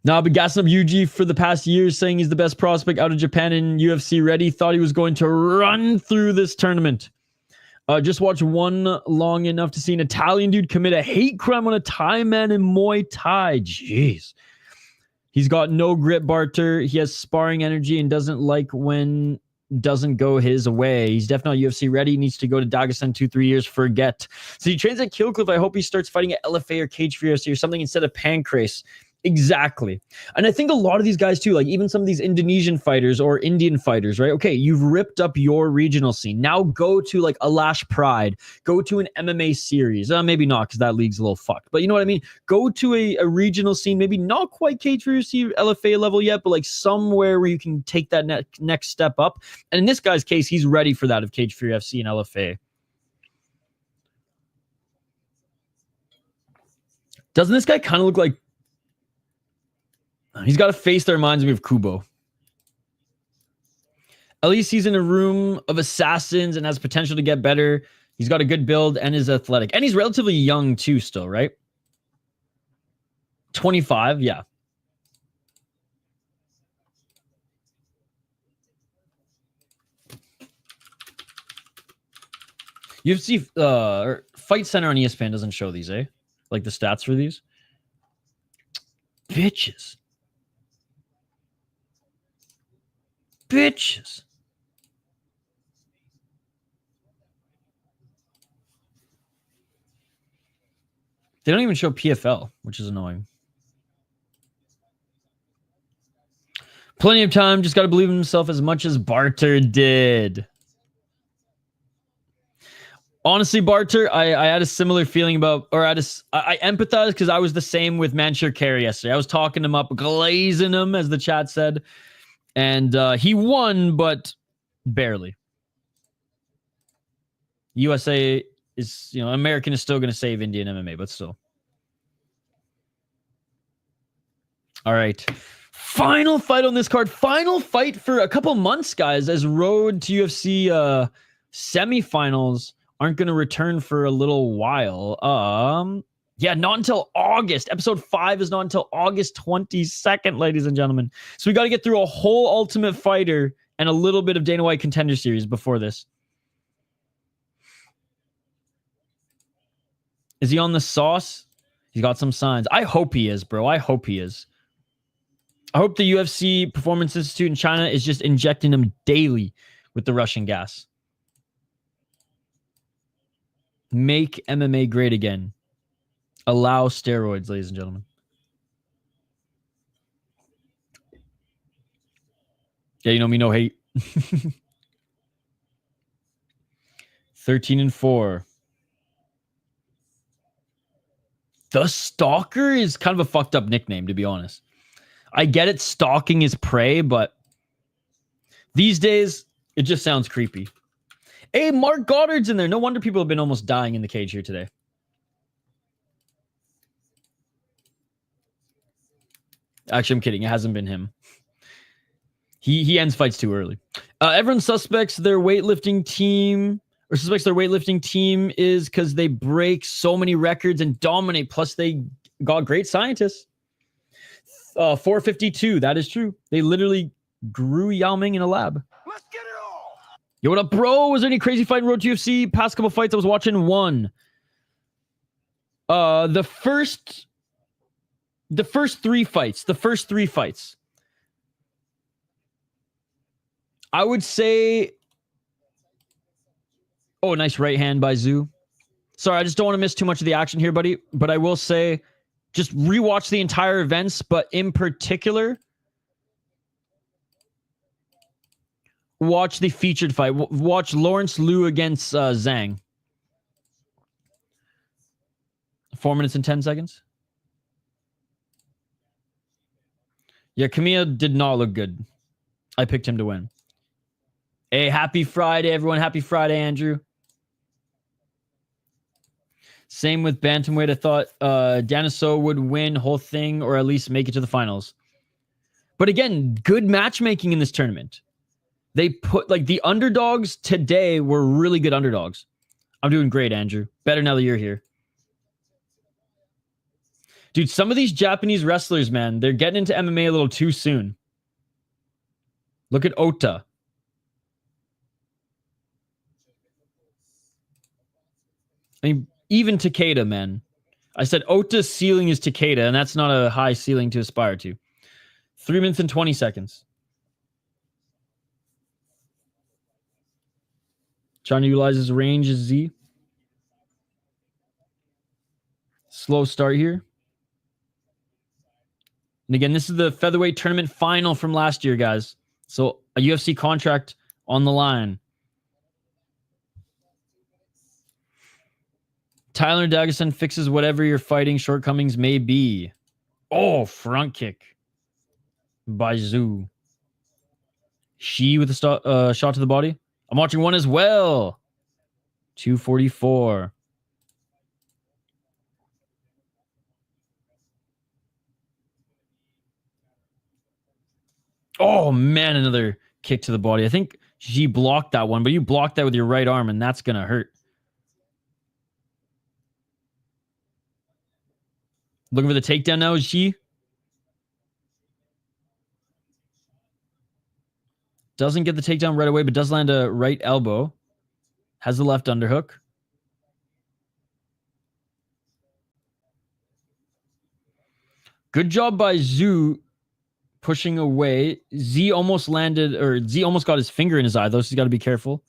Now, I've been gassing up Yuji for the past years, saying he's the best prospect out of Japan and UFC ready. Thought he was going to run through this tournament. Just watched one long enough to see an Italian dude commit a hate crime on a Thai man in Muay Thai. Jeez. He's got no grip, Barter. He has sparring energy and doesn't like when doesn't go his way. He's definitely not UFC ready. He needs to go to Dagestan 2-3 years. Forget. So he trains at Killcliff. I hope he starts fighting at LFA or Cage for UFC or something instead of Pancrase. Exactly. And I think a lot of these guys too, like even some of these Indonesian fighters or Indian fighters, right? Okay, you've ripped up your regional scene. Now go to like a Lash Pride, go to an MMA series. Maybe not because that league's a little fucked, but you know what I mean? Go to a regional scene, maybe not quite Cage for UFC LFA level yet, but like somewhere where you can take that next step up. And in this guy's case, he's ready for that of Cage for UFC and LFA. Doesn't this guy kind of look like he's got a face that reminds me of Kubo? At least he's in a room of assassins and has potential to get better. He's got a good build and is athletic. And he's relatively young too still, right? 25, yeah. UFC Fight Center on ESPN doesn't show these, eh? Like the stats for these. Bitches. Bitches. They don't even show PFL, which is annoying. Plenty of time. Just got to believe in himself as much as Barter did. Honestly, Barter, I had a similar feeling about, or I empathize because I was the same with Mansour Carey yesterday. I was talking him up, glazing him, as the chat said. And he won, but barely. USA is, American is still going to save Indian MMA, but still. All right. Final fight on this card. Final fight for a couple months, guys, as road to UFC semifinals aren't going to return for a little while. Yeah, not until August. Episode 5 is not until August 22nd, ladies and gentlemen. So we got to get through a whole Ultimate Fighter and a little bit of Dana White Contender Series before this. Is he on the sauce? He's got some signs. I hope he is, bro. I hope he is. I hope the UFC Performance Institute in China is just injecting him daily with the Russian gas. Make MMA great again. Allow steroids, ladies and gentlemen. Yeah, you know me, no hate. 13-4. The Stalker is kind of a fucked up nickname, to be honest. I get it, stalking is prey, but these days, it just sounds creepy. Hey, Mark Goddard's in there. No wonder people have been almost dying in the cage here today. Actually, I'm kidding. It hasn't been him. He ends fights too early. Everyone suspects their weightlifting team is because they break so many records and dominate. Plus, they got great scientists. 452. That is true. They literally grew Yao Ming in a lab. Let's get it all. Yo, what up, bro? Was there any crazy fight in Road to UFC? Past couple fights I was watching, one. The first three fights. I would say, oh, nice right hand by Zhu. Sorry, I just don't want to miss too much of the action here, buddy. But I will say, just rewatch the entire events, but in particular, watch the featured fight. Watch Lawrence Liu against Zhang. 4 minutes and 10 seconds. Yeah, Kamiya did not look good. I picked him to win. Hey, happy Friday, everyone. Happy Friday, Andrew. Same with Bantamweight. I thought Daniso would win whole thing or at least make it to the finals. But again, good matchmaking in this tournament. They put, like, the underdogs today were really good underdogs. I'm doing great, Andrew. Better now that you're here. Dude, some of these Japanese wrestlers, man, they're getting into MMA a little too soon. Look at Ota. I mean, even Takeda, man. I said Ota's ceiling is Takeda, and that's not a high ceiling to aspire to. 3 minutes and 20 seconds. Trying to utilize his range as Z. Slow start here. And again, this is the featherweight tournament final from last year, guys. So a UFC contract on the line. Tyler Dagerson fixes whatever your fighting shortcomings may be. Oh, front kick by Zhu. She with a shot to the body. I'm watching one as well. 244. Oh, man, another kick to the body. I think she blocked that one, but you blocked that with your right arm, and that's going to hurt. Looking for the takedown now, is she? Doesn't get the takedown right away, but does land a right elbow. Has the left underhook. Good job by Zhu pushing away. Z almost got his finger in his eye, though, so he's got to be careful.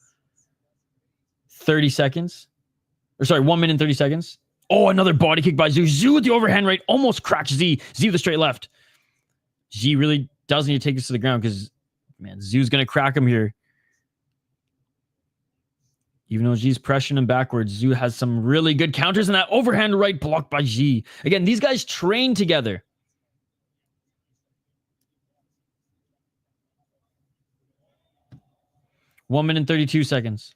30 seconds. Or sorry, 1 minute and 30 seconds. Oh, another body kick by Zhu. Zhu with the overhand right almost cracks Z. Z with the straight left. Z really does need to take this to the ground because, man, Zhu's going to crack him here. Even though Z's pressuring him backwards, Zhu has some really good counters, and that overhand right blocked by Z. Again, these guys train together. One minute and 32 seconds.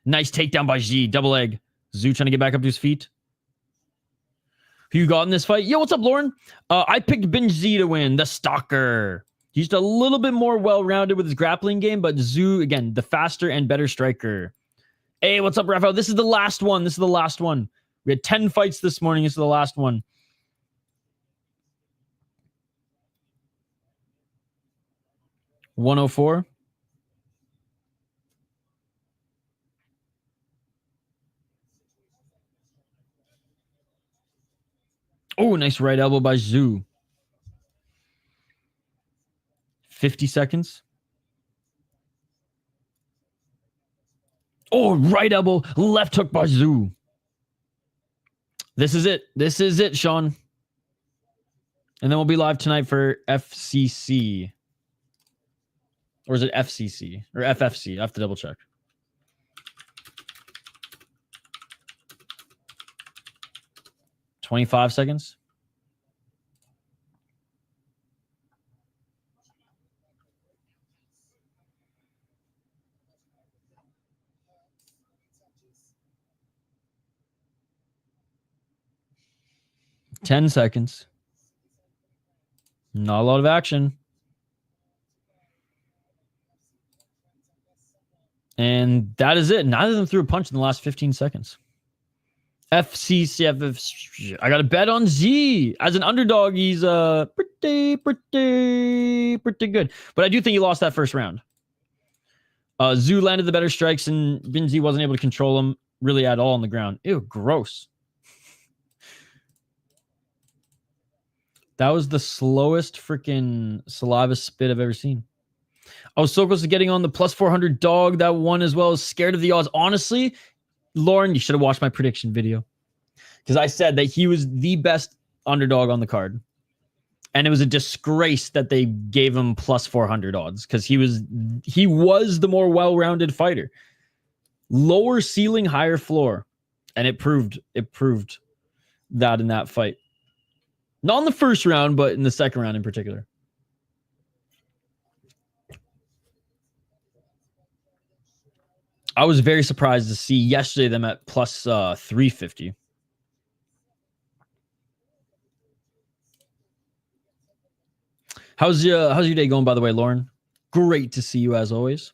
Nice takedown by Z. Double leg. Zhu trying to get back up to his feet. Who you got in this fight? Yo, what's up, Lauren? I picked Bin Z to win, the stalker. He's just a little bit more well-rounded with his grappling game, but Zhu, again, the faster and better striker. Hey, what's up, Rafael? This is the last one. This is the last one. We had 10 fights this morning. This is the last one. $104. Oh, nice right elbow by Zhu. 50 seconds. Oh, right elbow, left hook by Zhu. This is it. This is it, Sean. And then we'll be live tonight for FCC. Or is it FCC? Or FFC? I have to double check. $25 seconds. $10 seconds. Not a lot of action. And that is it. Neither of them threw a punch in the last 15 seconds. FCCF. I got a bet on Z. As an underdog, he's pretty good. But I do think he lost that first round. Zhu landed the better strikes, and Bin Z wasn't able to control him really at all on the ground. Ew, gross. That was the slowest freaking saliva spit I've ever seen. I was so close to getting on the plus 400 dog that won as well. I was scared of the odds. Honestly, Lauren, you should have watched my prediction video. Because I said that he was the best underdog on the card. And it was a disgrace that they gave him plus 400 odds. Because he was the more well-rounded fighter. Lower ceiling, higher floor. And it proved that in that fight. Not in the first round, but in the second round in particular. I was very surprised to see yesterday them at plus 350. How's your day going, by the way, Lauren? Great to see you as always.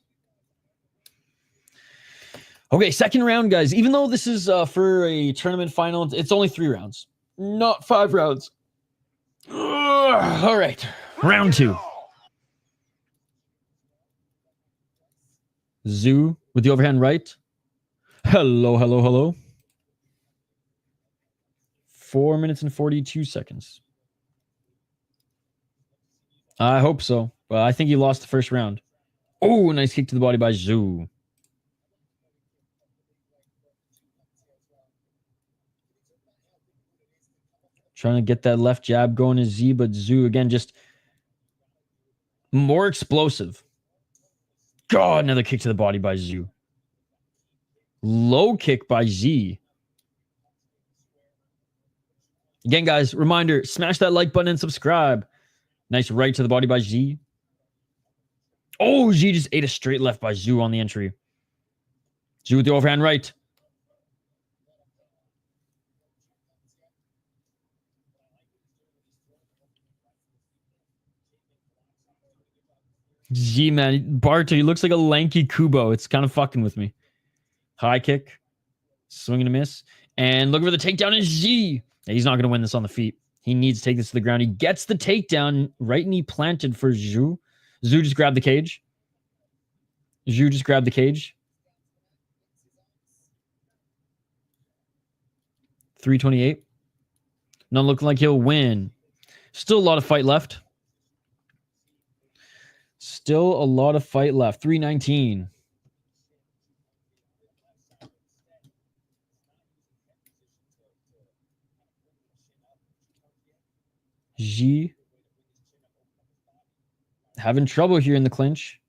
Okay, second round, guys. Even though this is for a tournament final, it's only 3 rounds, not 5 rounds. All right, round 2. Zhu with the overhand right. Hello. 4 minutes and 42 seconds. I hope so. But I think he lost the first round. Oh, nice kick to the body by Zhu. Trying to get that left jab going to Z, but Zhu, again, just more explosive. God, another kick to the body by Zhu. Low kick by Z. Again, guys, reminder, smash that like button and subscribe. Nice right to the body by Z. Oh, Z just ate a straight left by Zhu on the entry. Zhu with the overhand right. Z, man. Barto, he looks like a lanky Kubo. It's kind of fucking with me. High kick. Swing and a miss. And look for the takedown in Z. Yeah, he's not going to win this on the feet. He needs to take this to the ground. He gets the takedown. Right knee planted for Zhu. Zhu just grabbed the cage. 328. Not looking like he'll win. Still a lot of fight left. 319. G having trouble here in the clinch.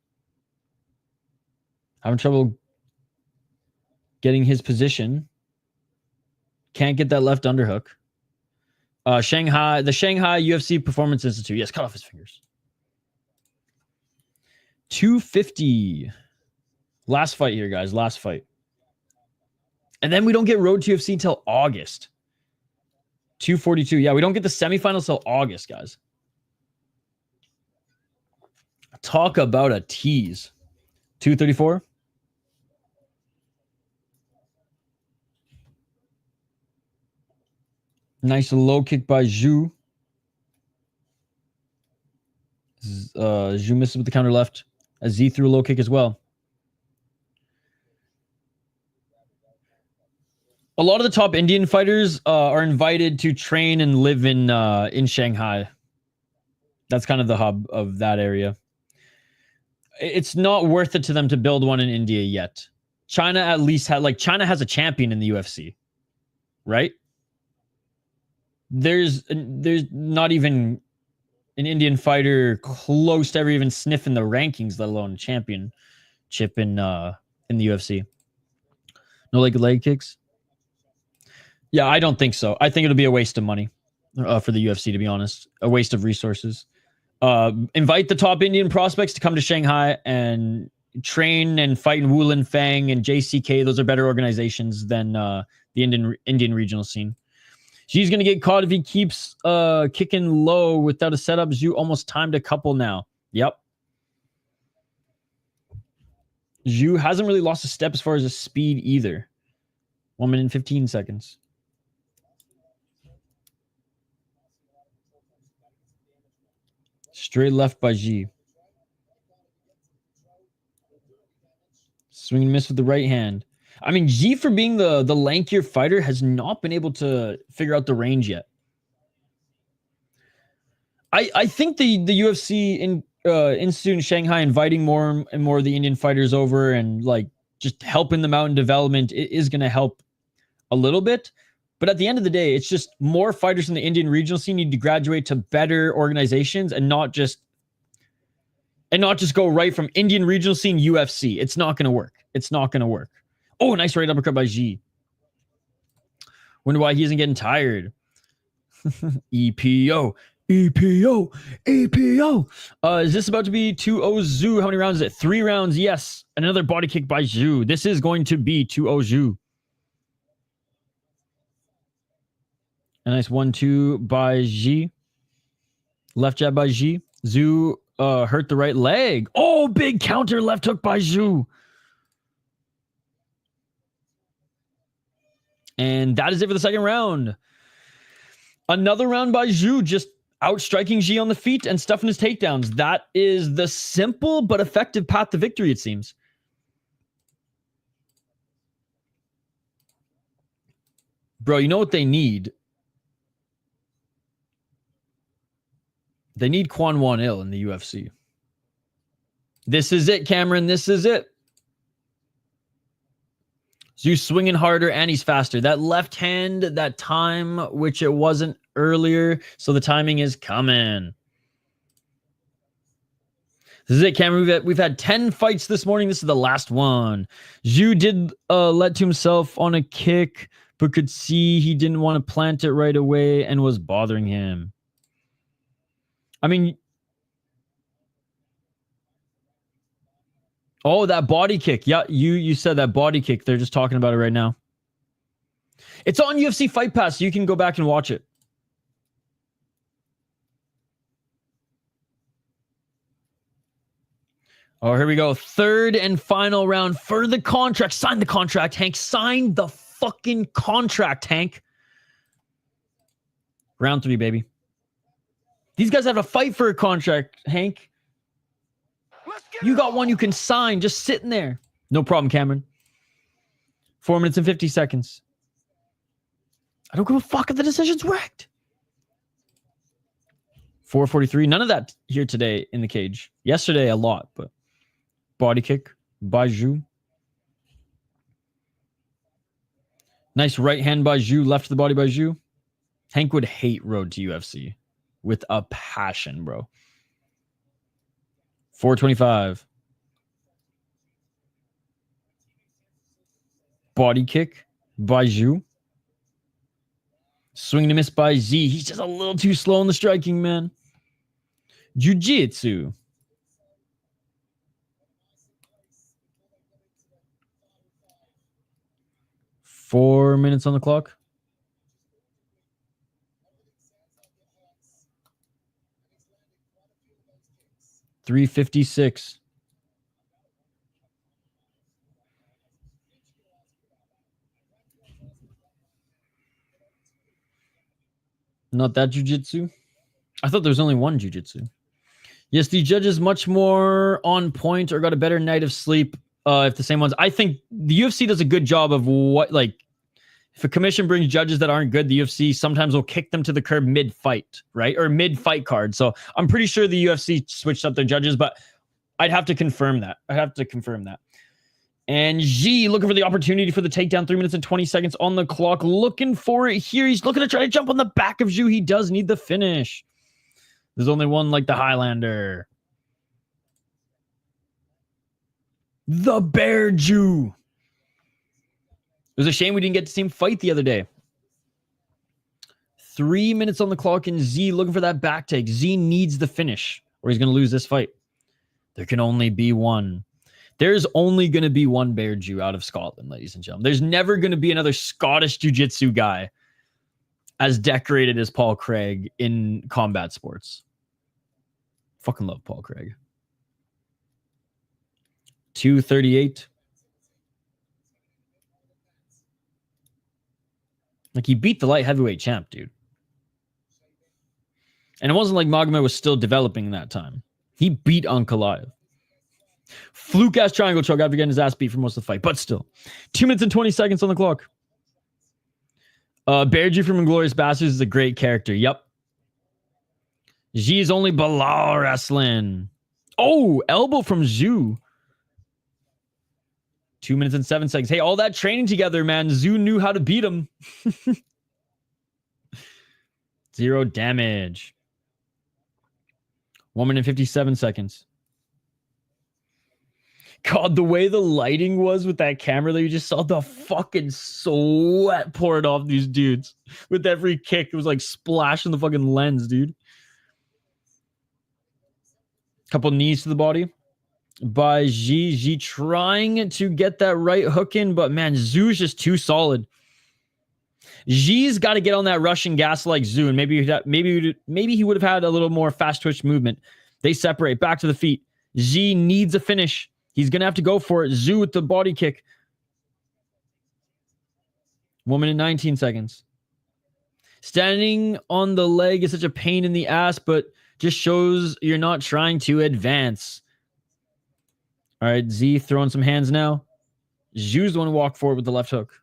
Having trouble getting his position. Can't get that left underhook. The Shanghai UFC Performance Institute. Yes, cut off his fingers. 250. Last fight here, guys. Last fight. And then we don't get Road to UFC until August. 242. Yeah, we don't get the semifinals till August, guys. Talk about a tease. 234. Nice low kick by Zhu. Zhu misses with the counter left. As Z threw a low kick as well. A lot of the top Indian fighters are invited to train and live in Shanghai. That's kind of the hub of that area. It's not worth it to them to build one in India yet. China at least China has a champion in the UFC, right? There's not even an Indian fighter close to ever even sniffing the rankings, let alone a championship in the UFC. No leg kicks. Yeah, I don't think so. I think it'll be a waste of money for the UFC, to be honest. A waste of resources. Invite the top Indian prospects to come to Shanghai and train and fight in Wulin, Feng, and JCK. Those are better organizations than the Indian regional scene. She's going to get caught if he keeps kicking low without a setup. Zhu almost timed a couple now. Yep. Zhu hasn't really lost a step as far as his speed either. 1 minute and 15 seconds. Straight left by G. Swing and miss with the right hand. I mean, G, for being the lankier fighter, has not been able to figure out the range yet. I think the UFC institute in Shanghai inviting more and more of the Indian fighters over and like just helping them out in development is going to help a little bit. But at the end of the day, it's just more fighters in the Indian regional scene need to graduate to better organizations and not just go right from Indian regional scene UFC. It's not going to work. It's not going to work. Oh, nice right uppercut by G. Wonder why he isn't getting tired. EPO. EPO. EPO. Is this about to be 2-0 Zhu? How many rounds is it? 3 rounds. Yes. Another body kick by Zhu. This is going to be 2-0 Zhu. A nice 1-2 by G. Left jab by G. Zhu hurt the right leg. Oh, big counter left hook by Zhu. And that is it for the second round. Another round by Zhu, just outstriking G on the feet and stuffing his takedowns. That is the simple but effective path to victory, it seems. Bro, you know what they need? They need Kwon Won-il in the UFC. This is it, Cameron. This is it. Zhu swinging harder and he's faster. That left hand, that time, which it wasn't earlier. So the timing is coming. This is it, Cameron. We've had 10 fights this morning. This is the last one. Zhu did let to himself on a kick, but could see he didn't want to plant it right away and was bothering him. I mean, oh, that body kick. Yeah, you said that body kick. They're just talking about it right now. It's on UFC Fight Pass, so you can go back and watch it. Oh, here we go. Third and final round for the contract. Sign the contract, Hank. Sign the fucking contract, Hank. Round 3, baby. These guys have to fight for a contract, Hank. You got one you can sign just sitting there. No problem, Cameron. 4 minutes and 50 seconds. I don't give a fuck if the decision's wrecked. 4:43. None of that here today in the cage. Yesterday, a lot, but body kick by Zhu. Nice right hand by Zhu. Left to the body by Zhu. Hank would hate Road to UFC with a passion, bro. 4:25. Body kick by Zhu. Swing and a miss by Z. He's just a little too slow in the striking, man. Jiu-jitsu. Four minutes on the clock. 356. Not that jujitsu. I thought there was only one jujitsu. Yes, the judges much more on point or got a better night of sleep if the same ones. I think the UFC does a good job of what, like, if a commission brings judges that aren't good, the UFC sometimes will kick them to the curb mid-fight, right? Or mid-fight card. So I'm pretty sure the UFC switched up their judges, but I'd have to confirm that. And G looking for the opportunity for the takedown. 3 minutes and 20 seconds on the clock. Looking for it here. He's looking to try to jump on the back of Zhu. He does need the finish. There's only one like the Highlander. The Bear Jew. It was a shame we didn't get to see him fight the other day. 3 minutes on the clock and Z looking for that back take. Z needs the finish or he's going to lose this fight. There can only be one. There's only going to be one Bear Jew out of Scotland, ladies and gentlemen. There's never going to be another Scottish jiu-jitsu guy as decorated as Paul Craig in combat sports. Fucking love Paul Craig. 238. Like, he beat the light heavyweight champ, dude. And it wasn't like Magomed was still developing in that time. He beat Ankalaev. Fluke-ass triangle choke after getting his ass beat for most of the fight. But still. 2 minutes and 20 seconds on the clock. Baergeng from Inglourious Bastards is a great character. Yep. G's only Bilal wrestling. Oh, elbow from Zhu. 2 minutes and 7 seconds. Hey, all that training together, man. Zhu knew how to beat him. 0 damage. 1 minute and 57 seconds. God, the way the lighting was with that camera that you just saw, the fucking sweat poured off these dudes. With every kick, it was like splashing the fucking lens, dude. Couple knees to the body by G trying to get that right hook in, but man, Zhu's just too solid. G's got to get on that Russian gas like Zhu, and maybe he would have had a little more fast twitch movement. They separate back to the feet. G needs a finish. He's gonna have to go for it. Zhu with the body kick. 1 minute 19 seconds. Standing on the leg is such a pain in the ass, but just shows you're not trying to advance. All right, Z throwing some hands now. Zhu's the one to walk forward with the left hook.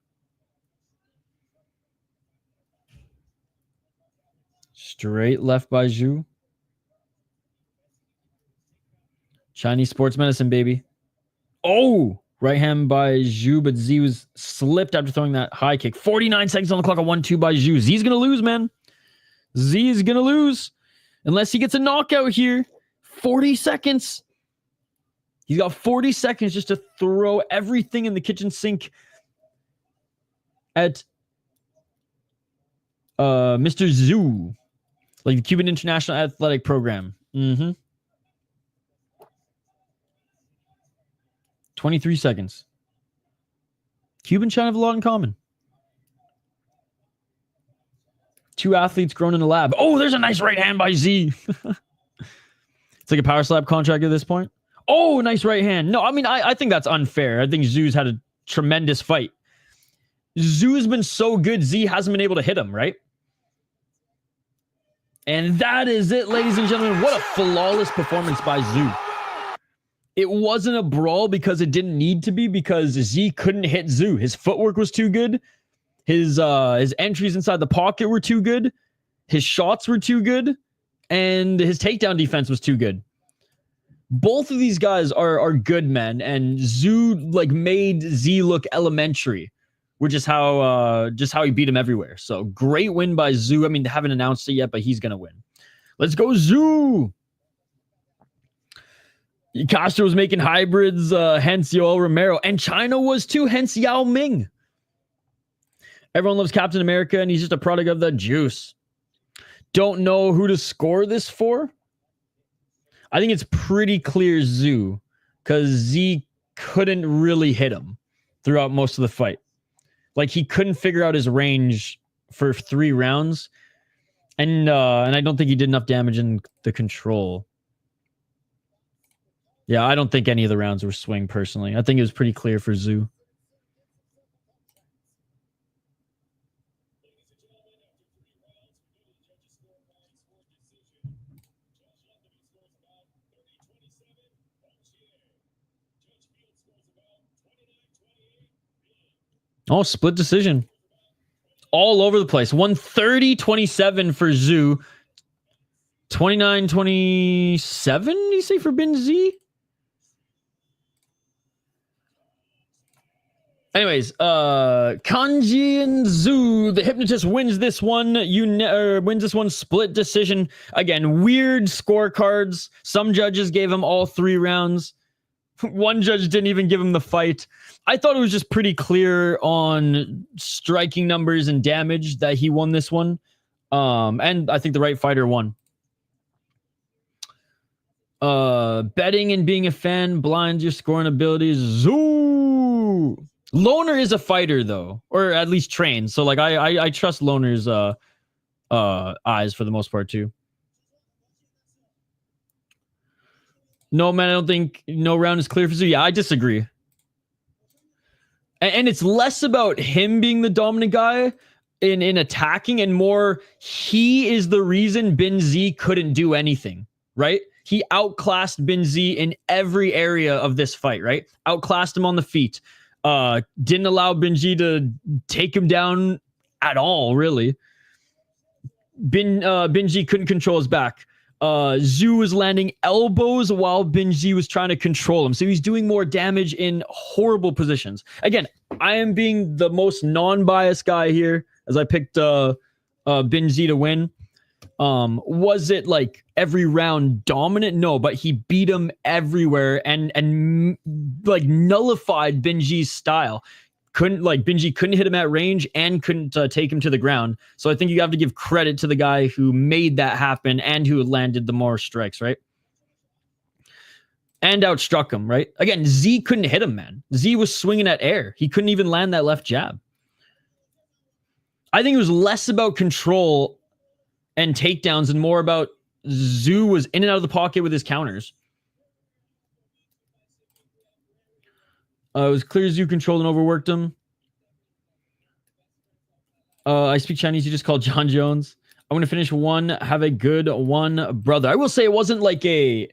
Straight left by Zhu. Chinese sports medicine, baby. Oh, right hand by Zhu, but Z was slipped after throwing that high kick. 49 seconds on the clock, a 1-2 by Zhu. Z's going to lose, man. Z is going to lose. Unless he gets a knockout here. 40 seconds. He's got 40 seconds just to throw everything in the kitchen sink at Mr. Zhu. Like the Cuban International Athletic Program. 23 seconds. Cuba and China have a lot in common. Two athletes grown in a lab. Oh, there's a nice right hand by Z. It's like a power slap contract at this point. Oh, nice right hand. No, I mean, I think that's unfair. I think Zhu's had a tremendous fight. Zhu's been so good, Z hasn't been able to hit him, right? And that is it, ladies and gentlemen. What a flawless performance by Zhu. It wasn't a brawl because it didn't need to be, because Z couldn't hit Zhu. His footwork was too good. His entries inside the pocket were too good. His shots were too good. And his takedown defense was too good. Both of these guys are good men, and Zhu like made Z look elementary, which is how he beat him everywhere. So great win by Zhu. I mean, they haven't announced it yet, but he's gonna win. Let's go, Zhu. Castro was making hybrids, hence Yoel Romero, and China was too, hence Yao Ming. Everyone loves Captain America, and he's just a product of the juice. Don't know who to score this for. I think it's pretty clear Zhu, because Z couldn't really hit him throughout most of the fight. Like, he couldn't figure out his range for 3 rounds, and I don't think he did enough damage in the control. Yeah, I don't think any of the rounds were swing personally. I think it was pretty clear for Zhu. Oh, split decision. All over the place. 130-27 for Zhu. 29-27, you say, for Bin Z? Anyways, Kanji and Zhu, the hypnotist wins this one. Wins this one split decision. Again, weird scorecards. Some judges gave him all 3 rounds. One judge didn't even give him the fight. I thought it was just pretty clear on striking numbers and damage that he won this one. And I think the right fighter won. Betting and being a fan blinds your scoring abilities. Zuu. Loner is a fighter though, or at least trained. So like I trust Loner's eyes for the most part too. No, man, I don't think no round is clear for Zhu. Yeah, I disagree. And it's less about him being the dominant guy in attacking and more he is the reason Bin Z couldn't do anything, right? He outclassed Bin Z in every area of this fight, right? Outclassed him on the feet. Didn't allow Bin Z to take him down at all, really. Bin Z couldn't control his back. Zhu was landing elbows while Bin Z was trying to control him. So he's doing more damage in horrible positions. Again, I am being the most non-biased guy here as I picked Bin Z to win. Was it like every round dominant? No, but he beat him everywhere and like nullified Bin Z's style. Bin Z couldn't hit him at range and couldn't take him to the ground. So I think you have to give credit to the guy who made that happen and who landed the more strikes, right? And outstruck him, right? Again, Z couldn't hit him, man. Z was swinging at air. He couldn't even land that left jab. I think it was less about control and takedowns and more about Zhu was in and out of the pocket with his counters. It was clear Zhu controlled and overworked him. I speak Chinese. You just called John Jones. I'm going to finish one. Have a good one, brother. I will say it wasn't like a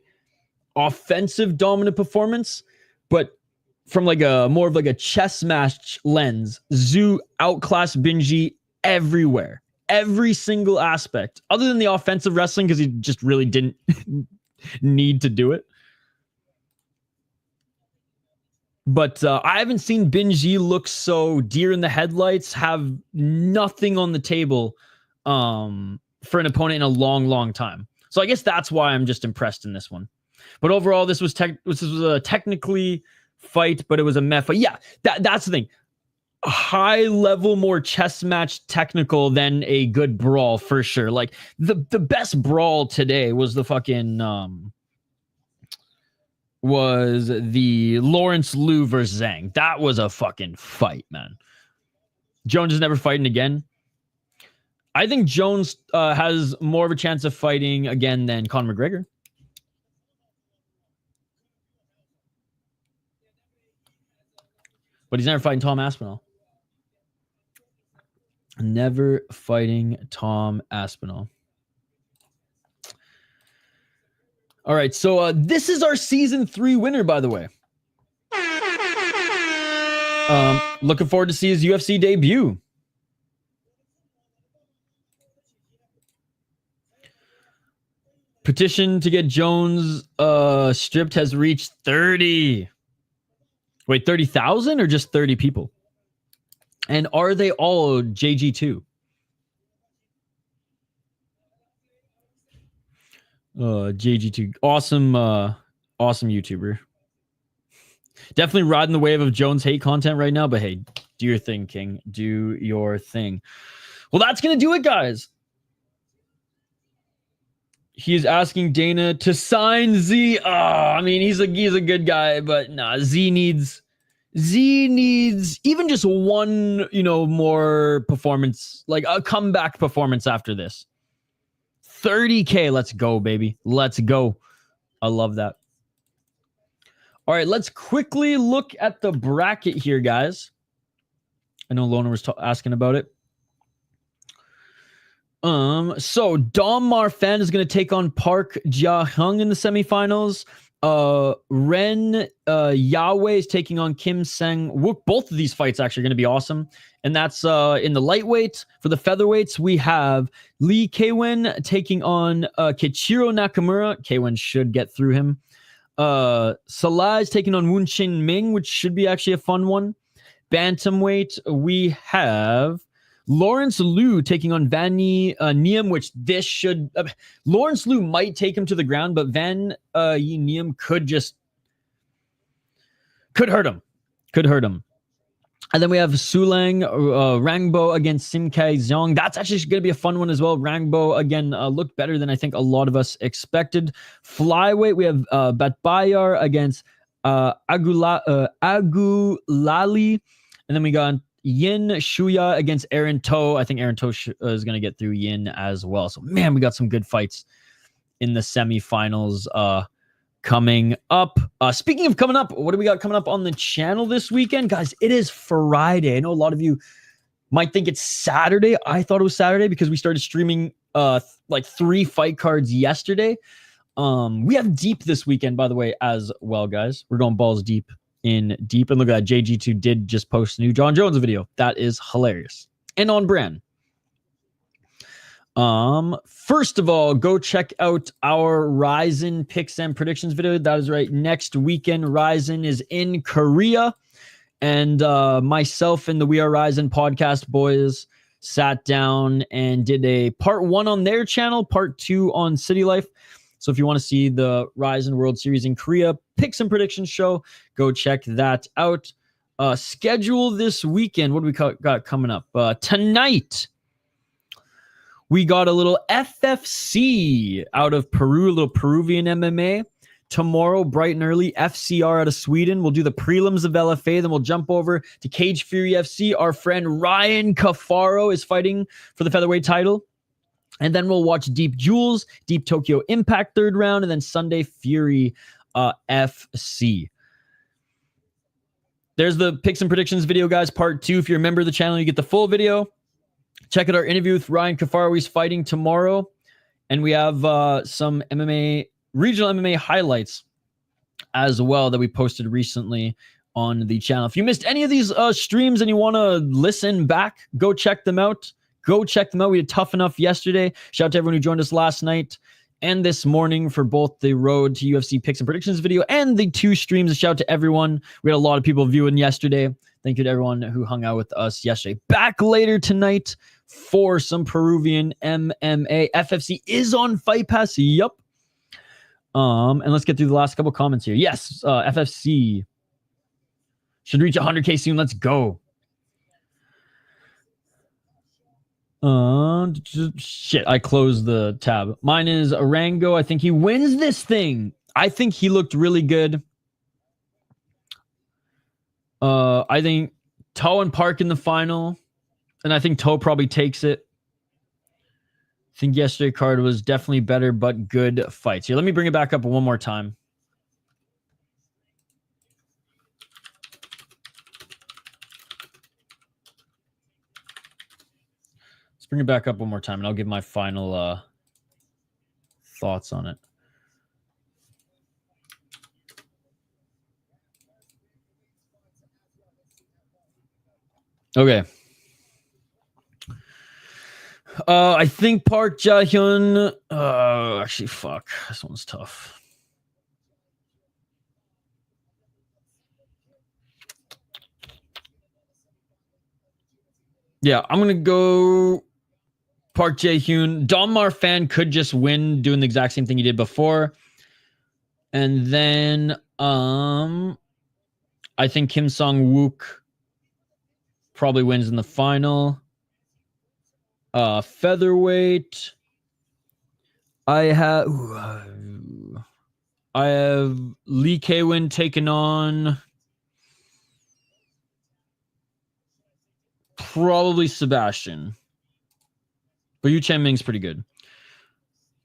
offensive dominant performance, but from like a more of like a chess match lens, Zhu outclassed Bin Z everywhere. Every single aspect, other than the offensive wrestling, because he just really didn't need to do it. But I haven't seen Bin Z look so deer in the headlights, have nothing on the table for an opponent in a long, long time. So I guess that's why I'm just impressed in this one. But overall, this was a technically fight, but it was a meh fight. Yeah, that's the thing. High level, more chess match technical than a good brawl for sure. Like the best brawl today was the fucking was the Lawrence Liu versus Zhang. That was a fucking fight, man. Jones is never fighting again. I think Jones has more of a chance of fighting again than Conor McGregor. But he's never fighting Tom Aspinall. Never fighting Tom Aspinall. All right, so this is our season 3 winner, by the way. Looking forward to see his UFC debut. Petition to get Jones stripped has reached 30. Wait, 30,000 or just 30 people? And are they all JG2? JG2. Awesome YouTuber. Definitely riding the wave of Jones hate content right now, but hey, do your thing, King. Do your thing. Well, that's going to do it, guys. He is asking Dana to sign Z. I mean, he's a good guy, but nah, Z needs even just one, more performance, like a comeback performance after this. 30K, let's go, baby. Let's go. I love that. All right, let's quickly look at the bracket here, guys. I know Lona was asking about it. So Dom Marfan is going to take on Park Jia-hyung in the semifinals. Ren Yahweh is taking on Kim Sang-wook. Both of these fights actually are going to be awesome. And that's in the lightweight. For the featherweights, we have Lee Keiwen taking on Keiichiro Nakamura. Keiwen should get through him. Szalay is taking on Woon Chin Ming, which should be actually a fun one. Bantamweight, we have Lawrence Liu taking on Van Niem, which this should... Lawrence Liu might take him to the ground, but Van Niem could hurt him. Could hurt him. And then we have Sulang Rangbo against Simkai Zhang. That's actually going to be a fun one as well. Rangbo, again, looked better than I think a lot of us expected. Flyweight, we have Batbayar against Agulali. And then we got Yin Shuya against Aaron Toe. I think Aaron Toe is going to get through Yin as well. So, man, we got some good fights in the semifinals coming up. Speaking of coming up, what do we got coming up on the channel this weekend? Guys, it is Friday. I know a lot of you might think it's Saturday. I thought it was Saturday because we started streaming like 3 fight cards yesterday. We have Deep this weekend, by the way, as well, guys. We're going balls deep in Deep. And look at that, JG2 did just post a new John Jones video. That is hilarious and on brand. First of all, go check out our Ryzen picks and predictions video. That is right. Next weekend, Ryzen is in Korea, and myself and the We Are Ryzen podcast boys sat down and did a part 1 on their channel, part 2 on City Life. So if you want to see the Ryzen World Series in Korea picks and predictions show, go check that out. Schedule this weekend. What do we got coming up? Tonight, we got a little FFC out of Peru, a little Peruvian MMA. Tomorrow, bright and early, FCR out of Sweden. We'll do the prelims of LFA. Then we'll jump over to Cage Fury FC. Our friend Ryan Cafaro is fighting for the featherweight title. And then we'll watch Deep Jewels, Deep Tokyo Impact 3rd round, and then Sunday Fury FC. There's the picks and predictions video, guys, part 2. If you're a member of the channel, you get the full video. Check out our interview with Ryan Cafaro. He's fighting tomorrow. And we have some regional MMA highlights as well that we posted recently on the channel. If you missed any of these streams and you want to listen back, go check them out. Go check them out. We did Tough Enough yesterday. Shout out to everyone who joined us last night and this morning for both the Road to UFC picks and predictions video and the 2 streams. Shout out to everyone. We had a lot of people viewing yesterday. Thank you to everyone who hung out with us yesterday. Back later tonight for some Peruvian MMA. FFC is on Fight Pass. Yup. And let's get through the last couple comments here. Yes, FFC should reach 100K soon. Let's go. Shit, I closed the tab. Mine is Arango. I think he wins this thing. I think he looked really good. I think Toe and Park in the final, and I think Toe probably takes it. I think yesterday card was definitely better, but good fights. Here, let me bring it back up one more time. Bring it back up one more time, and I'll give my final thoughts on it. Okay. I think Park Jae-hyun... actually, fuck. This one's tough. Yeah, I'm going to go... Park Jae-hyun. Dom Marfan could just win doing the exact same thing he did before. And then I think Kim Sang-wook probably wins in the final. Featherweight. I have Lee Keiwen taking on probably Sebastian. But Yu Chen-ming's pretty good.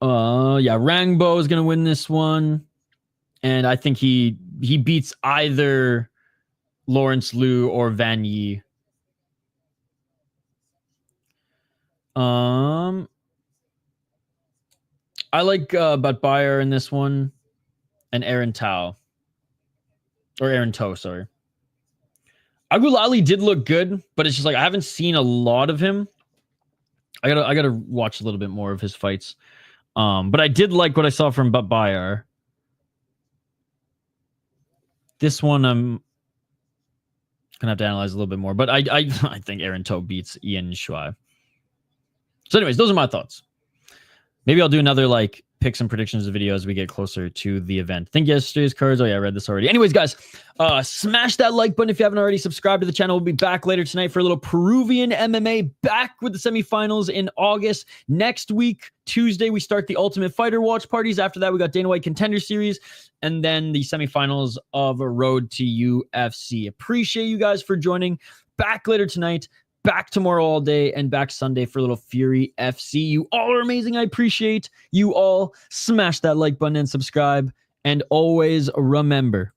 Yeah, Rangbo is going to win this one. And I think he beats either Lawrence Liu or Van Yi. I like Batbayar in this one and Aaron Tao. Or Aaron Toe, sorry. Agulali did look good, but it's just like I haven't seen a lot of him. I gotta watch a little bit more of his fights. But I did like what I saw from Batbayar. This one I'm gonna have to analyze a little bit more, but I think Aaron Toe beats Ian Shuai. So, anyways, those are my thoughts. Maybe I'll do another like picks and predictions video as we get closer to the event. I think yesterday's cards. Oh yeah, I read this already. Anyways, guys, smash that like button if you haven't already. Subscribe to the channel. We'll be back later tonight for a little Peruvian MMA. Back with the semifinals in August. Next week, Tuesday, we start the Ultimate Fighter watch parties. After that, we got Dana White Contender Series, and then the semifinals of a Road to UFC. Appreciate you guys for joining. Back later tonight. Back tomorrow all day, and back Sunday for a little Fury FC. You all are amazing. I appreciate you all. Smash that like button and subscribe. And always remember,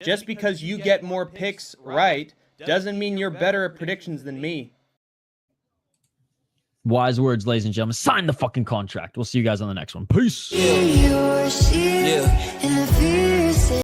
Just because you get more picks right doesn't mean you're better at predictions than me. wise words, ladies and gentlemen. Sign the fucking contract. We'll see you guys on the next one. Peace. Yeah.